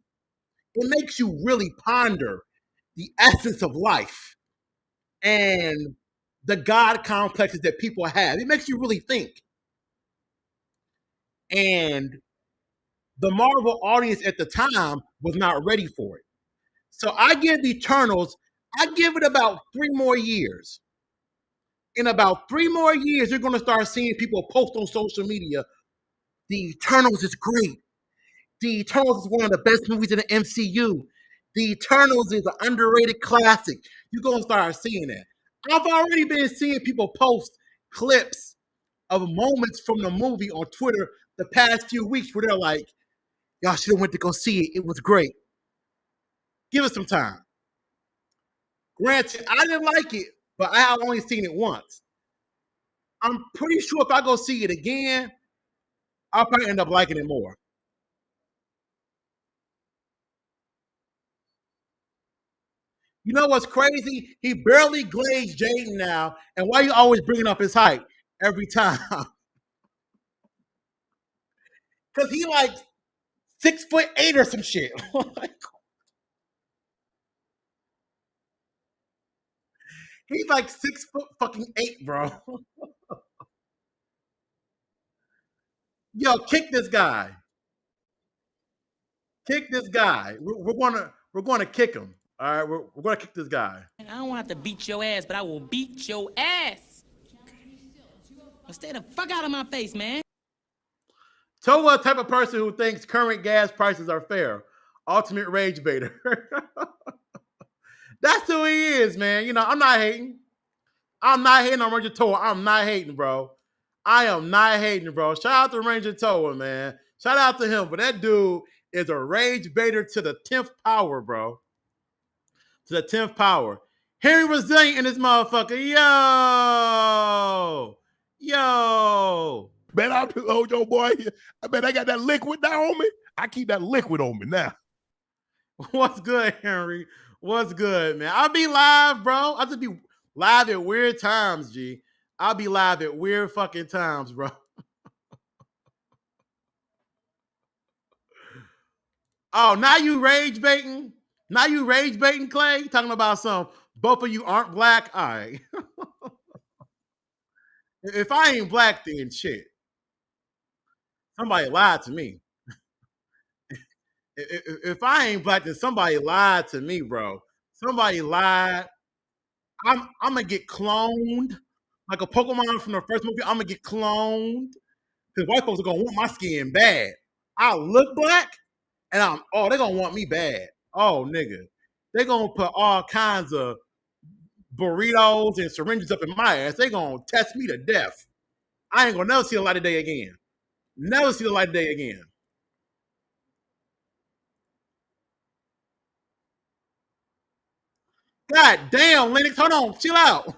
It makes you really ponder the essence of life and the God complexes that people have. It makes you really think. And the Marvel audience at the time was not ready for it. So I give Eternals, I give it about 3 more years. In about 3 more years, you're going to start seeing people post on social media, The Eternals is great. The Eternals is one of the best movies in the MCU. The Eternals is an underrated classic. You're gonna start seeing that. I've already been seeing people post clips of moments from the movie on Twitter the past few weeks where they're like, y'all should have went to go see it. It was great. Give us some time. Granted, I didn't like it, but I have only seen it once. I'm pretty sure if I go see it again, I'll probably end up liking it more. You know what's crazy? He barely glazed Jaden now, and why you always bringing up his height every time? Because he like 6'8" or some shit. He's like 6'8", bro. Yo, kick this guy. Kick this guy. We're gonna kick him. All right, we're gonna kick this guy. I don't want to beat your ass, but I will beat your ass. Now stay the fuck out of my face, man. Toa, type of person who thinks current gas prices are fair. Ultimate rage baiter. That's who he is, man. You know, I'm not hating. I'm not hating on Ranger Toa. I'm not hating, bro. I am not hating, bro. Shout out to Ranger Toa, man. Shout out to him. But that dude is a rage baiter to the 10th power, bro. To the 10th power. Henry Resilient in this motherfucker. Yo. Man, I'll hold your boy. I bet I got that liquid now on me. I keep that liquid on me now. What's good, Henry? What's good, man? I'll be live, bro. I'll just be live at weird times, G. I'll be live at weird fucking times, bro. Oh, now you rage baiting? Now you rage baiting, Clay? Talking about some, both of you aren't black? All right. If I ain't black, then shit. Somebody lied to me. If I ain't black, then somebody lied to me, bro. Somebody lied. I'm gonna get cloned like a Pokemon from the first movie. I'm gonna get cloned because white folks are gonna want my skin bad. I look black, and they're gonna want me bad. Oh, nigga, they're gonna put all kinds of burritos and syringes up in my ass. They gonna test me to death. I ain't gonna never see the light of day again. Never see the light of day again. God damn, Lennox, hold on, chill out.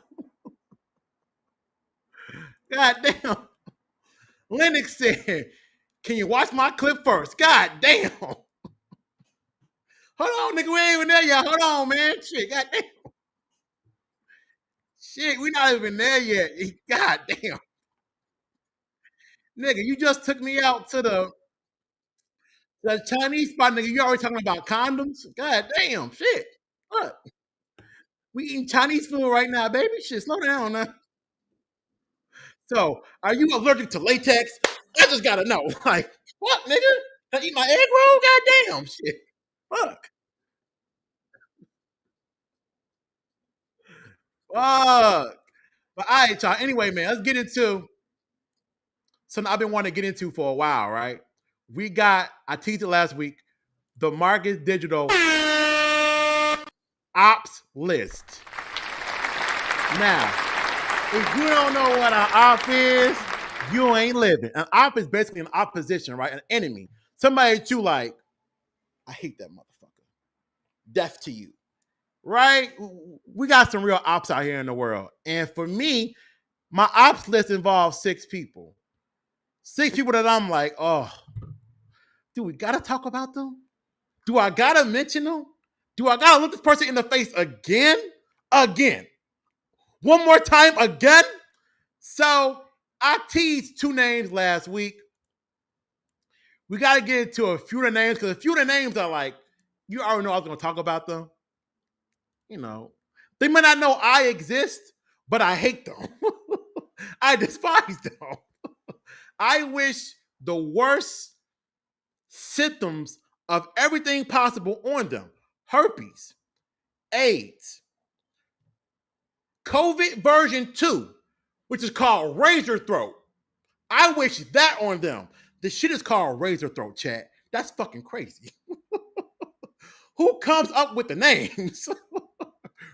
God damn. Lennox said, can you watch my clip first? God damn. Hold on, nigga, we ain't even there yet. Hold on, man. Shit, god damn. Shit, we not even there yet. God damn. Nigga, you just took me out to the Chinese spot, nigga. You already talking about condoms? God damn, shit. What? We eating Chinese food right now, baby. Shit, slow down now. So, are you allergic to latex? I just gotta know. Like, what, nigga? Can I eat my egg roll? God damn, shit. Fuck. Fuck. But all right, y'all. Anyway, man, let's get into something I've been wanting to get into for a while, right? I teased it last week, the Marcus Digital ops list. Now, if you don't know what an op is, you ain't living. An op is basically an opposition, right? An enemy. Somebody that you like, I hate that motherfucker. Death to you, right? We got some real ops out here in the world. And for me, my ops list involves 6 people. 6 people that I'm like, oh, do we gotta talk about them? Do I gotta mention them? Do I gotta look this person in the face again? Again. One more time again? So I teased 2 names last week. We gotta get into a few of the names because a few of the names are like, you already know I was gonna talk about them. You know, they may not know I exist, but I hate them. I despise them. I wish the worst symptoms of everything possible on them. Herpes, AIDS, COVID version 2, which is called razor throat. I wish that on them. The shit is called razor throat, chat. That's fucking crazy. Who comes up with the names?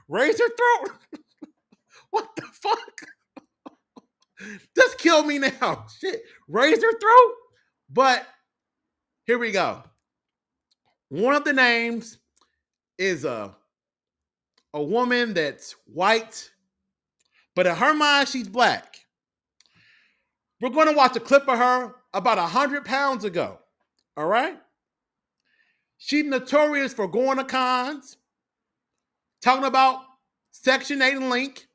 Razor Throat? What the fuck? Just kill me now. Shit. Razor Throat? But here we go. One of the names is a woman that's white, but in her mind, she's black. We're going to watch a clip of her about 100 pounds ago. All right? She's notorious for going to cons, talking about Section 8 and Link,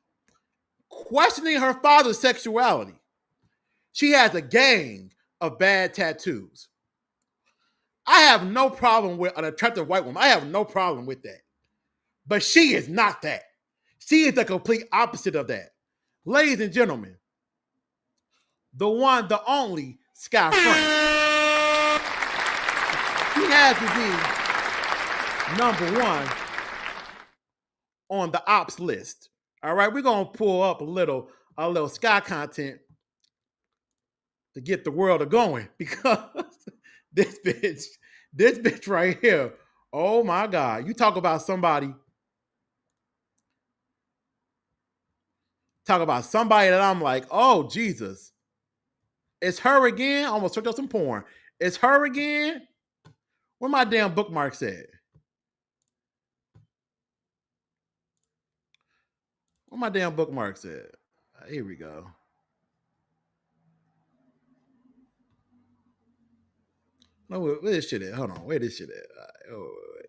questioning her father's sexuality. She has a gang of bad tattoos. I have no problem with an attractive white woman. I have no problem with that. But she is not that. She is the complete opposite of that. Ladies and gentlemen, the one, the only Sky Frank. He has to be number one on the ops list. All right, we're gonna pull up a little Sky content to get the world a going because this bitch right here. Oh my God! You talk about somebody. Talk about somebody that I'm like, oh Jesus, it's her again. I almost searched up some porn. It's her again. Where my damn bookmarks at? Where my damn bookmarks at? Here we go. No, where this shit at? Hold on, where this shit at? Right, wait.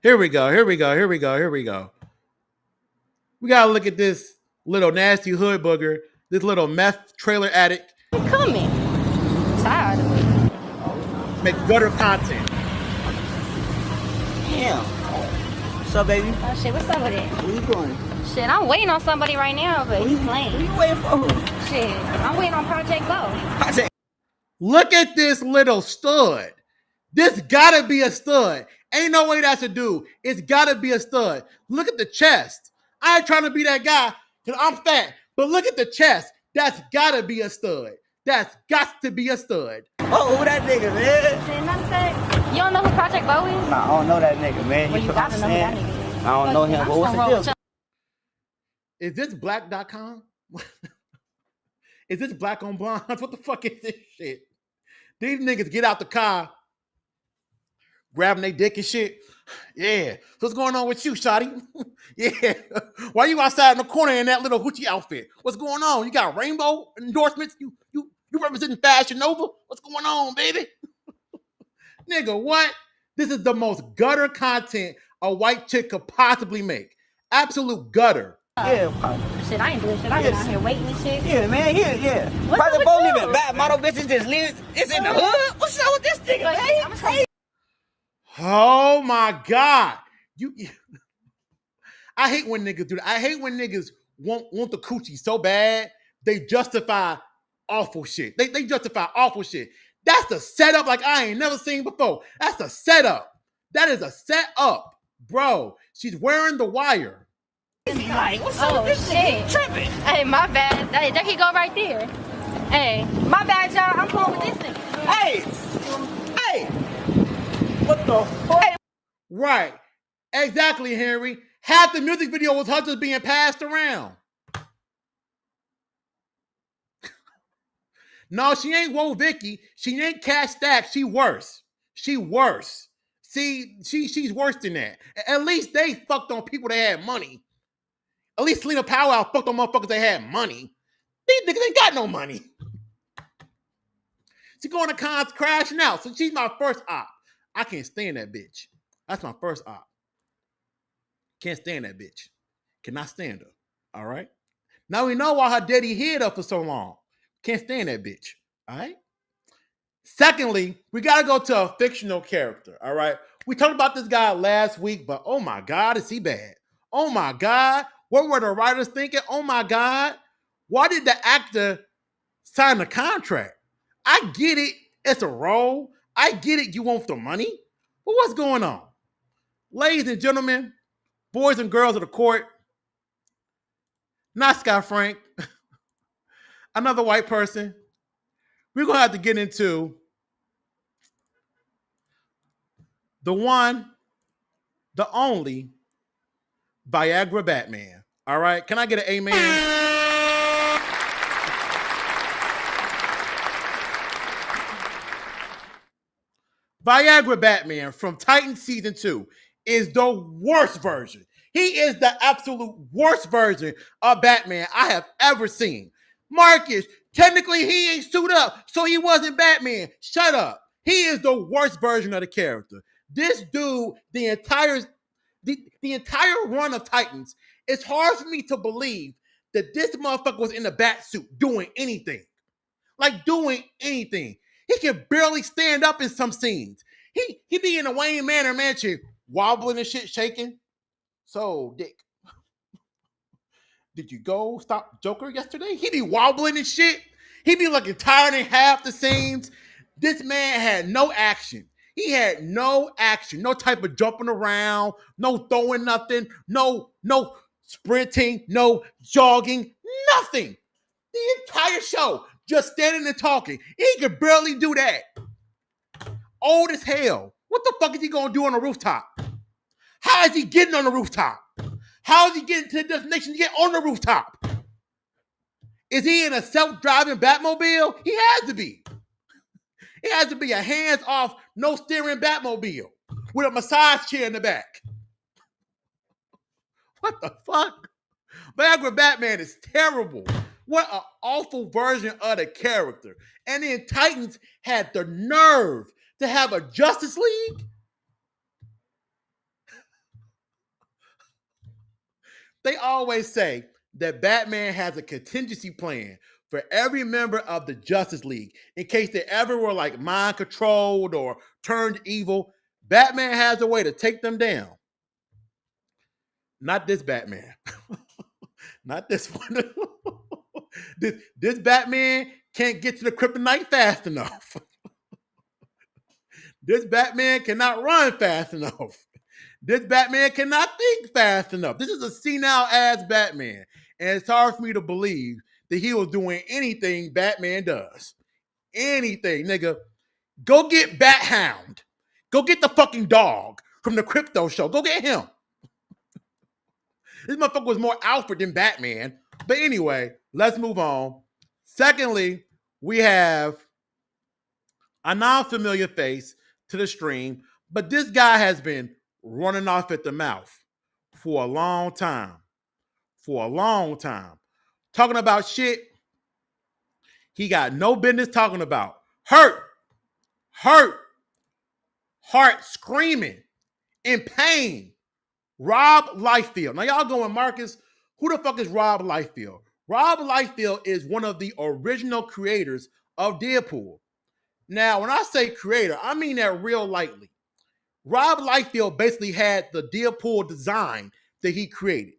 Here we go. Here we go. We gotta look at this little nasty hood booger, this little meth trailer addict. I'm coming. I'm tired of it. Make gutter content. Damn. What's up, baby? Oh shit, what's up with it? Where you going? Shit, I'm waiting on somebody right now, but he's playing. Who you waiting for? Shit, I'm waiting on Project Go. Look at this little stud. This gotta be a stud. Ain't no way that's a dude. It's gotta be a stud. Look at the chest. I ain't trying to be that guy because I'm fat, but look at the chest. That's gotta be a stud. That's got to be a stud. Oh, who that nigga, man? Shit, nothing say. You don't know who Project Bo is? Nah, I don't know that nigga, man. Well, you gotta know who that nigga is. I don't know him, but what's the deal? Is this black.com? Is this black on blondes? What the fuck is this shit? These niggas get out the car, grabbing their dick and shit. Yeah. So what's going on with you, shawty? Yeah. Why you outside in the corner in that little hoochie outfit? What's going on? You got rainbow endorsements? You representing Fashion Nova? What's going on, baby? Nigga, what? This is the most gutter content a white chick could possibly make. Absolute gutter. Yeah. Shit, I ain't doing shit. I've been out here waiting and shit. Yeah, man, yeah. What's Project Bo living bad model bitches just live. It's in the hood. What's up with this nigga, Like, man? I'm crazy. Oh my God. I hate when niggas do that. I hate when niggas want the coochie so bad, they justify awful shit. They justify awful shit. That's the setup like I ain't never seen before. That's a setup. That is a setup. Bro, she's wearing the wire. Like, what's up with this nigga? He tripping. Hey, my bad. Hey, there he go right there. Hey, my bad, y'all. I'm going with this nigga. Hey. What the fuck? Hey. Right. Exactly, Henry. Half the music video was her just being passed around. No, she ain't Woe Vicky. She ain't Cash Stack. She worse. She worse. See, she's worse than that. At least they fucked on people that had money. At least Selena Powell fucked on motherfuckers that had money. These niggas ain't got no money. She going to cons crashing out. So she's my first op. I can't stand that bitch. That's my first op. Can't stand that bitch. Cannot stand her. All right? Now we know why her daddy hid her for so long. Can't stand that bitch. All right? Secondly, we got to go to a fictional character. All right? We talked about this guy last week, but oh my God, is he bad? Oh my God. What were the writers thinking? Oh my God. Why did the actor sign a contract? I get it. It's a role. I get it. You want the money. But what's going on? Ladies and gentlemen, boys and girls of the court, not Scott Frank, another white person. we're gonna have to get into the one, the only Viagra Batman. All right, can I get an amen? Viagra Batman from Titan Season 2 is the worst version. He is the absolute worst version of Batman I have ever seen. Marcus, technically he ain't suited up, so he wasn't Batman. Shut up. He is the worst version of the character. This dude, the entire run of Titans, it's hard for me to believe that this motherfucker was in a bat suit doing anything. Like doing anything. He can barely stand up in some scenes. He be in a Wayne Manor mansion wobbling and shit, shaking. So, Dick, did you go stop Joker yesterday? He be wobbling and shit. He be looking tired in half the scenes. This man had no action. He had no action, no type of jumping around, no throwing nothing, no sprinting, no jogging, nothing. The entire show, just standing and talking. He could barely do that. Old as hell. What the fuck is he gonna do on the rooftop? How is he getting on the rooftop? How is he getting to the destination to get on the rooftop? Is he in a self-driving Batmobile? He has to be. It has to be a hands-off, no steering Batmobile with a massage chair in the back. What the fuck? Viagra Batman is terrible. What an awful version of the character. And then Titans had the nerve to have a Justice League. They always say that Batman has a contingency plan for every member of the Justice League in case they ever were like mind controlled or turned evil. Batman has a way to take them down. Not this Batman. Not this one. This Batman can't get to the kryptonite fast enough. This Batman cannot run fast enough. This Batman cannot think fast enough. This is a senile ass Batman. And it's hard for me to believe that he was doing anything Batman does. Anything, nigga. Go get Bat-Hound. Go get the fucking dog from the crypto show. Go get him. This motherfucker was more Alfred than Batman. But anyway, let's move on. Secondly, we have a non-familiar face to the stream, but this guy has been running off at the mouth for a long time. For a long time. Talking about shit he got no business talking about. Hurt, heart screaming, in pain. Rob Liefeld. Now y'all going, Marcus, who the fuck is Rob Liefeld? Rob Liefeld is one of the original creators of Deadpool. Now, when I say creator, I mean that real lightly. Rob Liefeld basically had the Deadpool design that he created.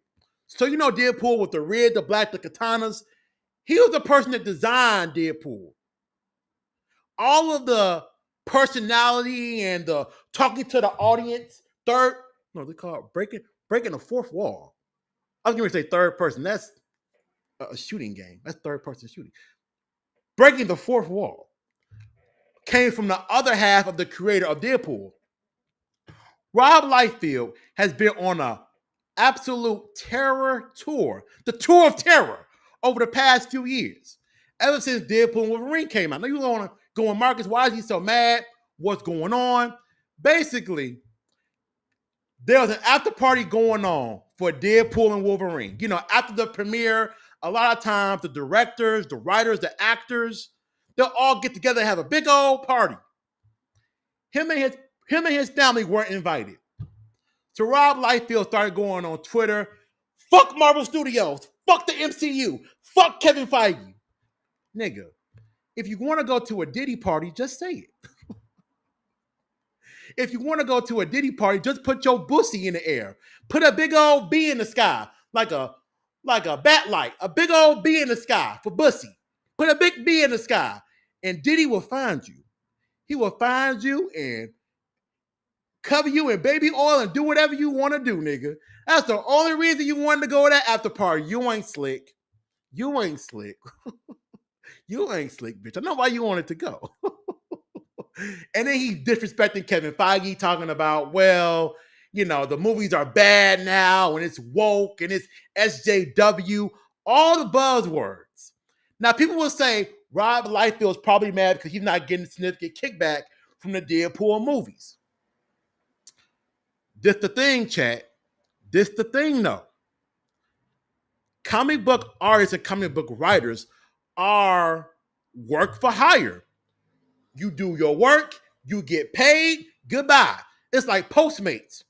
So you know Deadpool with the red, the black, the katanas? He was the person that designed Deadpool. All of the personality and the talking to the audience, they call it breaking the fourth wall. I was going to say third person. That's a shooting game. That's third person shooting. Breaking the fourth wall came from the other half of the creator of Deadpool. Rob Liefeld has been on an absolute terror tour, the tour of terror, over the past few years. Ever since Deadpool and Wolverine came out. Now you want to go on, Marcus, why is he so mad? What's going on? Basically, there was an after party going on for Deadpool and Wolverine. You know, after the premiere, a lot of times the directors, the writers, the actors, they'll all get together and have a big old party. Him and his family weren't invited. So Rob Liefeld started going on Twitter, fuck Marvel Studios, fuck the MCU, fuck Kevin Feige. Nigga, if you want to go to a Diddy party, just say it. If you want to go to a Diddy party, just put your bussy in the air. Put a big old B in the sky, like a bat light, a big old B in the sky for bussy. Put a big B in the sky, and Diddy will find you. He will find you and cover you in baby oil and do whatever you want to do, nigga. That's the only reason you wanted to go to that after party. You ain't slick. You ain't slick. You ain't slick, bitch. I know why you wanted to go. And then he's disrespecting Kevin Feige, talking about, well, you know, the movies are bad now and it's woke and it's SJW, all the buzzwords. Now, people will say Rob Liefeld's probably mad because he's not getting significant kickback from the Deadpool movies. This the thing, chat. This the thing, though. Comic book artists and comic book writers are work for hire. You do your work, you get paid, goodbye. It's like Postmates.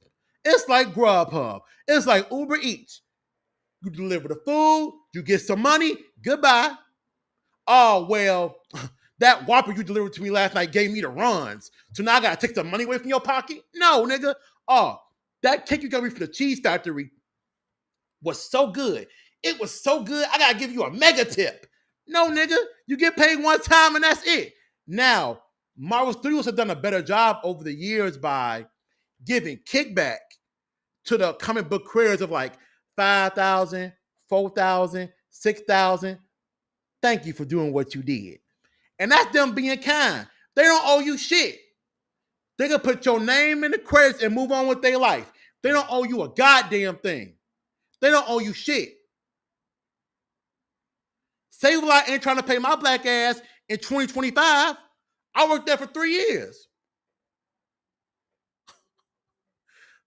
It's like Grubhub. It's like Uber Eats. You deliver the food, you get some money, goodbye. Oh, well, that Whopper you delivered to me last night gave me the runs. So now I got to take some money away from your pocket? No, nigga. Oh, that cake you got me from the cheese factory was so good. It was so good, I got to give you a mega tip. No, nigga. You get paid one time and that's it. Now, Marvel Studios have done a better job over the years by giving kickback to the comic book creators of like 5,000, 4,000, 6,000. Thank you for doing what you did. And that's them being kind. They don't owe you shit. They can put your name in the credits and move on with their life. They don't owe you a goddamn thing. They don't owe you shit. Save-A-Lot ain't trying to pay my black ass in 2025. I worked there for 3 years.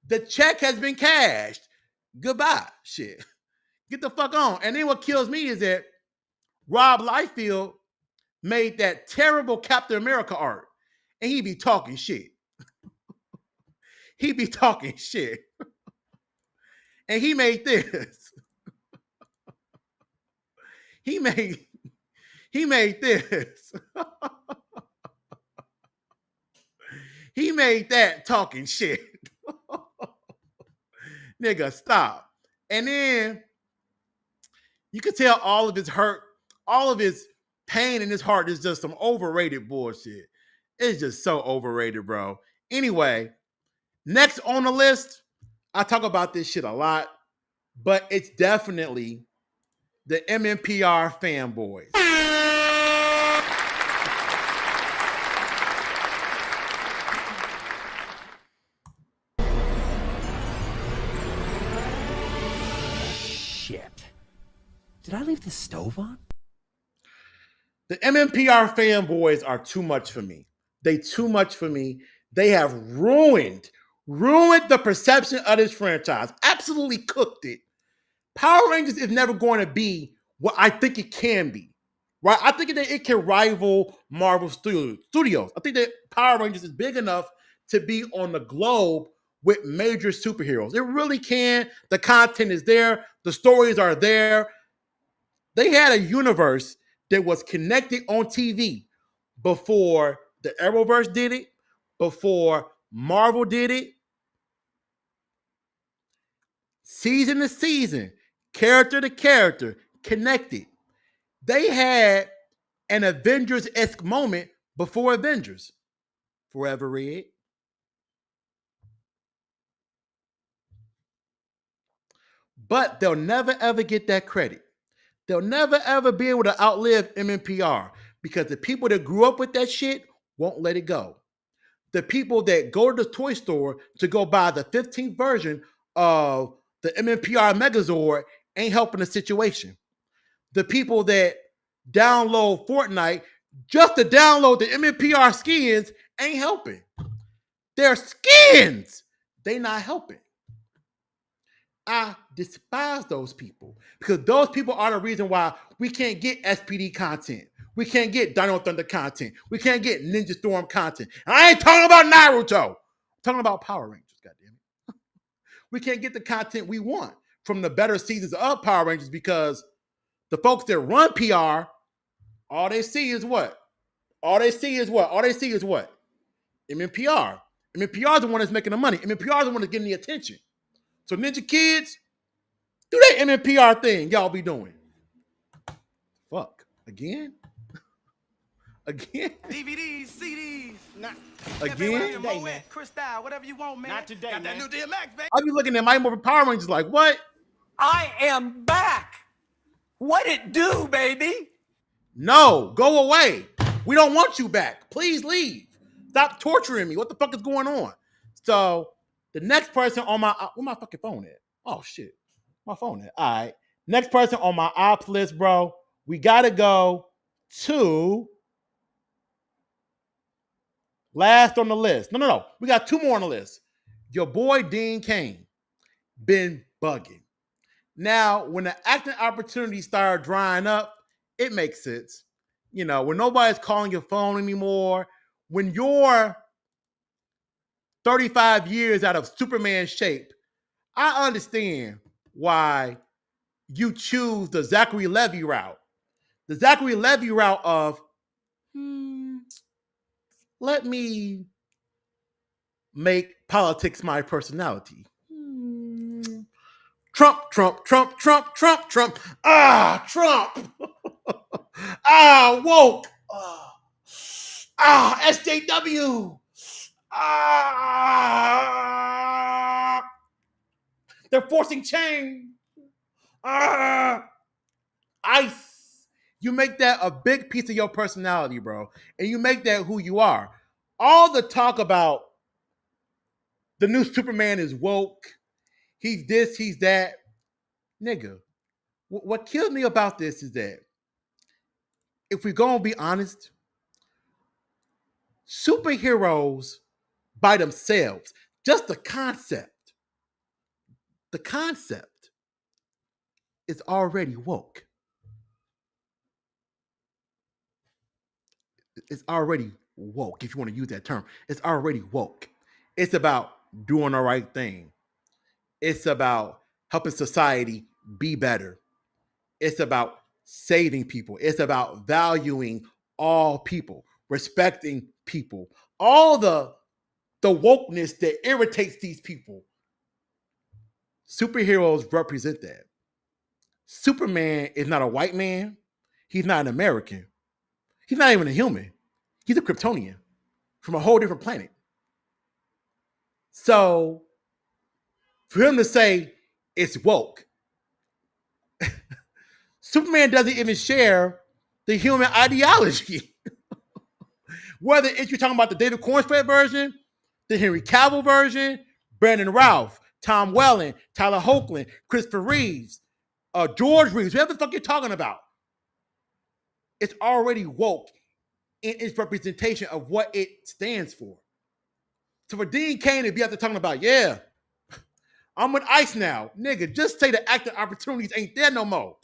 The check has been cashed. Goodbye. Shit. Get the fuck on. And then what kills me is that Rob Liefeld made that terrible Captain America art. And he be talking shit. He be talking shit. And he made this. He made this. He made that talking shit. Nigga, stop. And then you can tell all of his hurt, all of his pain in his heart is just some overrated bullshit. It's just so overrated, bro. Anyway, next on the list, I talk about this shit a lot, but it's definitely the MMPR fanboys. Shit. Did I leave the stove on? The MMPR fanboys are too much for me. They too much for me. They have ruined the perception of this franchise. Absolutely cooked it. Power Rangers is never going to be what I think it can be. Right? I think that it can rival Marvel Studios. I think that Power Rangers is big enough to be on the globe with major superheroes. It really can. The content is there. The stories are there. They had a universe that was connected on TV before the Arrowverse did it, before Marvel did it. Season to season, character to character, connected. They had an Avengers-esque moment before Avengers. Forever Red. But they'll never, ever get that credit. They'll never, ever be able to outlive MMPR because the people that grew up with that shit won't let it go. The people that go to the toy store to go buy the 15th version of the MMPR Megazord ain't helping the situation. The people that download Fortnite just to download the MMPR skins ain't helping. They're skins. They not helping. I despise those people because those people are the reason why we can't get SPD content. We can't get Dino Thunder content. We can't get Ninja Storm content. And I ain't talking about Naruto. I'm talking about Power Rangers, goddammit. We can't get the content we want from the better seasons of Power Rangers because the folks that run PR, all they see is what? All they see is what? MMPR. MMPR is the one that's making the money. MMPR is the one that's getting the attention. So Ninja Kids, do that MMPR thing y'all be doing. Fuck. Again? DVDs, CDs. Again? Crystal, whatever you want, man. Not today, Got that man. new DMX, baby. I be looking at Mighty Morphin Power Rangers like, what? I am back. What it do, baby? No, go away. We don't want you back. Please leave. Stop torturing me. What the fuck is going on? So the next person on my where my fucking phone at? Oh shit. My phone at. All right. Next person on my ops list, bro. We gotta go to last on the list. No. We got 2 more on the list. Your boy Dean Cain been bugging. Now, when the acting opportunities start drying up, it makes sense. You know, when nobody's calling your phone anymore, when you're 35 years out of Superman shape, I understand why you choose the Zachary Levi route. The Zachary Levi route of, let me make politics my personality. Trump. Trump. Woke. SJW. They're forcing change. ICE. You make that a big piece of your personality, bro. And you make that who you are. All the talk about the new Superman is woke. He's this, he's that. Nigga, what killed me about this is that if we're going to be honest, superheroes by themselves, just the concept is already woke. It's already woke, if you want to use that term. It's already woke. It's about doing the right thing. It's about helping society be better. It's about saving people. It's about valuing all people, respecting people. All the wokeness that irritates these people. Superheroes represent that. Superman is not a white man. He's not an American. He's not even a human. He's a Kryptonian from a whole different planet. So for him to say it's woke, Superman doesn't even share the human ideology. Whether it's you're talking about the David Cornspread version, the Henry Cavill version, Brandon Routh, Tom Welling, Tyler Hoechlin, Christopher Reeves, George Reeves, whoever the fuck you're talking about, it's already woke in its representation of what it stands for. So for Dean Cain to be out there talking about, yeah, I'm with ICE now. Nigga, just say the acting opportunities ain't there no more.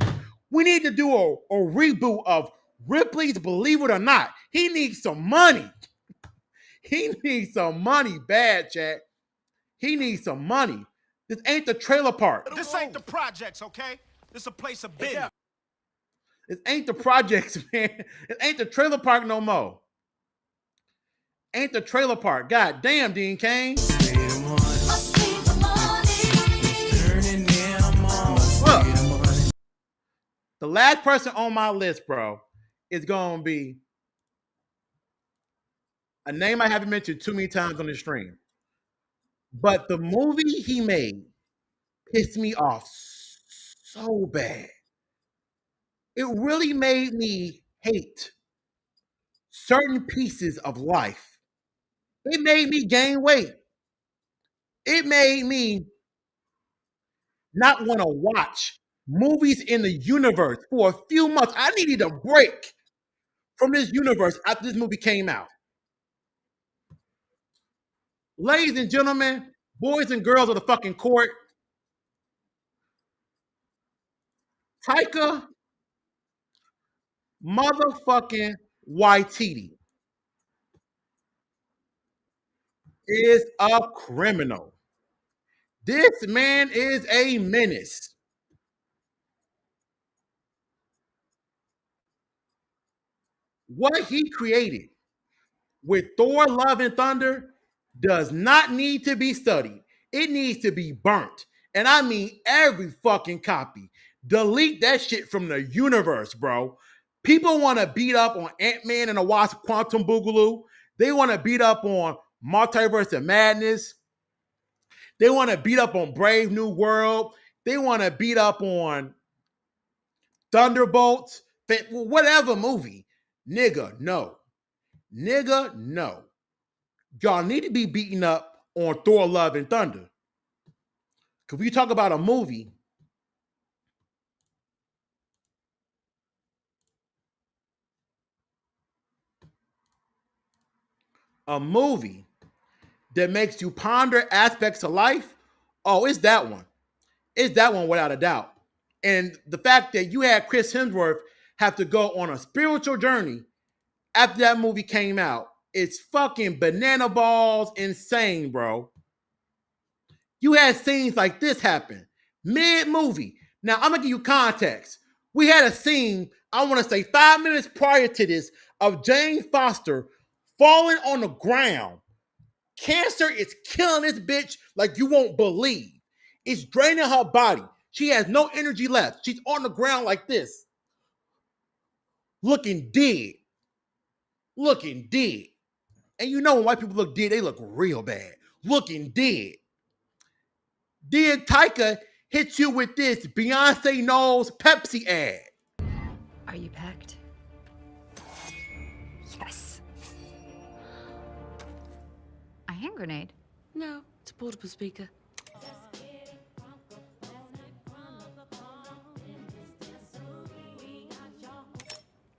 We need to do a reboot of Ripley's Believe It or Not. He needs some money. He needs some money bad, chat. He needs some money. This ain't the trailer park. This ain't the projects, okay? This a place of business. This ain't the projects, man. It ain't the trailer park no more. Ain't the trailer park. God damn, Dean Cain. Look, the last person on my list, bro, is going to be a name I haven't mentioned too many times on the stream. But the movie he made pissed me off so bad. It really made me hate certain pieces of life. It made me gain weight. It made me not want to watch movies in the universe for a few months. I needed a break from this universe after this movie came out. Ladies and gentlemen, boys and girls of the fucking court, Taika motherfucking Waititi is a criminal. This man is a menace. What he created with Thor, Love, and Thunder does not need to be studied. It needs to be burnt. And I mean every fucking copy. Delete that shit from the universe, bro. People want to beat up on Ant-Man and the Wasp Quantum Boogaloo. They want to beat up on Multiverse of Madness. They want to beat up on Brave New World. They want to beat up on Thunderbolts. whatever movie. Nigga, no. Nigga, no. Y'all need to be beating up on Thor Love and Thunder. Because when you talk about a movie, that makes you ponder aspects of life, oh, it's that one. It's that one without a doubt. And the fact that you had Chris Hemsworth have to go on a spiritual journey after that movie came out, it's fucking banana balls insane, bro. You had scenes like this happen mid-movie. Now, I'm gonna give you context. We had a scene, I want to say 5 minutes prior to this, of Jane Foster falling on the ground. Cancer is killing this bitch like you won't believe. It's draining her body. She has no energy left. She's on the ground like this, looking dead. Looking dead. And you know when white people look dead, they look real bad. Looking dead. Then Taika hits you with this Beyonce knows Pepsi ad. Are you packed? Yes. A hand grenade? No, it's a portable speaker.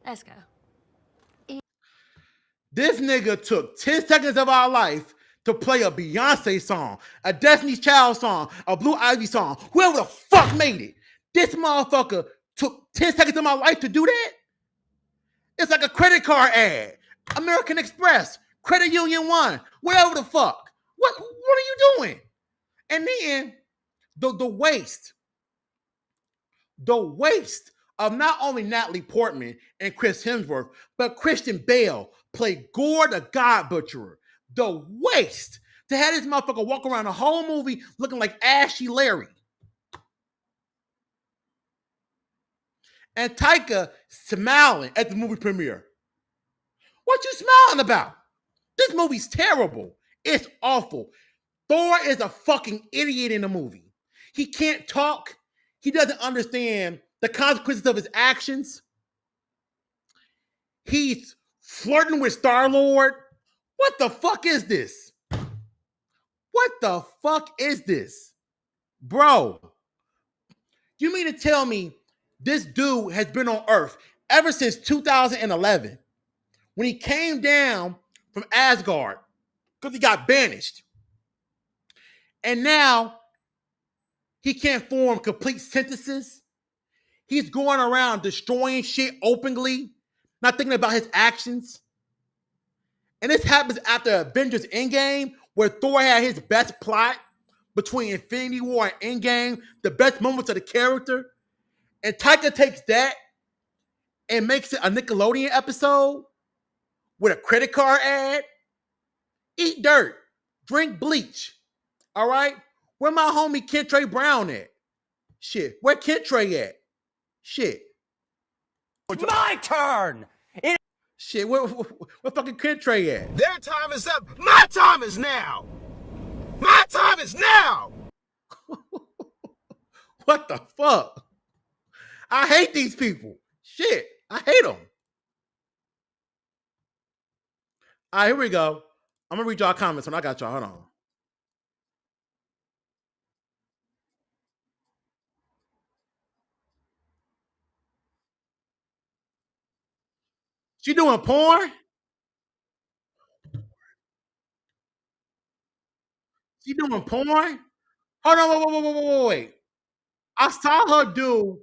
Let's go. This nigga took 10 seconds of our life to play a Beyonce song, a Destiny's Child song, a Blue Ivy song, whoever the fuck made it. This motherfucker took 10 seconds of my life to do that? It's like a credit card ad. American Express, Credit Union One, whatever the fuck. What are you doing? And then the waste of not only Natalie Portman and Chris Hemsworth, but Christian Bale played Gore the God Butcherer. The waste to have this motherfucker walk around the whole movie looking like Ashy Larry. And Taika smiling at the movie premiere. What you smiling about? This movie's terrible. It's awful. Thor is a fucking idiot in the movie. He can't talk. He doesn't understand the consequences of his actions. He's flirting with Star-Lord. What the fuck is this? What the fuck is this? Bro, you mean to tell me this dude has been on Earth ever since 2011 when he came down from Asgard because he got banished. And now he can't form complete sentences. He's going around destroying shit openly, not thinking about his actions. And this happens after Avengers Endgame, where Thor had his best plot between Infinity War and Endgame, the best moments of the character. And Taika takes that and makes it a Nickelodeon episode with a credit card ad. Eat dirt. Drink bleach. All right? Where my homie Kentrey Brown at? Shit. Where Kentrey at? Shit. It's my turn! Shit, where fucking Kentrey at? Their time is up. My time is now. My time is now. What the fuck? I hate these people. Shit, I hate them. All right, here we go. I'm gonna read y'all comments when I got y'all. Hold on. She doing porn? She doing porn? Hold on, wait. I saw her do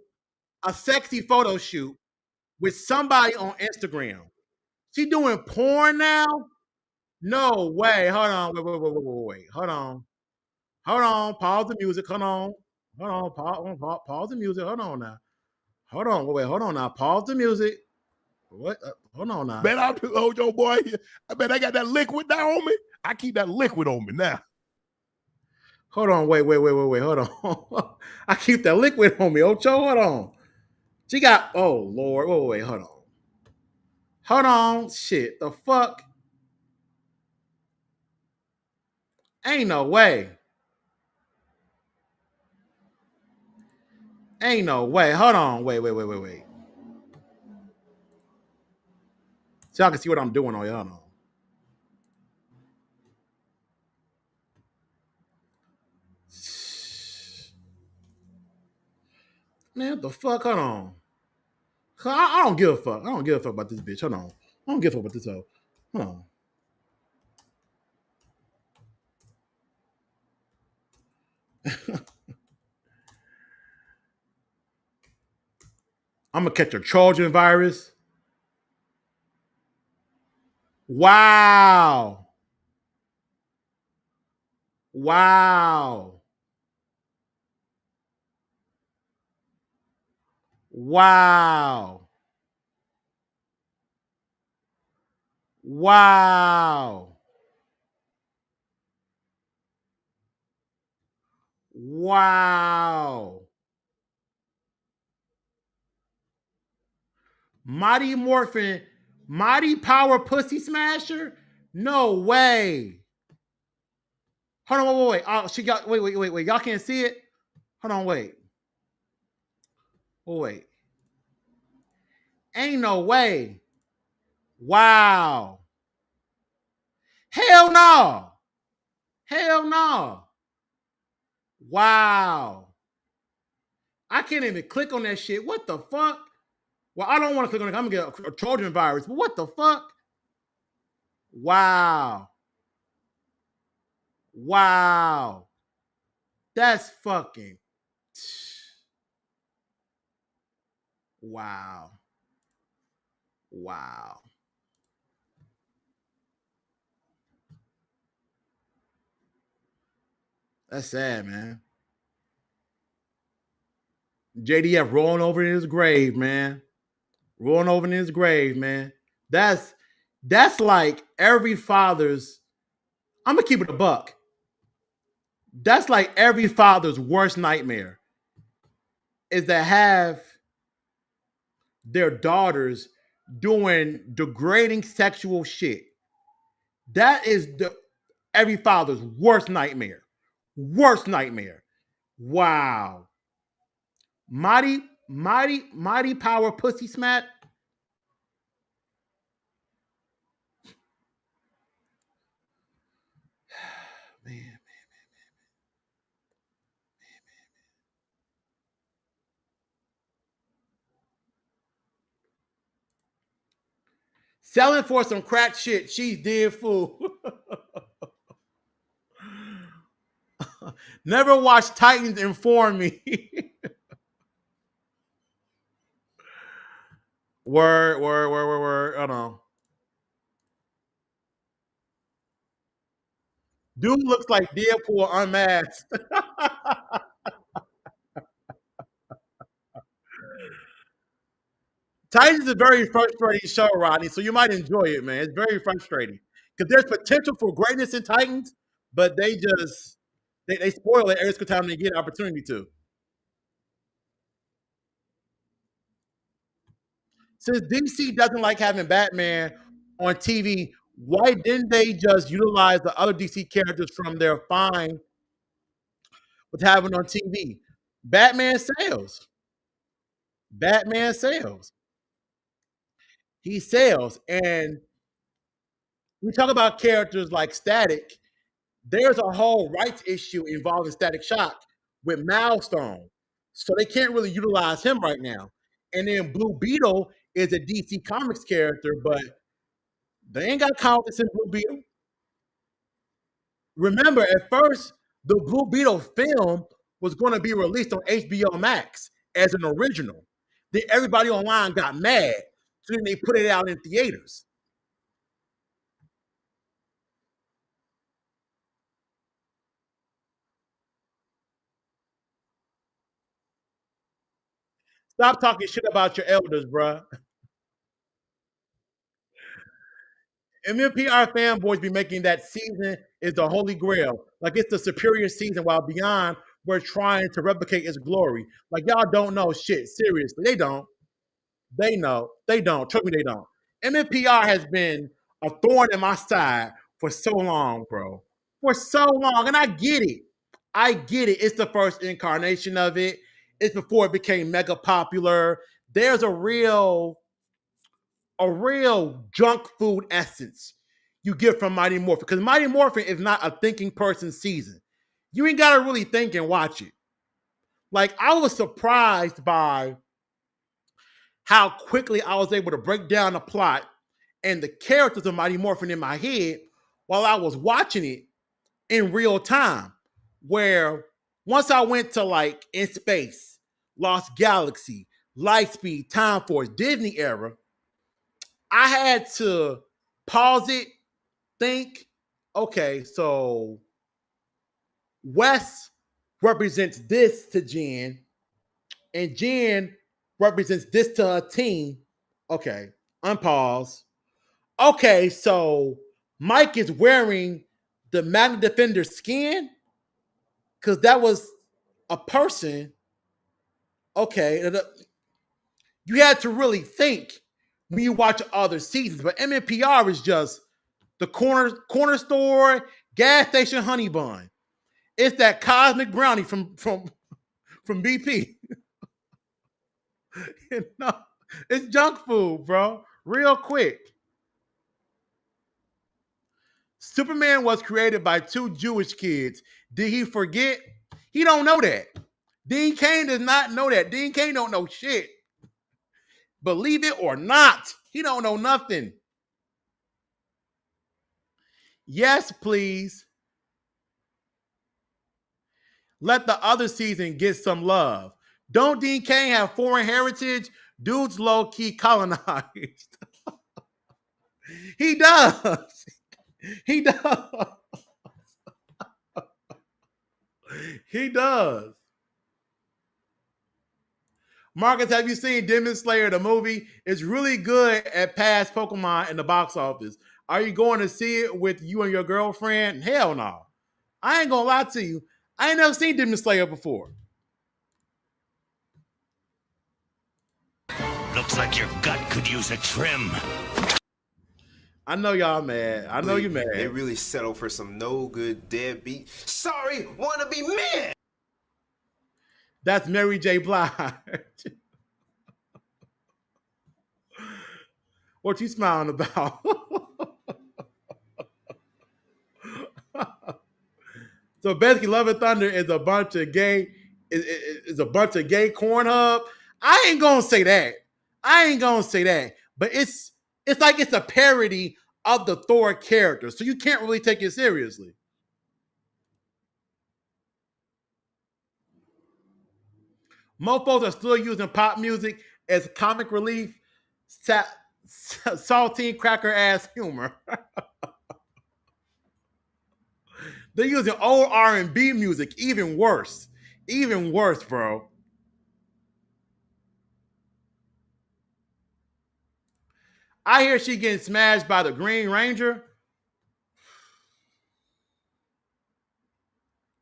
a sexy photo shoot with somebody on Instagram. She doing porn now? No way. Hold on. Wait. Hold on. Pause the music. Hold on. Pause the music. Hold on now. Hold on. Wait. Hold on now. Pause the music. What? Hold on now. Man, I'll hold your boy. I bet I got that liquid now on me. I keep that liquid on me now. Hold on. Wait. Hold on. I keep that liquid on me. Ocho, hold on. She got. Oh Lord. Wait. Hold on. Hold on. Shit. The fuck. Ain't no way. Ain't no way. Hold on. Wait. So y'all can see what I'm doing on y'all know. Man, what the fuck? Hold on. I don't give a fuck. I don't give a fuck about this bitch. Hold on. I don't give a fuck about this hoe. Hold on. I'm gonna catch a Trojan virus. Wow. Wow. Wow. Wow. Wow. Mighty Morphin, Mighty Power Pussy Smasher? No way. Hold on, wait. Oh, she got wait. Y'all can't see it? Hold on, wait. Oh, wait. Ain't no way. Wow. Hell no. Hell no. Wow. I can't even click on that shit. What the fuck? Well, I don't want to click on it. I'm gonna get a Trojan virus. But what the fuck? Wow. Wow. That's fucking. Wow. Wow. That's sad, man. JDF rolling over in his grave, man. Rolling over in his grave, man. That's like every father's. I'm gonna keep it a buck. That's like every father's worst nightmare is to have their daughters doing degrading sexual shit. That is every father's worst nightmare. Worst nightmare. Wow. Mighty power pussy smack. Man. Selling for some crack shit. She's dead fool. Never watched Titans Inform Me. Word. Hold on. Dude looks like Deadpool unmasked. Titans is a very frustrating show, Rodney, so you might enjoy it, man. It's very frustrating. Because there's potential for greatness in Titans, but they just they spoil it every time they get an opportunity to. Since DC doesn't like having Batman on TV, why didn't they just utilize the other DC characters from their fine with having on TV? Batman sells. Batman sells. He sells. And we talk about characters like Static. There's a whole rights issue involving Static Shock with Milestone. So they can't really utilize him right now. And then Blue Beetle is a DC Comics character, but they ain't got comics in Blue Beetle. Remember, at first, the Blue Beetle film was going to be released on HBO Max as an original. Then everybody online got mad. So then they put it out in theaters. Stop talking shit about your elders, bruh. MMPR fanboys be making that season is the holy grail. Like it's the superior season, while Beyond we're trying to replicate its glory. Like y'all don't know shit. Seriously, they don't. They know. They don't. Trust me, they don't. MMPR has been a thorn in my side for so long, bro. For so long. And I get it. I get it. It's the first incarnation of it. It's before it became mega popular. There's a real a real junk food essence you get from Mighty Morphin. Because Mighty Morphin is not a thinking person season. You ain't got to really think and watch it. Like, I was surprised by how quickly I was able to break down the plot and the characters of Mighty Morphin in my head while I was watching it in real time. Where once I went to like In Space, Lost Galaxy, Lightspeed, Time Force, Disney era, I had to pause it, think, okay, so Wes represents this to Jen, and Jen represents this to her team. Okay, unpause. Okay, so Mike is wearing the Magna Defender skin because that was a person. Okay, you had to really think when you watch other seasons, but MNPR is just the corner store, gas station honey bun. It's that cosmic brownie from BP. No, it's junk food, bro. Real quick. Superman was created by two Jewish kids. Did he forget? He don't know that. Dean Cain does not know that. Dean Cain don't know shit. Believe it or not, he don't know nothing. Yes, please. Let the other season get some love. Don't Dean Cain have foreign heritage? Dude's low-key colonized. He does. He does. He does. Marcus, have you seen Demon Slayer, the movie? It's really good at past Pokemon in the box office. Are you going to see it with you and your girlfriend? Hell no. I ain't gonna lie to you. I ain't never seen Demon Slayer before. Looks like your gut could use a trim. I know y'all mad. I know you mad. They really settle for some no good deadbeat. Sorry, wanna be man. That's Mary J. Blige. What you smiling about? So basically, Love and Thunder is a bunch of gay, is a bunch of gay corn hub. I ain't gonna say that. But it's like it's a parody of the Thor character, so you can't really take it seriously. Mofos are still using pop music as comic relief, saltine cracker ass humor. They're using old R&B music, even worse, bro. I hear she getting smashed by the Green Ranger.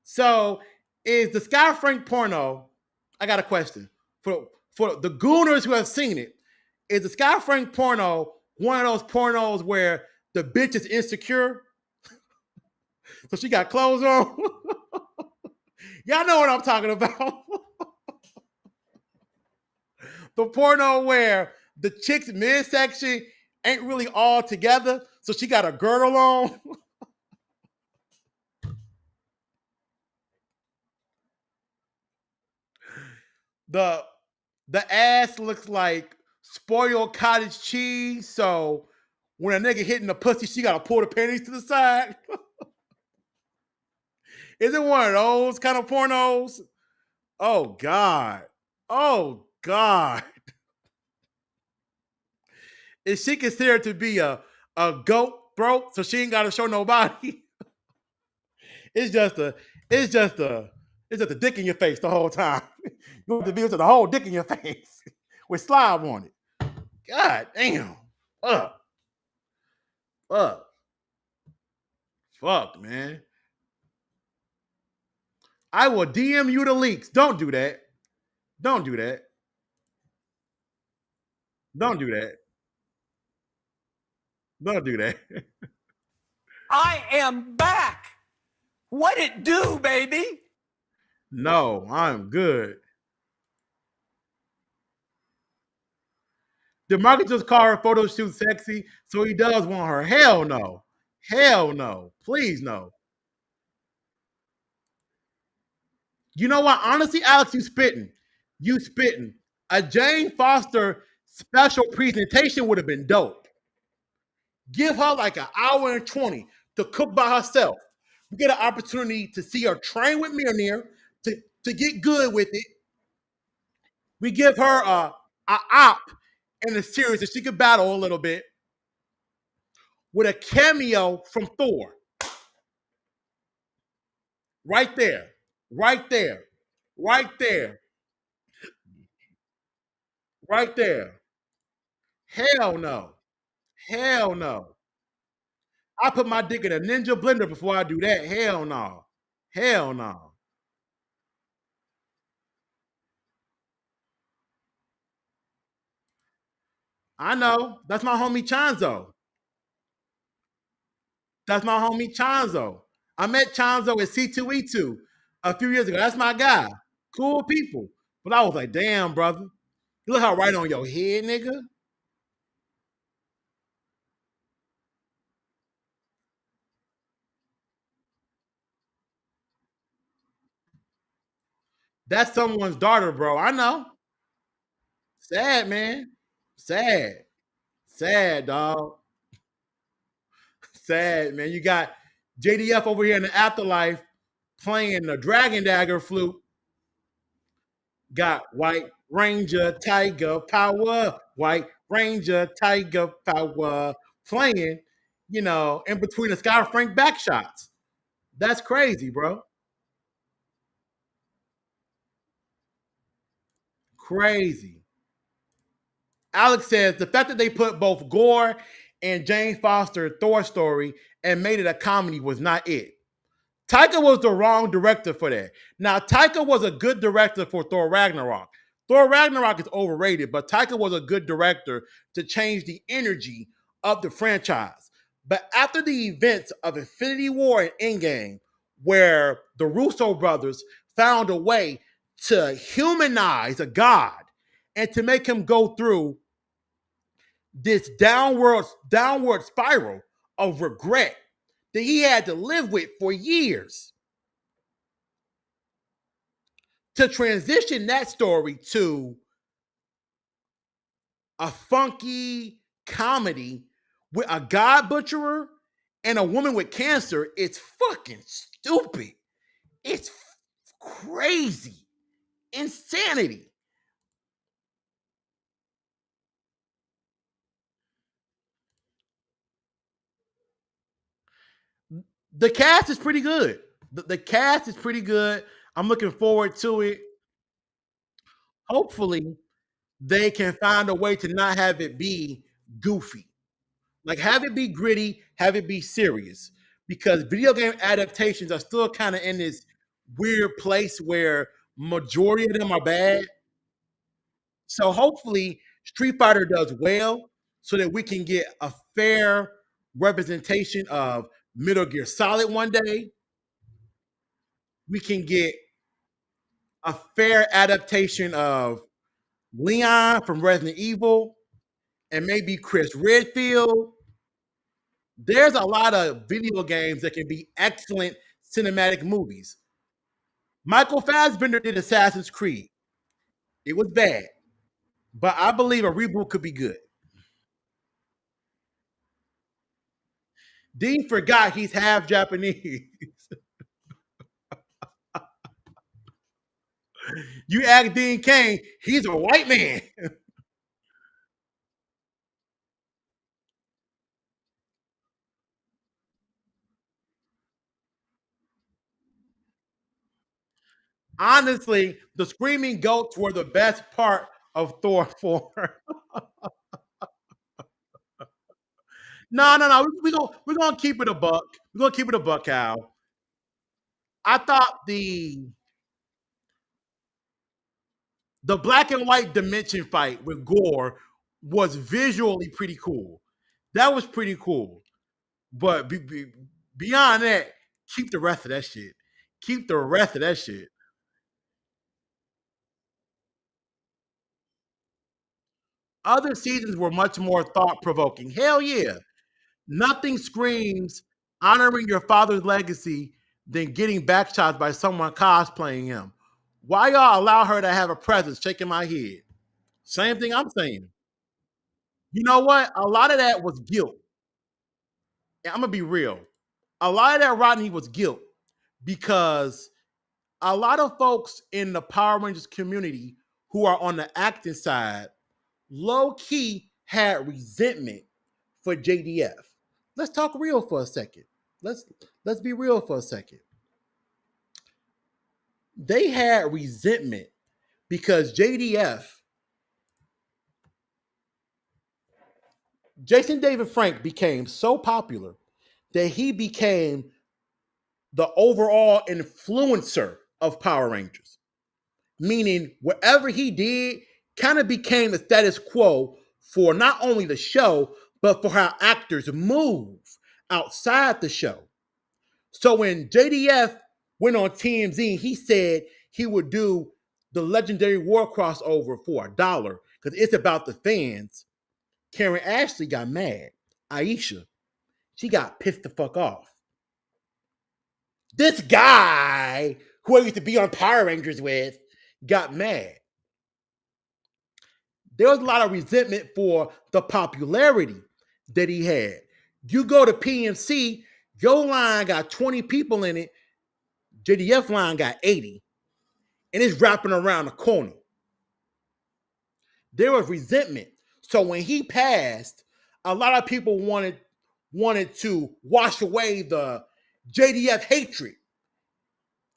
So, is the Sky Frank porno? I got a question for the gooners who have seen it. Is the Sky Frank porno one of those pornos where the bitch is insecure? So she got clothes on. Y'all know what I'm talking about. The porno where the chick's midsection ain't really all together, so she got a girdle on. The ass looks like spoiled cottage cheese, so when a nigga hitting the pussy, she gotta pull the panties to the side. Is it one of those kind of pornos? Oh God. Oh God. Is she considered to be a goat throat, so she ain't gotta show nobody? It's just a dick in your face the whole time. You want the videos of the whole dick in your face with slob on it. God damn. Fuck, man. I will DM you the leaks. Don't do that. Don't do that. Don't do that. Don't do that. I am back. What it do, baby? No, I'm good. Did Marcus just call her photo shoot sexy? So he does want her. Hell no. Hell no. Please no. You know what? Honestly, Alex, you spitting. You spitting. A Jane Foster special presentation would have been dope. Give her like an hour and 20 to cook by herself. We get an opportunity to see her train with Mjolnir to get good with it. We give her a op in the series that she could battle a little bit with a cameo from Thor. Right there. Right there. Right there. Right there. Hell no. Hell no. I put my dick in a ninja blender before I do that. Hell no. Hell no. I know. That's my homie Chanzo. That's my homie Chanzo. I met Chanzo at C2E2 a few years ago. That's my guy. Cool people. But I was like, damn, brother. You look how right on your head, nigga. That's someone's daughter, bro. I know. Sad, man. Sad. Sad, dog. Sad, man. You got JDF over here in the afterlife playing the Dragon Dagger flute. Got White Ranger Tiger Power, White Ranger Tiger Power playing, in between the Sky Frank back shots. That's crazy, bro. Crazy. Alex says the fact that they put both Gore and Jane Foster Thor story and made it a comedy was not it. Taika was the wrong director for that. Now, Taika was a good director for Thor Ragnarok. Thor Ragnarok is overrated, but Taika was a good director to change the energy of the franchise. But after the events of Infinity War and Endgame, where the Russo brothers found a way to humanize a god and to make him go through this downward spiral of regret that he had to live with for years, to transition that story to a funky comedy with a god butcherer and a woman with cancer, it's fucking stupid. It's crazy. Insanity. The cast is pretty good. The cast is pretty good. I'm looking forward to it. Hopefully, they can find a way to not have it be goofy. Like, have it be gritty, have it be serious. Because video game adaptations are still kind of in this weird place where majority of them are bad. So hopefully Street Fighter does well so that we can get a fair representation of Metal Gear Solid one day. We can get a fair adaptation of Leon from Resident Evil and maybe Chris Redfield. There's a lot of video games that can be excellent cinematic movies. Michael Fassbender did Assassin's Creed. It was bad, but I believe a reboot could be good. Dean forgot he's half Japanese. You ask Dean Kane, he's a white man. Honestly, the screaming goats were the best part of Thor 4. No. We're gonna keep it a buck. We're gonna keep it a buck, Al. I thought the black and white dimension fight with Gore was visually pretty cool. That was pretty cool. But beyond that, keep the rest of that shit. Keep the rest of that shit. Other seasons were much more thought provoking. Hell yeah. Nothing screams honoring your father's legacy than getting backshots by someone cosplaying him. Why y'all allow her to have a presence? Shaking my head. Same thing I'm saying. You know what? A lot of that was guilt. I'm gonna be real. A lot of that, Rodney, was guilt because a lot of folks in the Power Rangers community who are on the acting side low key had resentment for JDF. Let's talk real for a second. Let's let's be real for a second. They had resentment because JDF, Jason David Frank, became so popular that he became the overall influencer of Power Rangers. Meaning, whatever he did kind of became the status quo for not only the show, but for how actors move outside the show. So when JDF went on TMZ, he said he would do the legendary war crossover for $1 because it's about the fans. Karen Ashley got mad. Aisha, she got pissed the fuck off. This guy who I used to be on Power Rangers with got mad. There was a lot of resentment for the popularity that he had. You go to PMC, your line got 20 people in it, JDF line got 80, and it's wrapping around the corner. There was resentment. So when he passed, a lot of people wanted to wash away the JDF hatred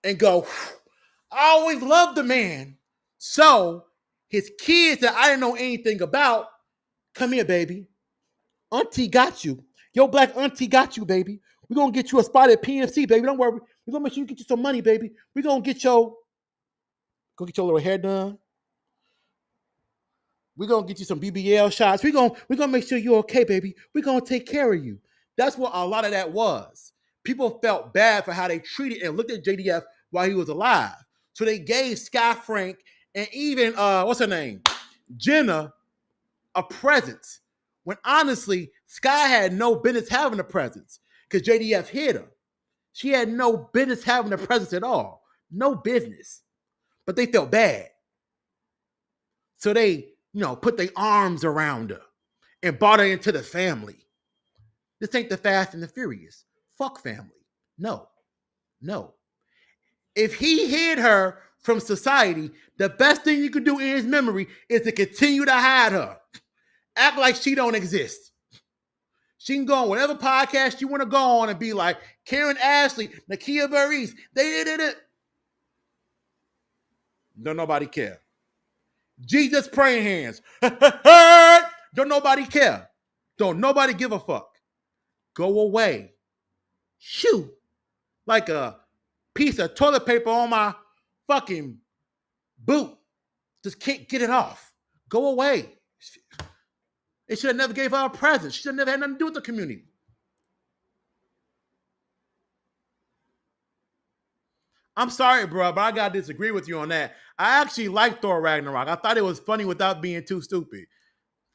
and go, I always loved the man. So his kids that I didn't know anything about, come here, baby. Auntie got you. Your black auntie got you, baby. We're going to get you a spot at PMC, baby. Don't worry. We're going to make sure you get you some money, baby. We're going to get your little hair done. We're going to get you some BBL shots. We're gonna make sure you're okay, baby. We're going to take care of you. That's what a lot of that was. People felt bad for how they treated and looked at JDF while he was alive. So they gave Sky Frank and even, what's her name? Jenna a presence. When honestly, Sky had no business having a presence because JDF hit her. She had no business having a presence at all. No business. But they felt bad. So they, put their arms around her and brought her into the family. This ain't the Fast and the Furious. Fuck family. No. If he hid her from society, the best thing you could do in his memory is to continue to hide her. Act like she don't exist. She can go on whatever podcast you want to go on and be like, Karen Ashley, Nakia Burris, they did it. Don't nobody care. Jesus praying hands. Don't nobody care. Don't nobody give a fuck. Go away. Shoo. Like a piece of toilet paper on my fucking boot. Just can't get it off. Go away. They should have never gave her a present. She should have never had nothing to do with the community. I'm sorry, bro, but I gotta disagree with you on that. I actually like Thor Ragnarok. I thought it was funny without being too stupid.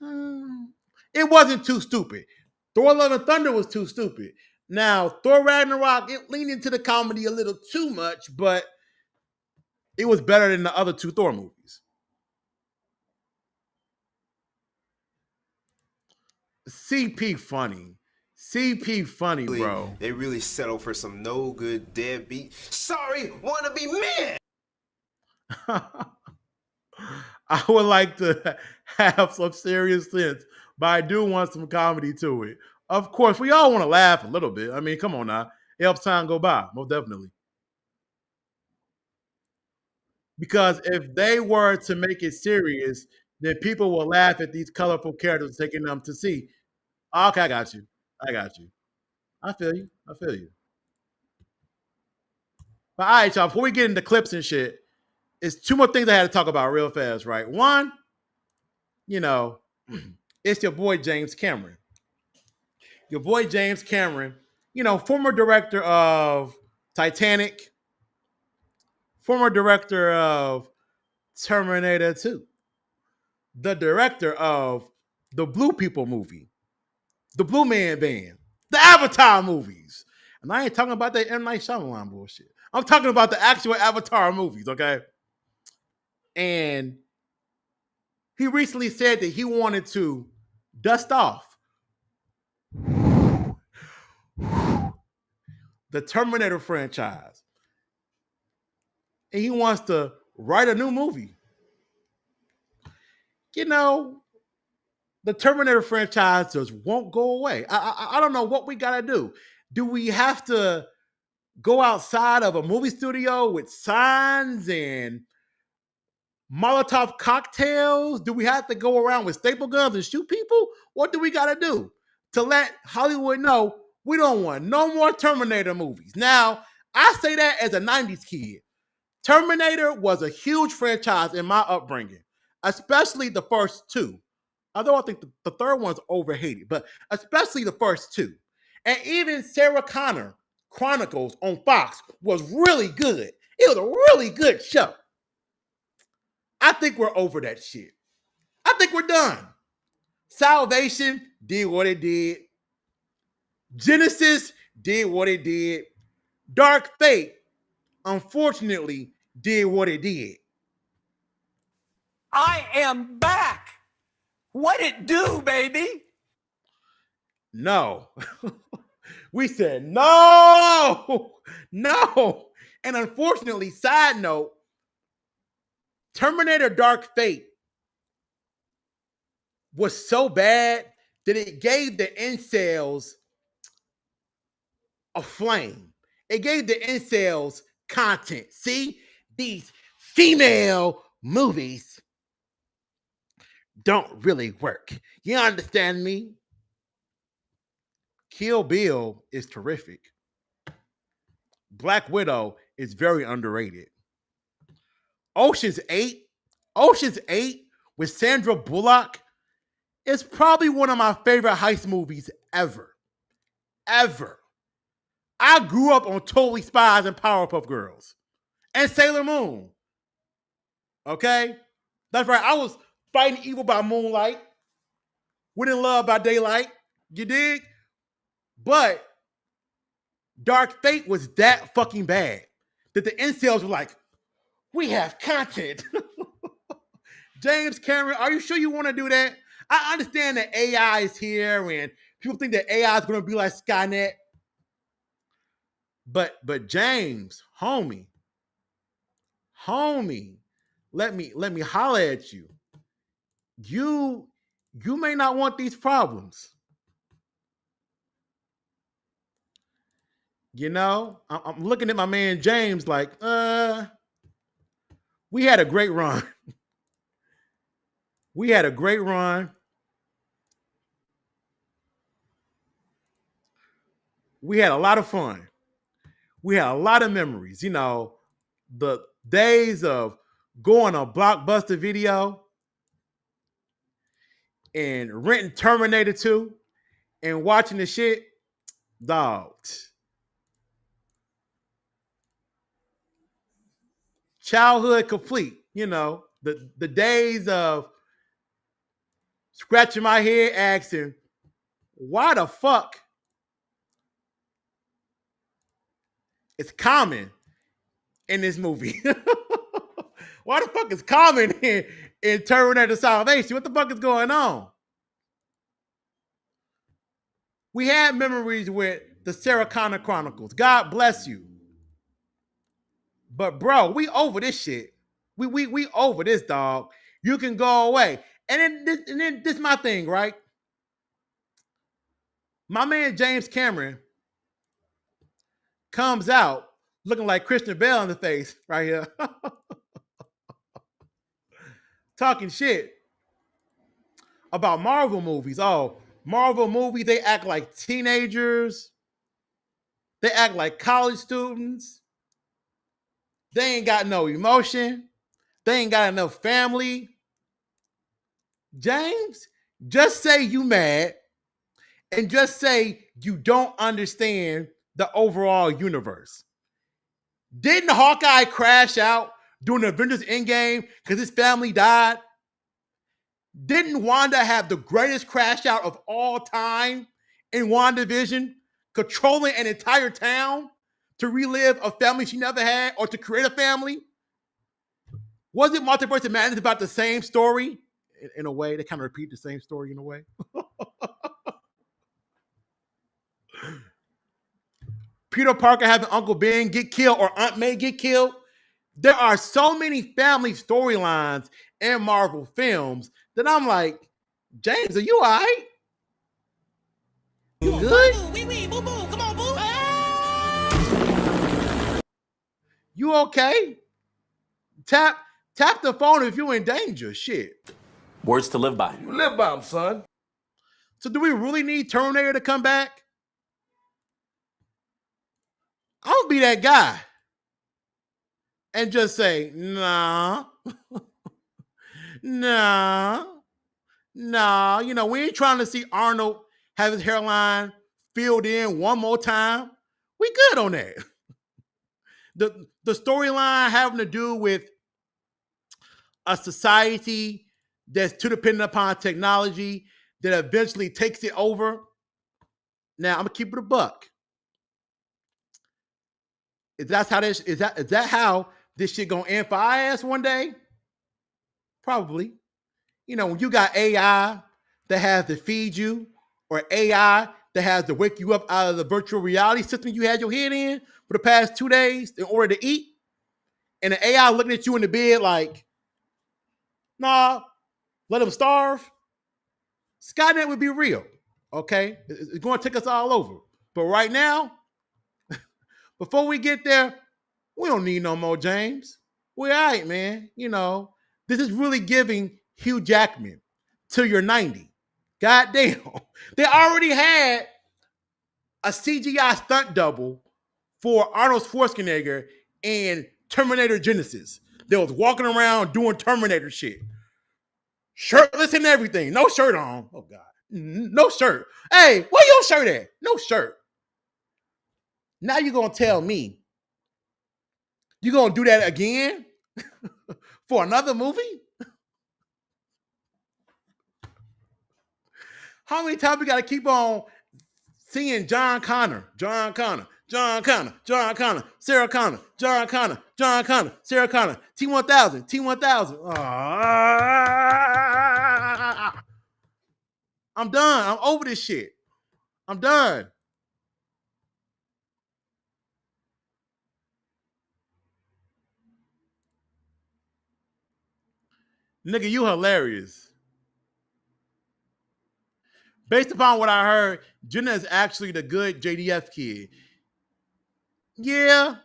It wasn't too stupid. Thor Love and Thunder was too stupid. Now, Thor Ragnarok, it leaned into the comedy a little too much, but it was better than the other two Thor movies. CP funny. CP funny, bro. They really settle for some no good deadbeat. Sorry, wannabe man. I would like to have some serious sense, but I do want some comedy to it. Of course, we all want to laugh a little bit. I mean, come on now. It helps time go by, most definitely. Because if they were to make it serious, then people will laugh at these colorful characters taking them to see. Okay, I got you. I feel you. But all right, y'all, before we get into clips and shit, it's two more things I had to talk about real fast, right? One, it's your boy James Cameron. Your boy James Cameron, former director of Titanic, former director of Terminator 2. the director of the Blue People movie, the Blue Man Band, the Avatar movies. And I ain't talking about that M. Night Shyamalan bullshit. I'm talking about the actual Avatar movies, okay? And he recently said that he wanted to dust off the Terminator franchise. And he wants to write a new movie. You know, the Terminator franchise just won't go away. I don't know what we got to do. Do we have to go outside of a movie studio with signs and Molotov cocktails? Do we have to go around with staple guns and shoot people? What do we got to do to let Hollywood know we don't want no more Terminator movies? Now, I say that as a 90s kid. Terminator was a huge franchise in my upbringing, especially the first two. Although I think the third one's overhated, but especially the first two. And even Sarah Connor Chronicles on Fox was really good. It was a really good show. I think we're over that shit. I think we're done. Salvation did what it did. Genesis did what it did. Dark Fate, unfortunately, did what it did. I am back. What it do, baby? No. We said no. No. And unfortunately, side note, Terminator Dark Fate was so bad that it gave the incels a flame. It gave the incels content. See, these female movies don't really work. You understand me? Kill Bill is terrific. Black Widow is very underrated. Ocean's 8 with Sandra Bullock is probably one of my favorite heist movies ever. Ever. I grew up on Totally Spies and Powerpuff Girls and Sailor Moon. Okay? That's right. I was fighting evil by moonlight, winning love by daylight. You dig? But Dark Fate was that fucking bad that the incels were like, we have content. James Cameron, are you sure you want to do that? I understand that AI is here and people think that AI is going to be like Skynet. But James, homie, let me holler at you. You may not want these problems. You know, I'm looking at my man James like, we had a great run. We had a great run. We had a lot of fun. We had a lot of memories. You know, the days of going on Blockbuster Video and renting Terminator 2 and watching the shit, dogs. Childhood complete, you know, the days of scratching my head asking, why the fuck is Common in this movie? Why the fuck is Common in Terminator Salvation? What the fuck is going on? We had memories with the Sarah Connor Chronicles. God bless you. But bro, we over this shit. We over this, dog. You can go away. And then this is my thing, right? My man James Cameron comes out looking like Christian Bale in the face right here. Talking shit about Marvel movies. Oh, Marvel movies, they act like teenagers. They act like college students. They ain't got no emotion. They ain't got enough family. James, just say you mad and just say you don't understand the overall universe. Didn't Hawkeye crash out during the Avengers Endgame because his family died? Didn't Wanda have the greatest crash out of all time in WandaVision, controlling an entire town to relive a family she never had or to create a family? Wasn't Multiverse of Madness about the same story? In a way, they kind of repeat the same story in a way. Peter Parker having Uncle Ben get killed or Aunt May get killed. There are so many family storylines in Marvel films that I'm like, James, are you all right? You good? Boo, boo, come on, boo. You okay? Tap the phone if you're in danger. Shit. Words to live by. You live by them, son. So do we really need Terminator to come back? I'll be that guy and just say, nah, nah, nah. You know, we ain't trying to see Arnold have his hairline filled in one more time. We good on that. The storyline having to do with a society that's too dependent upon technology that eventually takes it over. Now I'm gonna keep it a buck. Is that how this shit gonna end for our ass one day? Probably. You know, when you got AI that has to feed you, or AI that has to wake you up out of the virtual reality system you had your head in for the past 2 days in order to eat, and the AI looking at you in the bed like, nah, let them starve. Skynet would be real, okay? It's going to take us all over. But right now, before we get there, we don't need no more James. We're all right, man. You know, this is really giving Hugh Jackman till you're 90. God damn. They already had a CGI stunt double for Arnold Schwarzenegger in Terminator Genesis. They was walking around doing Terminator shit. Shirtless and everything. No shirt on. Oh, God. No shirt. Hey, where your shirt at? No shirt. Now you're going to tell me you're going to do that again for another movie? How many times we got to keep on seeing John Connor, Sarah Connor, Sarah Connor, T-1000, T-1000. I'm done. I'm over this shit. I'm done. Nigga, you hilarious. Based upon what I heard, Jenna is actually the good JDF kid. Yeah,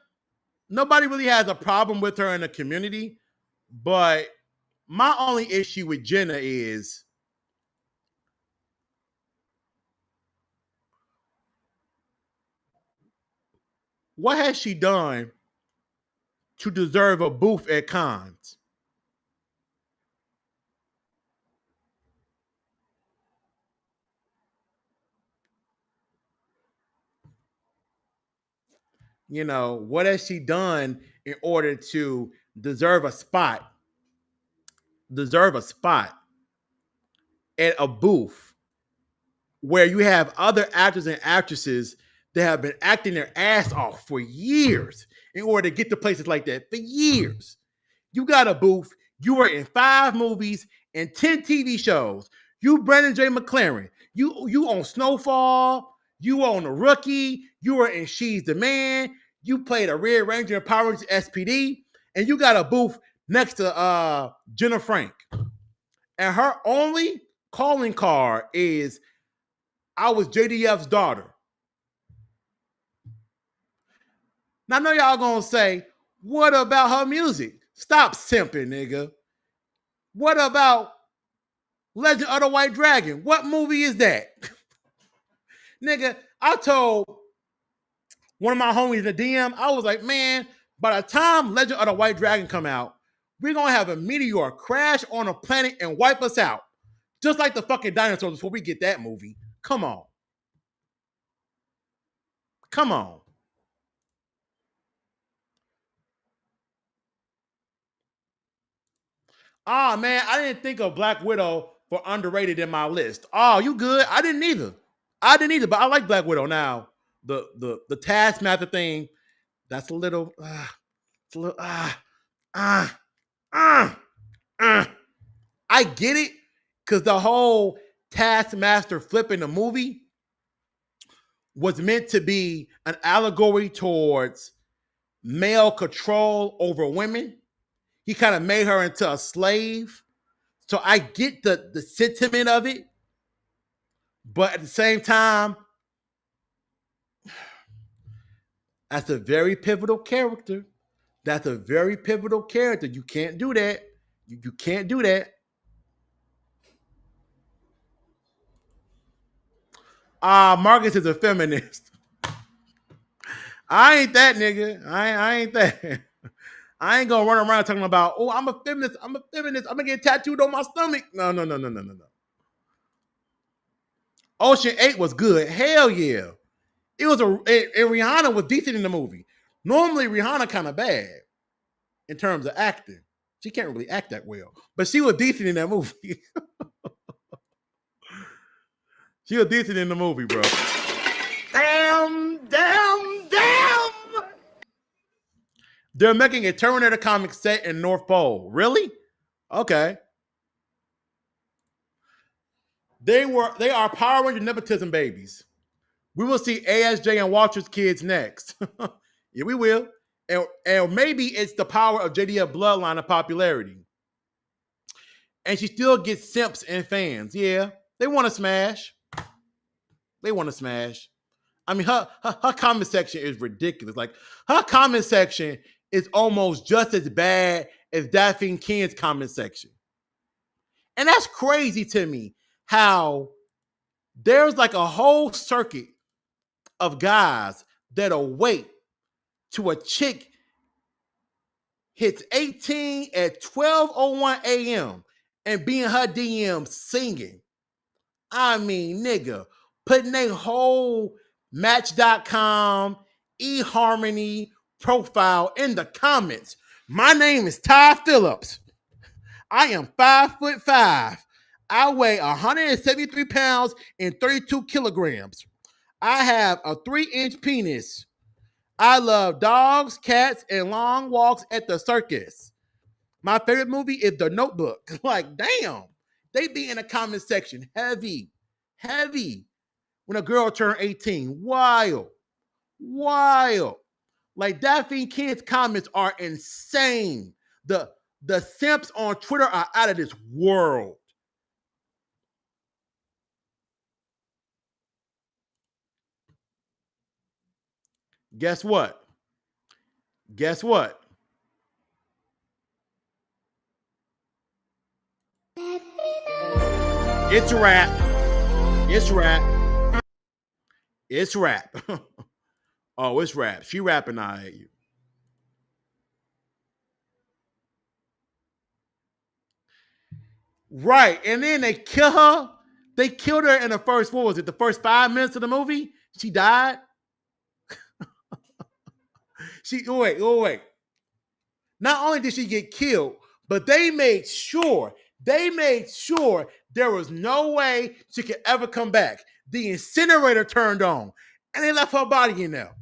nobody really has a problem with her in the community, but my only issue with Jenna is what has she done to deserve a booth at cons? You know, what has she done in order to deserve a spot at a booth where you have other actors and actresses that have been acting their ass off for years in order to get to places like that for years? You got a booth. You were in 5 movies and 10 TV shows. You Brandon J. McLaren. You on Snowfall. You on The Rookie. You were in She's the Man. You played a Red Ranger in Power Rangers SPD. And you got a booth next to Jenna Frank. And her only calling card is, I was JDF's daughter. Now I know y'all gonna say, what about her music? Stop simping, nigga. What about Legend of the White Dragon? What movie is that? Nigga, I told one of my homies in the DM, I was like, man, by the time Legend of the White Dragon come out, we're gonna have a meteor crash on a planet and wipe us out. Just like the fucking dinosaurs before we get that movie. Come on. Come on. Ah, man, I didn't think of Black Widow for underrated in my list. Oh, you good? I didn't either. But I like Black Widow. Now, the Taskmaster thing, that's a little, it's a little, I get it, because the whole Taskmaster flip in the movie was meant to be an allegory towards male control over women. He kind of made her into a slave. So I get the sentiment of it. But at the same time, that's a very pivotal character. That's a very pivotal character. You can't do that. You can't do that. Marcus is a feminist. I ain't that nigga. I ain't that. I ain't gonna run around talking about, oh, I'm a feminist. I'm gonna get tattooed on my stomach. No. Ocean 8 was good. Hell yeah. It was and Rihanna was decent in the movie. Normally Rihanna kind of bad in terms of acting. She can't really act that well, but she was decent in that movie. She was decent in the movie, bro. Damn. They're making a Terminator comic set in North Pole. Really? Okay. They are Power Ranger nepotism babies. We will see ASJ and Walter's kids next. Yeah, we will. And maybe it's the power of JDF bloodline of popularity. And she still gets simps and fans. Yeah, they want to smash. I mean, her comment section is ridiculous. Like, her comment section is almost just as bad as Daphne Ken's comment section. And that's crazy to me, how there's like a whole circuit of guys that'll wait till a chick hits 18 at 12:01 a.m. and be in her DM singing. I mean, nigga, putting a whole Match.com, eHarmony profile in the comments. My name is Ty Phillips. I am 5'5". I weigh 173 pounds and 32 kilograms. I have a 3-inch penis. I love dogs, cats, and long walks at the circus. My favorite movie is The Notebook. Like, damn. They be in the comment section heavy. When a girl turned 18. Wild. Like, Daphne Ken's comments are insane. The simps on Twitter are out of this world. Guess what? It's rap. Oh, it's rap. She rapping, I hate you. Right. And then they kill her. They killed her in the first, what was it? The first 5 minutes of the movie? She died. Wait. Not only did she get killed, but they made sure there was no way she could ever come back. The incinerator turned on and they left her body in there.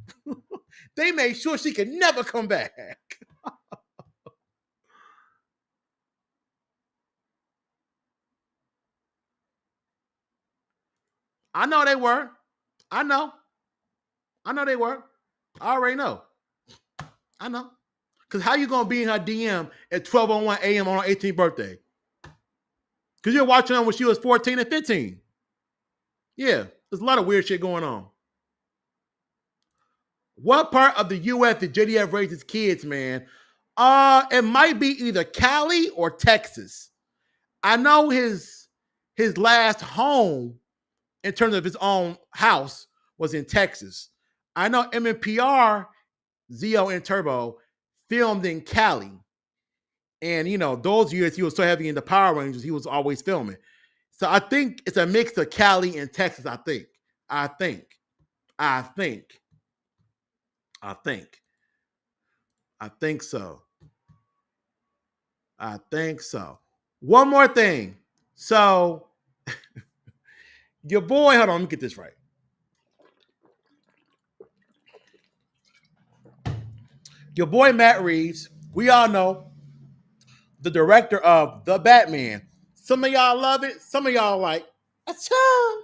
They made sure she could never come back. I know they were. I know they were. I already know. I know. Because how you going to be in her DM at 12:01 a.m. on her 18th birthday? Because you're watching her when she was 14 and 15. Yeah, there's a lot of weird shit going on. What part of the U.S. did JDF raise his kids, man? It might be either Cali or Texas. I know his last home, in terms of his own house, was in Texas. I know MNPR, Zio and Turbo, filmed in Cali. And, you know, those years he was so heavy in the Power Rangers, he was always filming. So I think it's a mix of Cali and Texas, I think. I think so. One more thing. So your boy, hold on, let me get this right. Your boy Matt Reeves, we all know, the director of The Batman. Some of y'all love it. Some of y'all like, achoo,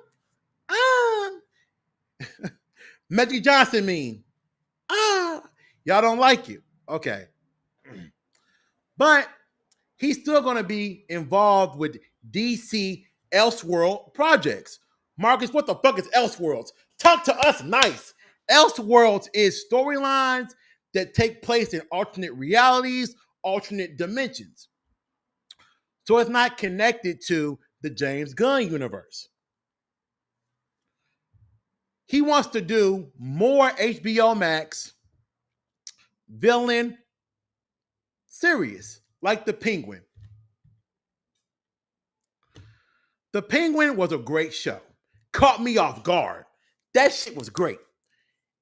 Magic Johnson meme. Y'all don't like it. Okay. But he's still going to be involved with DC Elseworld projects. Marcus, what the fuck is Elseworlds? Talk to us nice. Elseworlds is storylines that take place in alternate realities, alternate dimensions. So it's not connected to the James Gunn universe. He wants to do more HBO Max villain series like The Penguin. The Penguin was a great show. Caught me off guard. That shit was great.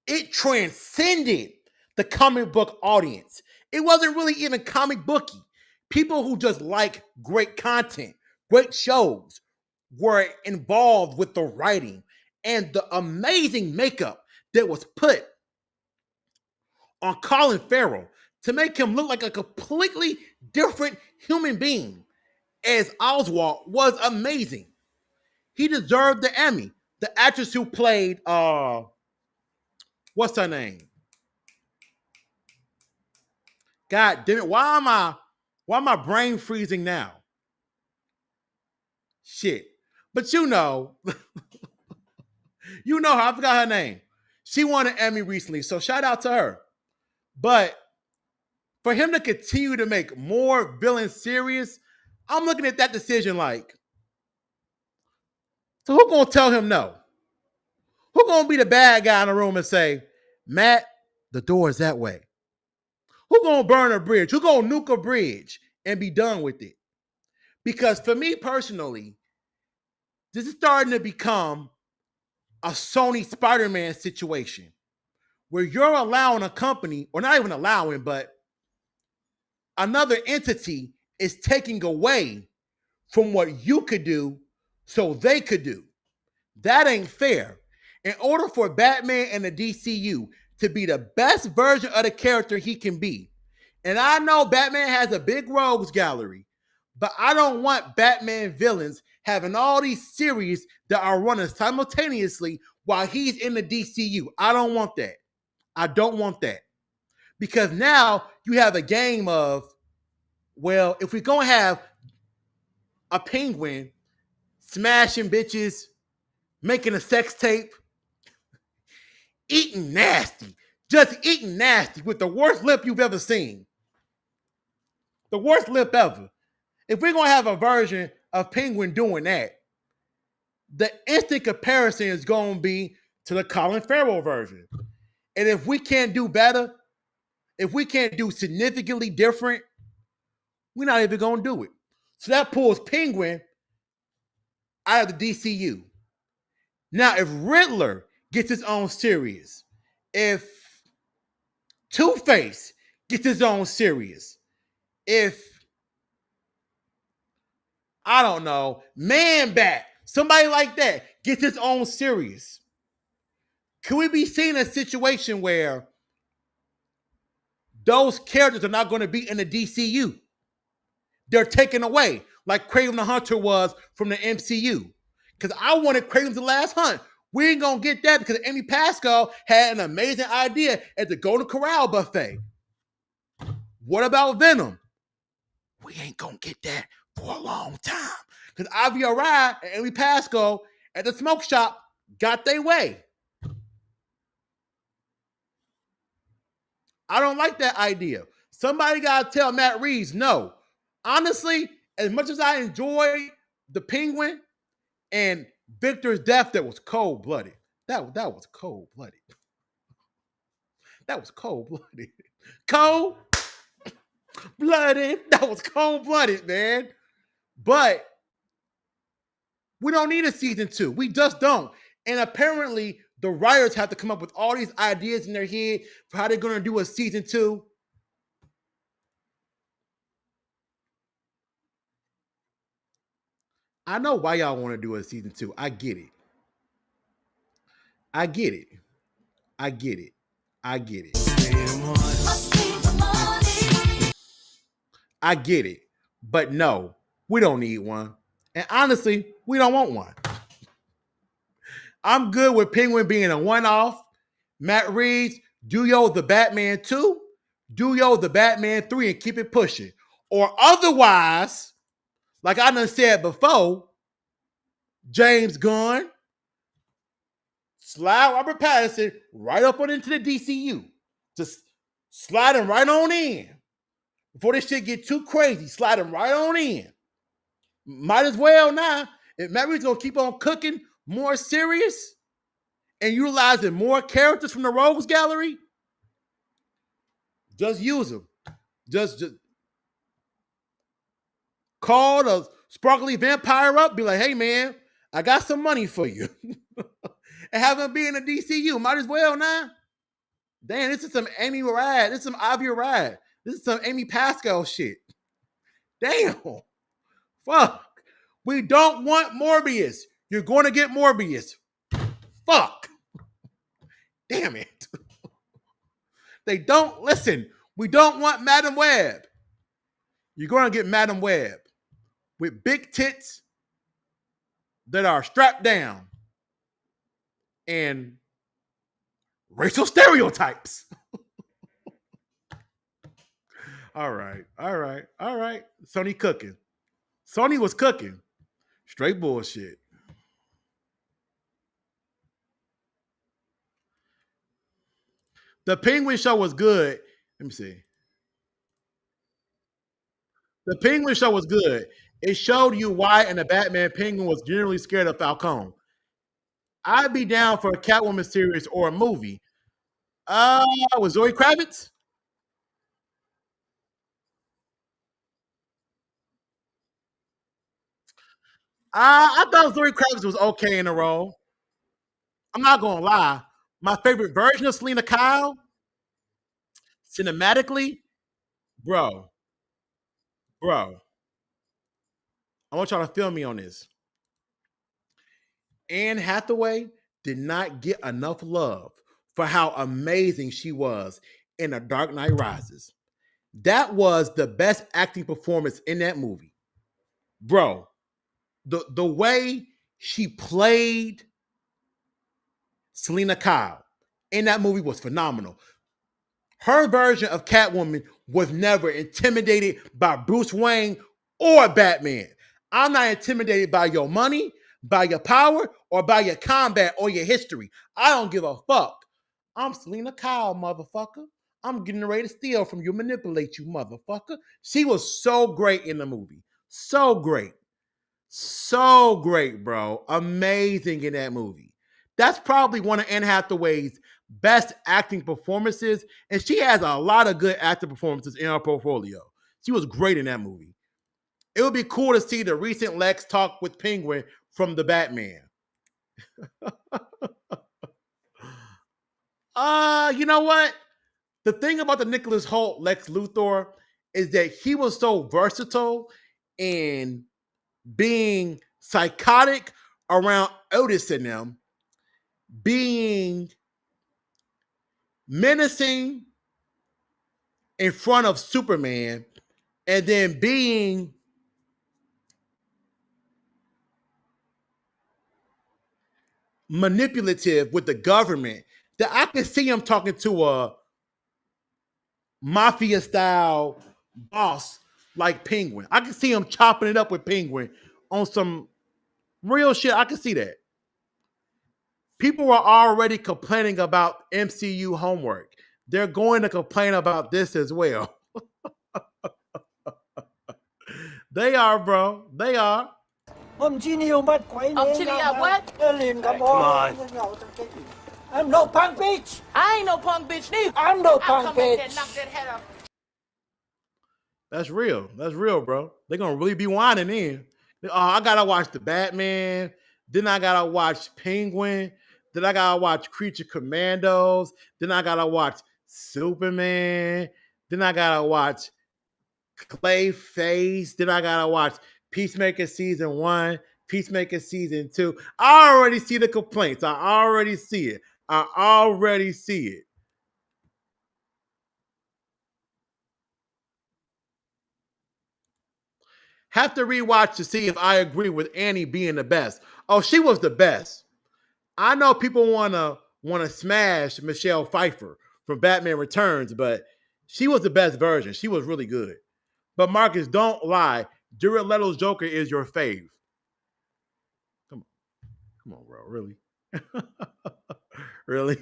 It transcended the comic book audience. It wasn't really even comic booky. People who just like great content, great shows, were involved with the writing and the amazing makeup that was put on Colin Farrell to make him look like a completely different human being as Oswald was amazing. He deserved the Emmy. The actress who played what's her name? God damn it. Why am I brain freezing now? Shit. But you know her. I forgot her name. She won an Emmy recently, so shout out to her. But for him to continue to make more villain series, I'm looking at that decision like, so who gonna tell him no? Who gonna be the bad guy in the room and say, Matt, the door is that way? Who gonna burn a bridge? Who gonna nuke a bridge and be done with it? Because for me personally, this is starting to become a Sony Spider-Man situation where you're allowing a company, or not even allowing, but another entity is taking away from what you could do so they could do. That ain't fair. In order for Batman and the DCU to be the best version of the character he can be, and I know Batman has a big rogues gallery, but I don't want Batman villains having all these series that are running simultaneously while he's in the DCU. I don't want that. I don't want that. Because now you have a game of, well, if we're going to have a penguin smashing bitches, making a sex tape, eating nasty, just eating nasty with the worst lip you've ever seen. The worst lip ever. If we're going to have a version of Penguin doing that, the instant comparison is going to be to the Colin Farrell version. And if we can't do better, if we can't do significantly different, we're not even going to do it. So that pulls Penguin out of the DCU. Now, if Riddler gets his own series, if Two-Face gets his own series, if, I don't know, Man-Bat, somebody like that gets his own series, can we be seeing a situation where those characters are not going to be in the DCU? They're taken away, like Kraven the Hunter was from the MCU. Because I wanted Kraven the Last Hunt. We ain't going to get that because Amy Pascal had an amazing idea at the Golden Corral buffet. What about Venom? We ain't going to get that for a long time. Because Avi Arad and Amy Pascal at the smoke shop got their way. I don't like that idea. Somebody got to tell Matt Reeves no. Honestly, as much as I enjoy the Penguin and Victor's death, that was cold-blooded. That was cold-blooded. That was cold-blooded. Cold-blooded. That was cold-blooded, man. But we don't need a season 2. We just don't. And apparently, the writers have to come up with all these ideas in their head for how they're going to do a season 2. I know why y'all want to do a season 2. I get it. I get it. I get it. I get it. I get it. But no, we don't need one. And honestly, we don't want one. I'm good with Penguin being a one-off. Matt Reeves, do yo the Batman 2, do yo the Batman 3 and keep it pushing. Or otherwise, like I done said before, James Gunn, slide Robert Pattinson right up on into the DCU. Just slide him right on in. Before this shit get too crazy, slide him right on in. Might as well now. If Matt Reeves gonna keep on cooking more serious and utilizing more characters from the Rogues Gallery, just use them. Just call the sparkly vampire up, be like, hey man, I got some money for you. And have him be in the DCU. Might as well now. Damn, this is some Amy Rad. This is some Avi Rad. This is some Amy Pascal shit. Damn. Fuck. We don't want Morbius. You're going to get Morbius. Fuck. Damn it. They don't listen. We don't want Madam Web. You're going to get Madam Web with big tits that are strapped down and racial stereotypes. All right. Sony cooking. Sony was cooking. Straight bullshit. The Penguin show was good. Let me see. The Penguin show was good. It showed you why and the Batman Penguin was generally scared of Falcone. I'd be down for a Catwoman series or a movie. Was Zoe Kravitz? I thought Zoe Kravitz was okay in the role. I'm not gonna lie. My favorite version of Selena Kyle, cinematically, bro, I want y'all to feel me on this. Anne Hathaway did not get enough love for how amazing she was in A Dark Knight Rises. That was the best acting performance in that movie. Bro, the way she played Selena Kyle in that movie was phenomenal. Her version of Catwoman was never intimidated by Bruce Wayne or Batman. I'm not intimidated by your money, by your power, or by your combat or your history. I don't give a fuck. I'm Selena Kyle, motherfucker. I'm getting ready to steal from you, manipulate you, motherfucker. She was so great in the movie. So great. So great, bro. Amazing in that movie. That's probably one of Anne Hathaway's best acting performances, and she has a lot of good acting performances in her portfolio. She was great in that movie. It would be cool to see the recent Lex talk with Penguin from the Batman. You know what? The thing about the Nicholas Hoult Lex Luthor is that he was so versatile in being psychotic around Otis and them, being menacing in front of Superman, and then being manipulative with the government, that I can see him talking to a mafia style boss like Penguin. I can see him chopping it up with Penguin on some real shit. I can see that. People are already complaining about MCU homework. They're going to complain about this as well. They are, bro. They are. Ông chili what? Come on. I'm no punk bitch. I ain't no punk bitch neither. I'm no punk bitch. Knock that head off. That's real. That's real, bro. They're gonna really be whining in. I gotta watch the Batman. Then I gotta watch Penguin. Then I gotta watch Creature Commandos. Then I gotta watch Superman. Then I gotta watch Clayface. Then I gotta watch Peacemaker season 1. Peacemaker season 2. I already see the complaints. I already see it. I already see it. Have to rewatch to see if I agree with Annie being the best. Oh, she was the best. I know people wanna smash Michelle Pfeiffer from Batman Returns, but she was the best version. She was really good. But Marcus, don't lie. Jared Leto's Joker is your fave. Come on, bro. Really? Really?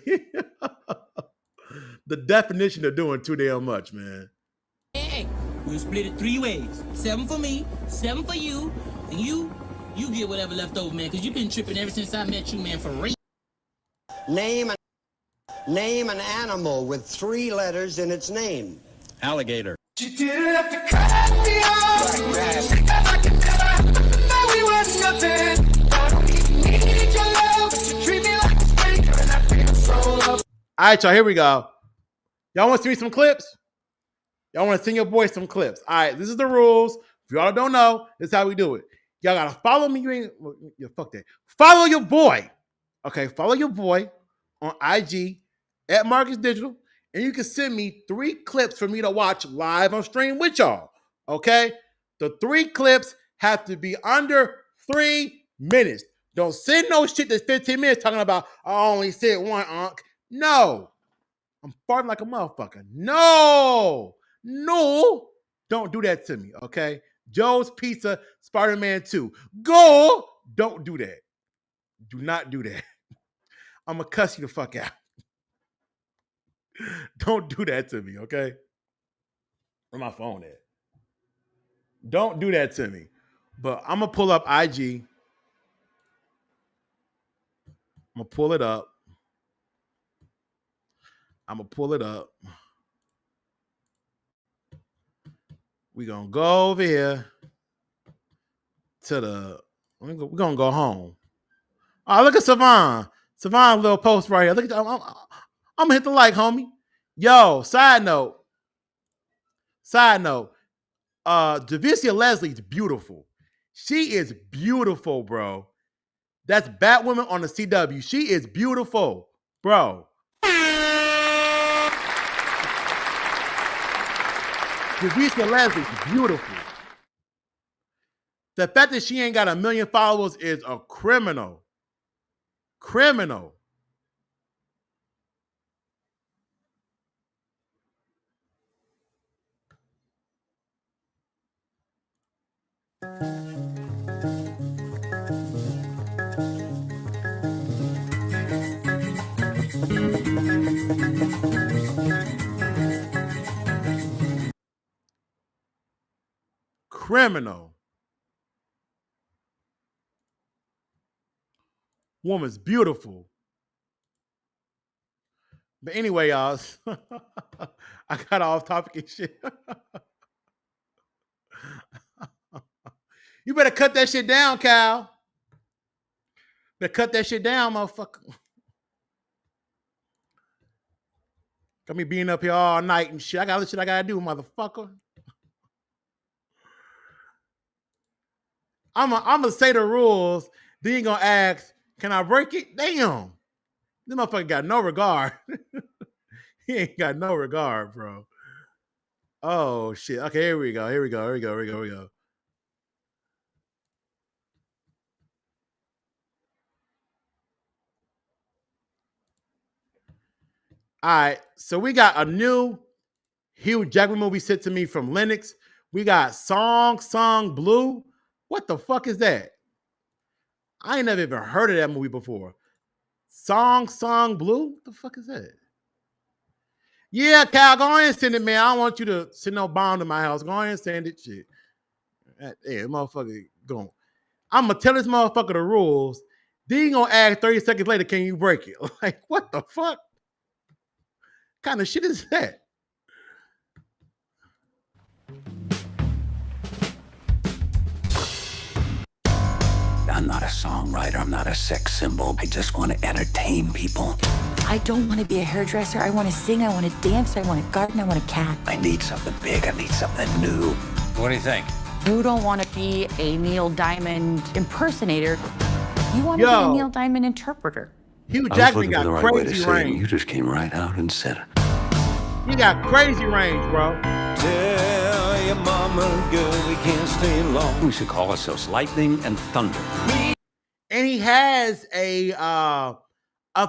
The definition of doing too damn much, man. Hey, we'll split it 3 ways. 7 for me, 7 for you. And you get whatever left over, man, because you've been tripping ever since I met you, man, for real. Name an animal with 3 letters in its name. Alligator. You didn't have to cut me off. We were nothing. I don't need your love, but you treat me like a stranger, and I feel so loved. All right, y'all, here we go. Y'all want to see some clips? Y'all want to send your boy some clips? All right, this is the rules. If y'all don't know, this is how we do it. Y'all got to follow me. Fuck that. Follow your boy. Okay, follow your boy on IG at Marcus Digital, and you can send me 3 clips for me to watch live on stream with y'all. Okay? The 3 clips have to be under 3 minutes. Don't send no shit that's 15 minutes talking about, I only said 1, Unc. No. I'm farting like a motherfucker. No. Don't do that to me, okay? Joe's Pizza, Spider-Man 2. Go. Don't do that. Do not do that. I'm going to cuss you the fuck out. Don't do that to me, okay? Where my phone at? Don't do that to me. But I'm going to pull up IG. I'm going to pull it up. We're going to go over here to the... We're going to go home. Oh, look at Savon. Savon little post right here. Look at I'm going to hit the like, homie. Yo, side note. Javicia Leslie's beautiful. She is beautiful, bro. That's Batwoman on the CW. She is beautiful, bro. Javicia Leslie's beautiful. The fact that she ain't got 1 million followers is a criminal. Criminal. Criminal. Woman's beautiful. But anyway, y'all, I got off topic and shit. You better cut that shit down, Cal. Better cut that shit down, motherfucker. Got me being up here all night and shit. I got other shit I gotta do, motherfucker. I'm gonna say the rules. Then you gonna ask, can I break it? Damn. This motherfucker got no regard. He ain't got no regard, bro. Oh, shit. Okay, here we go. All right, so we got a new Hugh Jackman movie sent to me from Lennox. We got Song Blue. What the fuck is that? I ain't never even heard of that movie before. Song Blue? What the fuck is that? Yeah, Cal, go ahead and send it, man. I don't want you to send no bomb to my house. Go ahead and send it, shit. Yeah, motherfucker, going. I'm going to tell this motherfucker the rules. Then you going to ask 30 seconds later, can you break it? Like, what the fuck? Kind of shit is that? I'm not a songwriter. I'm not a sex symbol. I just want to entertain people. I don't want to be a hairdresser. I want to sing. I want to dance. I want a garden. I want a cat. I need something big. I need something new. What do you think? You don't want to be a Neil Diamond impersonator. You want to be a Neil Diamond interpreter. Hugh I was Jackman looking for got the right way to crazy say it, and range. you just came right out and said it. He got crazy range, bro. Tell your mama, girl, we can't stay long. We should call ourselves Lightning and Thunder. And he has a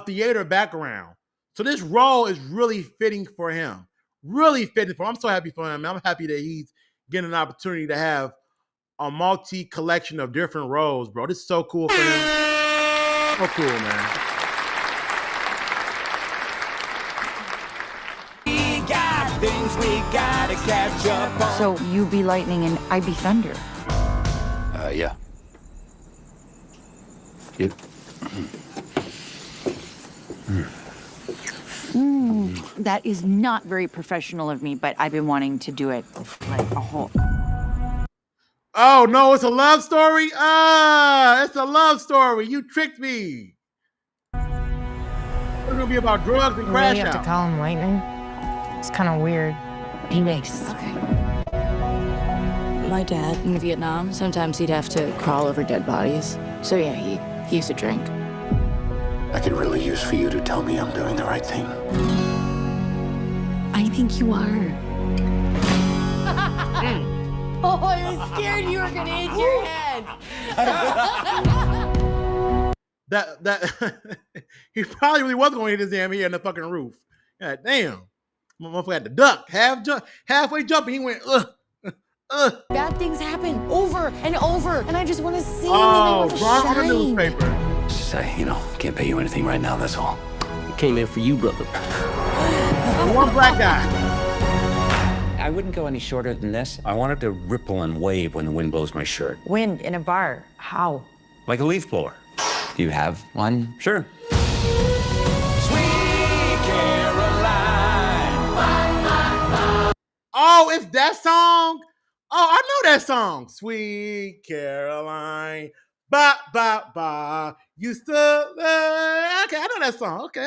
theater background. So this role is really fitting for him. Really fitting for him. I'm so happy for him. I'm happy that he's getting an opportunity to have a multi-collection of different roles, bro. This is so cool for him. So cool, man. We got things we gotta catch up on. So you be lightning and I be thunder. Yeah. You. That is not very professional of me, but I've been wanting to do it like a whole. Oh, no, it's a love story? It's a love story. You tricked me. It's going to be about drugs and crash have out. to call him Lightning? It's kind of weird. Be nice. Okay. My dad in Vietnam, sometimes he'd have to crawl over dead bodies. So yeah, he used to drink. I could really use for you to tell me I'm doing the right thing. I think you are. Oh, I was scared you were gonna hit your head. That he probably really was going to hit his damn head in the fucking roof. God damn. Motherfucker had to duck. Halfway jumping, he went, Bad things happen over and over, and I just want to see oh, them. drawn on the newspaper. Say, can't pay you anything right now, that's all. Came in for you, brother. One black guy. I wouldn't go any shorter than this. I wanted to ripple and wave when the wind blows my shirt. Wind in a bar. How? Like a leaf blower. Do you have one? Sure. Sweet Caroline. Oh, it's that song? Oh, I know that song. Sweet Caroline. Ba, ba, ba. Used to. Okay, I know that song. Okay.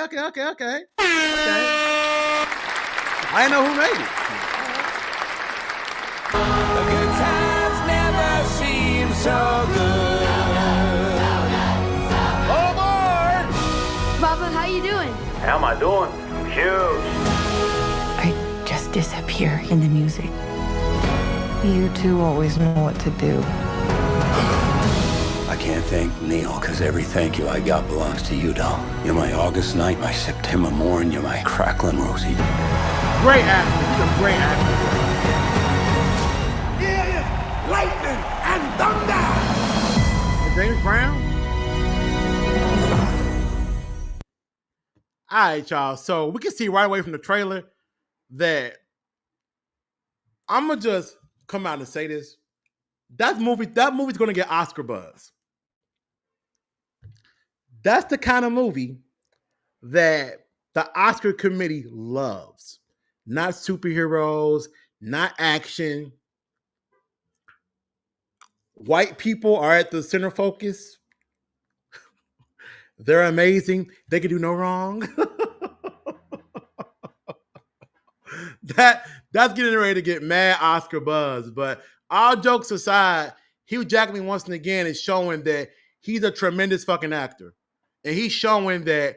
I didn't know who made it. The good times never seem so good. Oh, boy. Papa, how you doing? How am I doing? Huge. I just disappear in the music. You two always know what to do. I can't thank Neil, because every thank you I got belongs to you, doll. You're my August night, my September morn, you're my crackling Rosie. Great actor. He's a great actor. Yeah, lightning and thunder. Is James Brown? All right, y'all. So we can see right away from the trailer that I'm gonna just come out and say this. That movie's gonna get Oscar buzz. That's the kind of movie that the Oscar committee loves. Not superheroes, not action. White people are at the center focus. They're amazing. They can do no wrong. That's getting ready to get mad Oscar buzz. But all jokes aside, Hugh Jackman once again is showing that he's a tremendous fucking actor. And he's showing that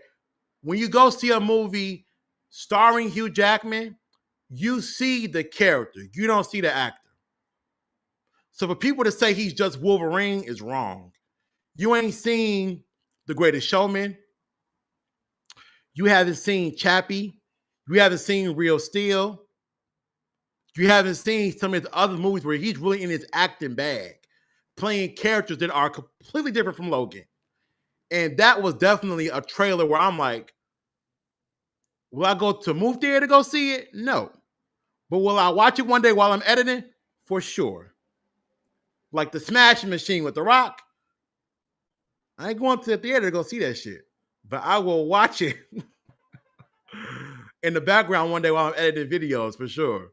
when you go see a movie starring Hugh Jackman, you see the character. You don't see the actor. So for people to say he's just Wolverine is wrong. You ain't seen The Greatest Showman. You haven't seen Chappie. You haven't seen Real Steel. You haven't seen some of his other movies where he's really in his acting bag, playing characters that are completely different from Logan. And that was definitely a trailer where I'm like, will I go to movie theater to go see it? No. But will I watch it one day while I'm editing? For sure. Like the Smashing Machine with The Rock. I ain't going to the theater to go see that shit. But I will watch it in the background one day while I'm editing videos for sure.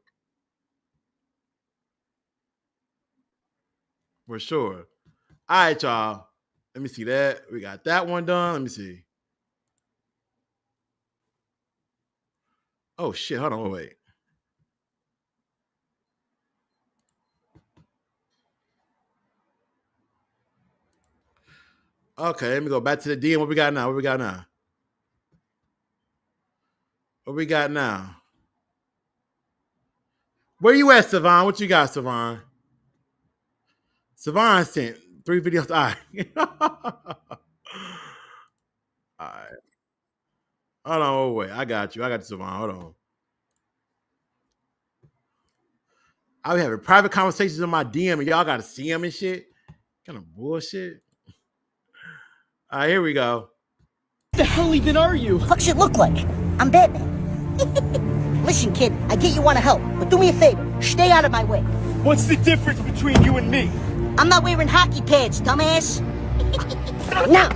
For sure. All right, y'all. Let me see that. We got that one done. Let me see. Oh, shit. Hold on. Wait. Okay, let me go back to the DM. What we got now? What we got now? What we got now? Where you at, Savon? What you got, Savon? Savon sent 3 videos. All right. All right. Hold on, wait. I got you. I got you, Savon. Hold on. I be having private conversations in my DM and y'all gotta see them and shit. Kind of bullshit. All right, here we go. What the hell even are you? Fuck shit look like? I'm Batman. Listen, kid, I get you want to help, but do me a favor. Stay out of my way. What's the difference between you and me? I'm not wearing hockey pads, dumbass. Now,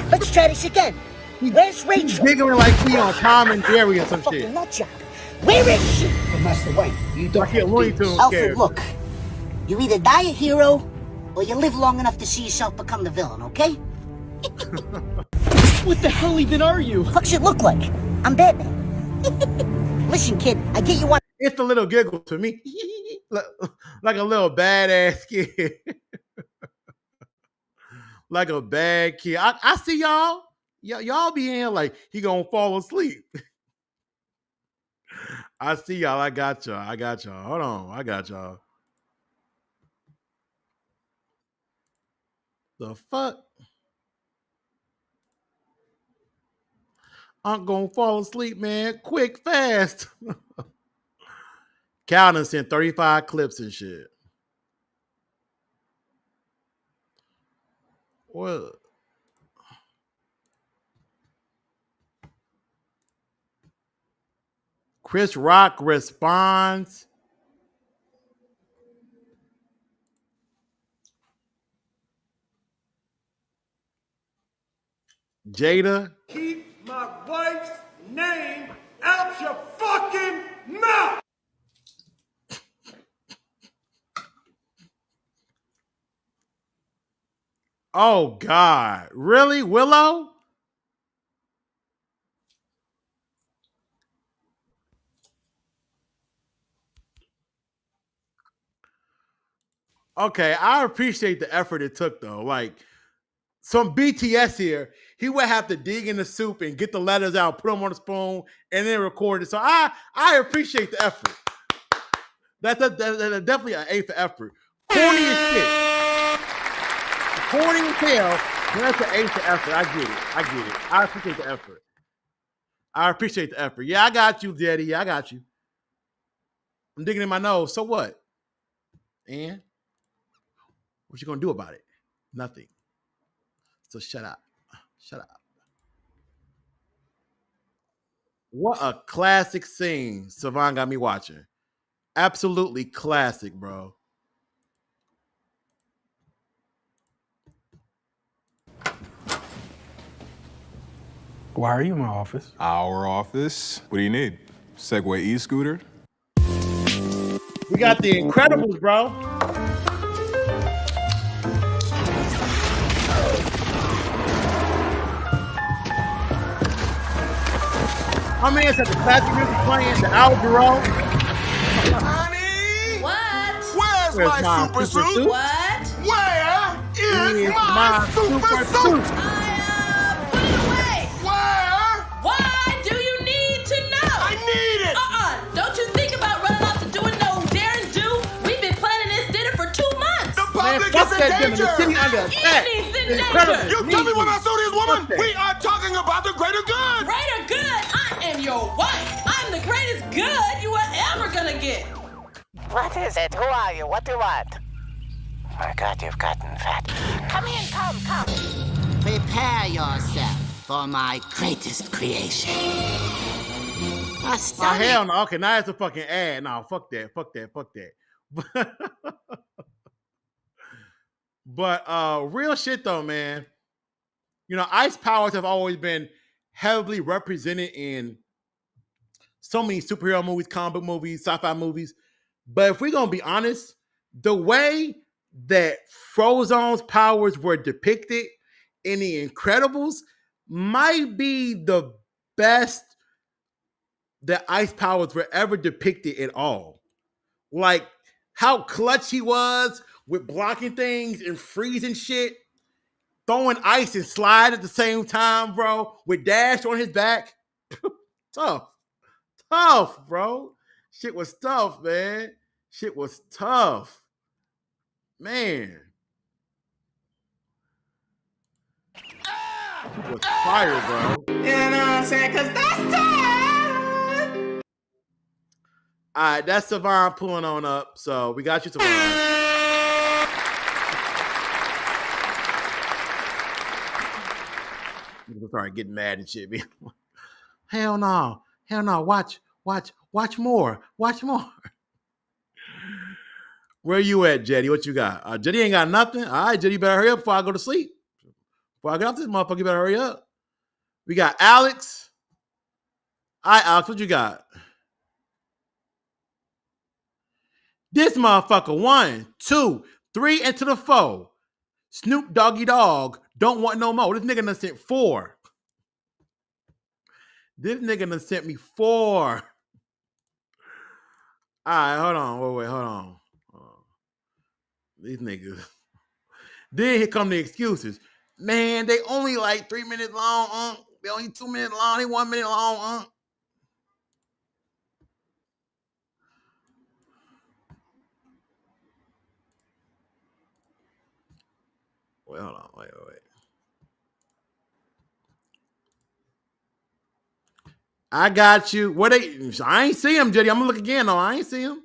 let's try this again. Where's Rachel? He's giggling like he on Tom and Jerry or some shit. Nut job. Where is she? Well, Master White, you don't have to do Alfred, look. You either die a hero, or you live long enough to see yourself become the villain, okay? What the hell even are you? Fuck shit look like? I'm Batman. Listen, kid, I get you one. It's a little giggle to me. Like a little badass kid. Like a bad kid. I see y'all. Y'all be in here like he gonna fall asleep. I see y'all. I got y'all. Hold on. I got y'all. The fuck? I'm gonna fall asleep, man. Quick, fast. Cal done sent 35 clips and shit. What? Chris Rock responds. Jada. Keep my wife's name out your fucking mouth! Oh, God. Really? Willow? Okay, I appreciate the effort it took, though. Like, some BTS here, he would have to dig in the soup and get the letters out, put them on a spoon, and then record it. So I appreciate the effort. That's definitely an A for effort. Corny as shit. Corny as hell, but that's an A for effort. I get it. I appreciate the effort. Yeah, I got you, Daddy. I got you. I'm digging in my nose. So what? And what you gonna do about it? Nothing. So shut up. What a classic scene Savon got me watching. Absolutely classic, bro. Why are you in my office? Our office? What do you need? Segway e-scooter? We got the Incredibles, bro. My man said the classic music playing, the Al Jarreau. Honey! What? Where's my super suit? What? Where is my super suit? Put it away. Where? Why do you need to know? I need it! Don't you think about running off to doing no daring do? We've been planning this dinner for 2 months. The public is in danger! The city under attack. Anything's in Incredible. danger. You tell me what my suit is, woman! We are talking about the greater good! Greater good? I am your wife. I'm the greatest good you are ever gonna get. What is it? Who are you? What do you want? My God, you've gotten fat. Come in, come. Prepare yourself for my greatest creation. Oh, hell no. Okay, now it's a fucking ad. No, fuck that. But real shit though, man. You know, ice powers have always been heavily represented in so many superhero movies, comic book movies, sci-fi movies. But if we're gonna be honest, the way that Frozone's powers were depicted in The Incredibles might be the best that ice powers were ever depicted at all. Like how clutch he was with blocking things and freezing shit. throwing ice and slide at the same time, bro, with Dash on his back. Tough, bro. Shit was tough, man. Shit was tough, man. Shit was fire, bro. You know what I'm saying? Cause that's time. All right, that's Savon pulling on up. So we got you, Savon. People start getting mad and shit. Hell no. Watch more. Where you at, Jetty? What you got? Jetty ain't got nothing. All right, Jetty, you better hurry up before I go to sleep. Before I get off this motherfucker, you better hurry up. We got Alex. All right, Alex, what you got? This motherfucker, 1, 2, 3, into the 4. Snoop Doggy Dogg don't want no more. This nigga done sent 4. This nigga done sent me 4. All right, hold on. Wait, hold on. These niggas. Then here come the excuses. Man, they only like 3 minutes long. They only 2 minutes long. They 1 minute long. Wait, hold on. Wait. I got you. Where they? I ain't see him, Jetty. I'm gonna look again. No, I ain't see him.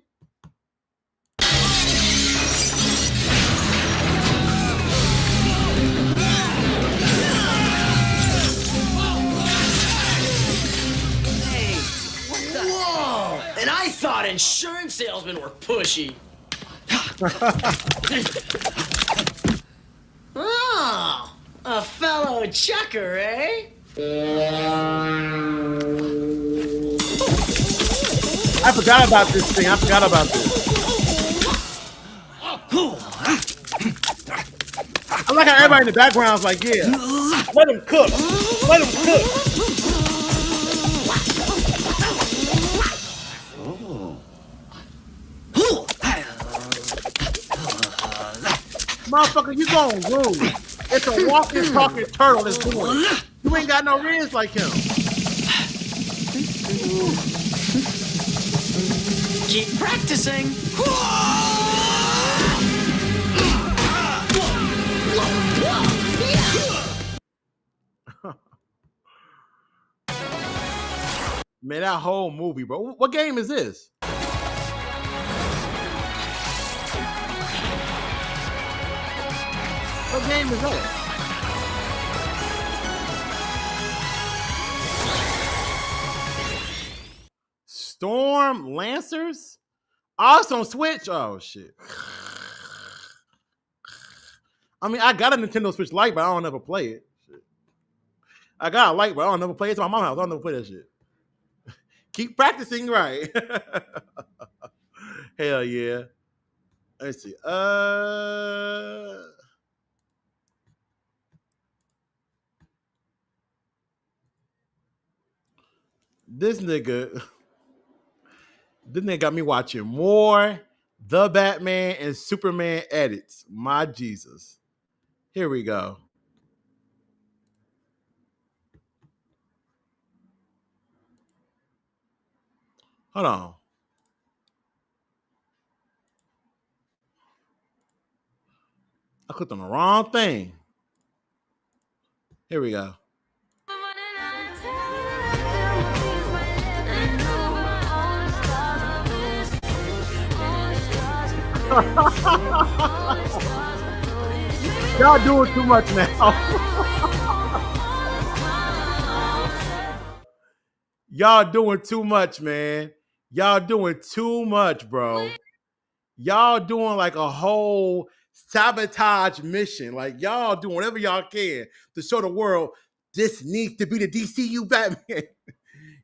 Whoa! And I thought insurance salesmen were pushy. Oh, a fellow checker, eh? I forgot about this thing. I like how everybody in the background's like, yeah, let him cook. Motherfucker, you going rude. It's a walking, talking turtle that's doing it. You ain't got no ribs like him. Keep practicing. Man, that whole movie, bro. What game is this? What game is that? Storm Lancers? Oh, it's on Switch? Oh, shit. I mean, I got a Nintendo Switch Lite, but I don't ever play it. Shit. I got a Lite, but I don't never play it. It's my mom's house. I don't never play that shit. Keep practicing, right? Hell yeah. Let's see. This nigga got me watching more The Batman and Superman edits. My Jesus. Here we go. Hold on. I clicked on the wrong thing. Here we go. Y'all doing too much now. Y'all doing too much, man. Y'all doing too much, bro. Y'all doing like a whole sabotage mission. Like y'all doing whatever y'all can to show the world this needs to be the DCU Batman.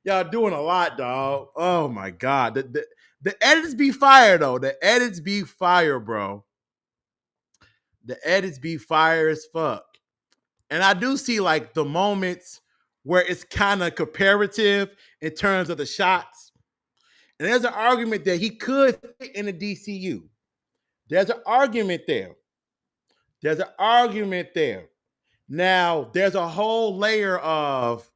Y'all doing a lot, dog. Oh my God. The edits be fire, though. The edits be fire, bro. The edits be fire as fuck. And I do see like the moments where it's kind of comparative in terms of the shots. And there's an argument that he could fit in the DCU. There's an argument there. Now, there's a whole layer of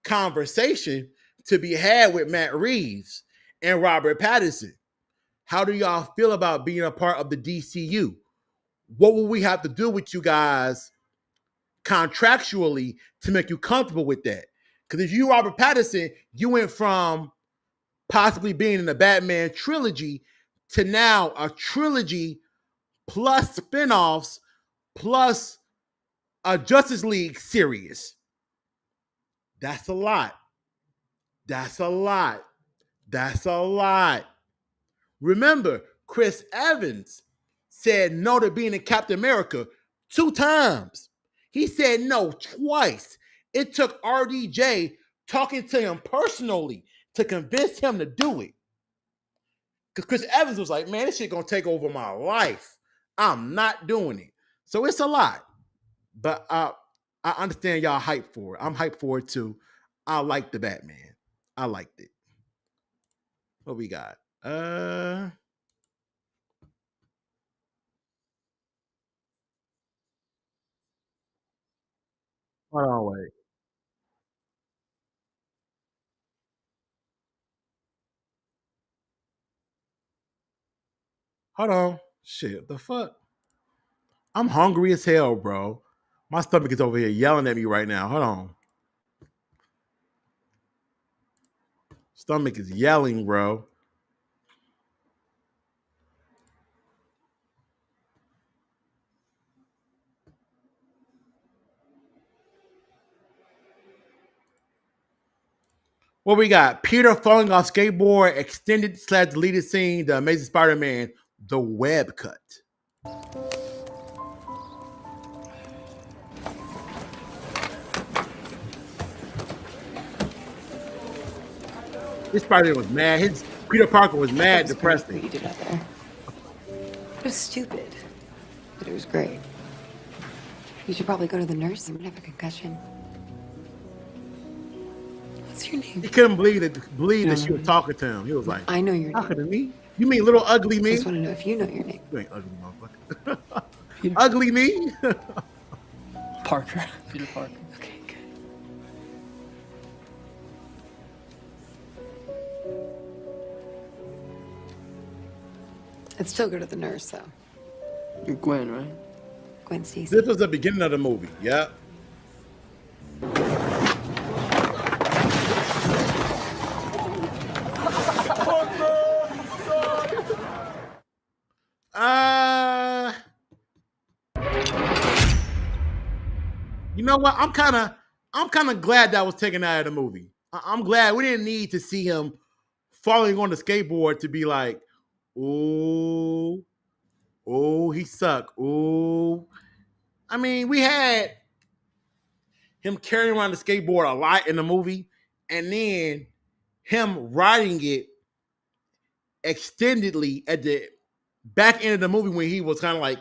conversation to be had with Matt Reeves and Robert Pattinson. How do y'all feel about being a part of the DCU? What will we have to do with you guys contractually to make you comfortable with that? Because if you Robert Pattinson, you went from possibly being in the Batman trilogy to now a trilogy plus spinoffs plus a Justice League series. That's a lot. That's a lot. That's a lot. Remember, Chris Evans said no to being in Captain America 2 times. He said no twice. It took RDJ talking to him personally to convince him to do it. Because Chris Evans was like, man, this shit gonna take over my life. I'm not doing it. So it's a lot. But I understand y'all hyped for it. I'm hyped for it too. I like the Batman. I liked it. What we got? Hold on, wait. Hold on. Shit, the fuck? I'm hungry as hell, bro. My stomach is over here yelling at me right now. Hold on. Stomach is yelling, bro. What we got? Peter falling off skateboard, extended / deleted scene, The Amazing Spider-Man, the web cut. This Spider-Man was mad. His Peter Parker was mad, depressed. What you did out there. It was stupid, but it was great. You should probably go to the nurse. I'm gonna have a concussion. What's your name? He couldn't believe that she was talking to him. He was like, I know your name. talking to me? You mean little ugly me? I just want to know if you know your name. You ain't ugly, motherfucker. Ugly me? Parker. Peter Parker. Okay, good. I'd still go to the nurse, though. You're Gwen, right? Gwen Stacy. This was the beginning of the movie. Yeah. You know what? I'm kind of glad that was taken out of the movie. I'm glad we didn't need to see him falling on the skateboard to be like, oh, he sucked. Oh, I mean, we had him carrying around the skateboard a lot in the movie, and then him riding it extendedly at the back end of the movie when he was kind of like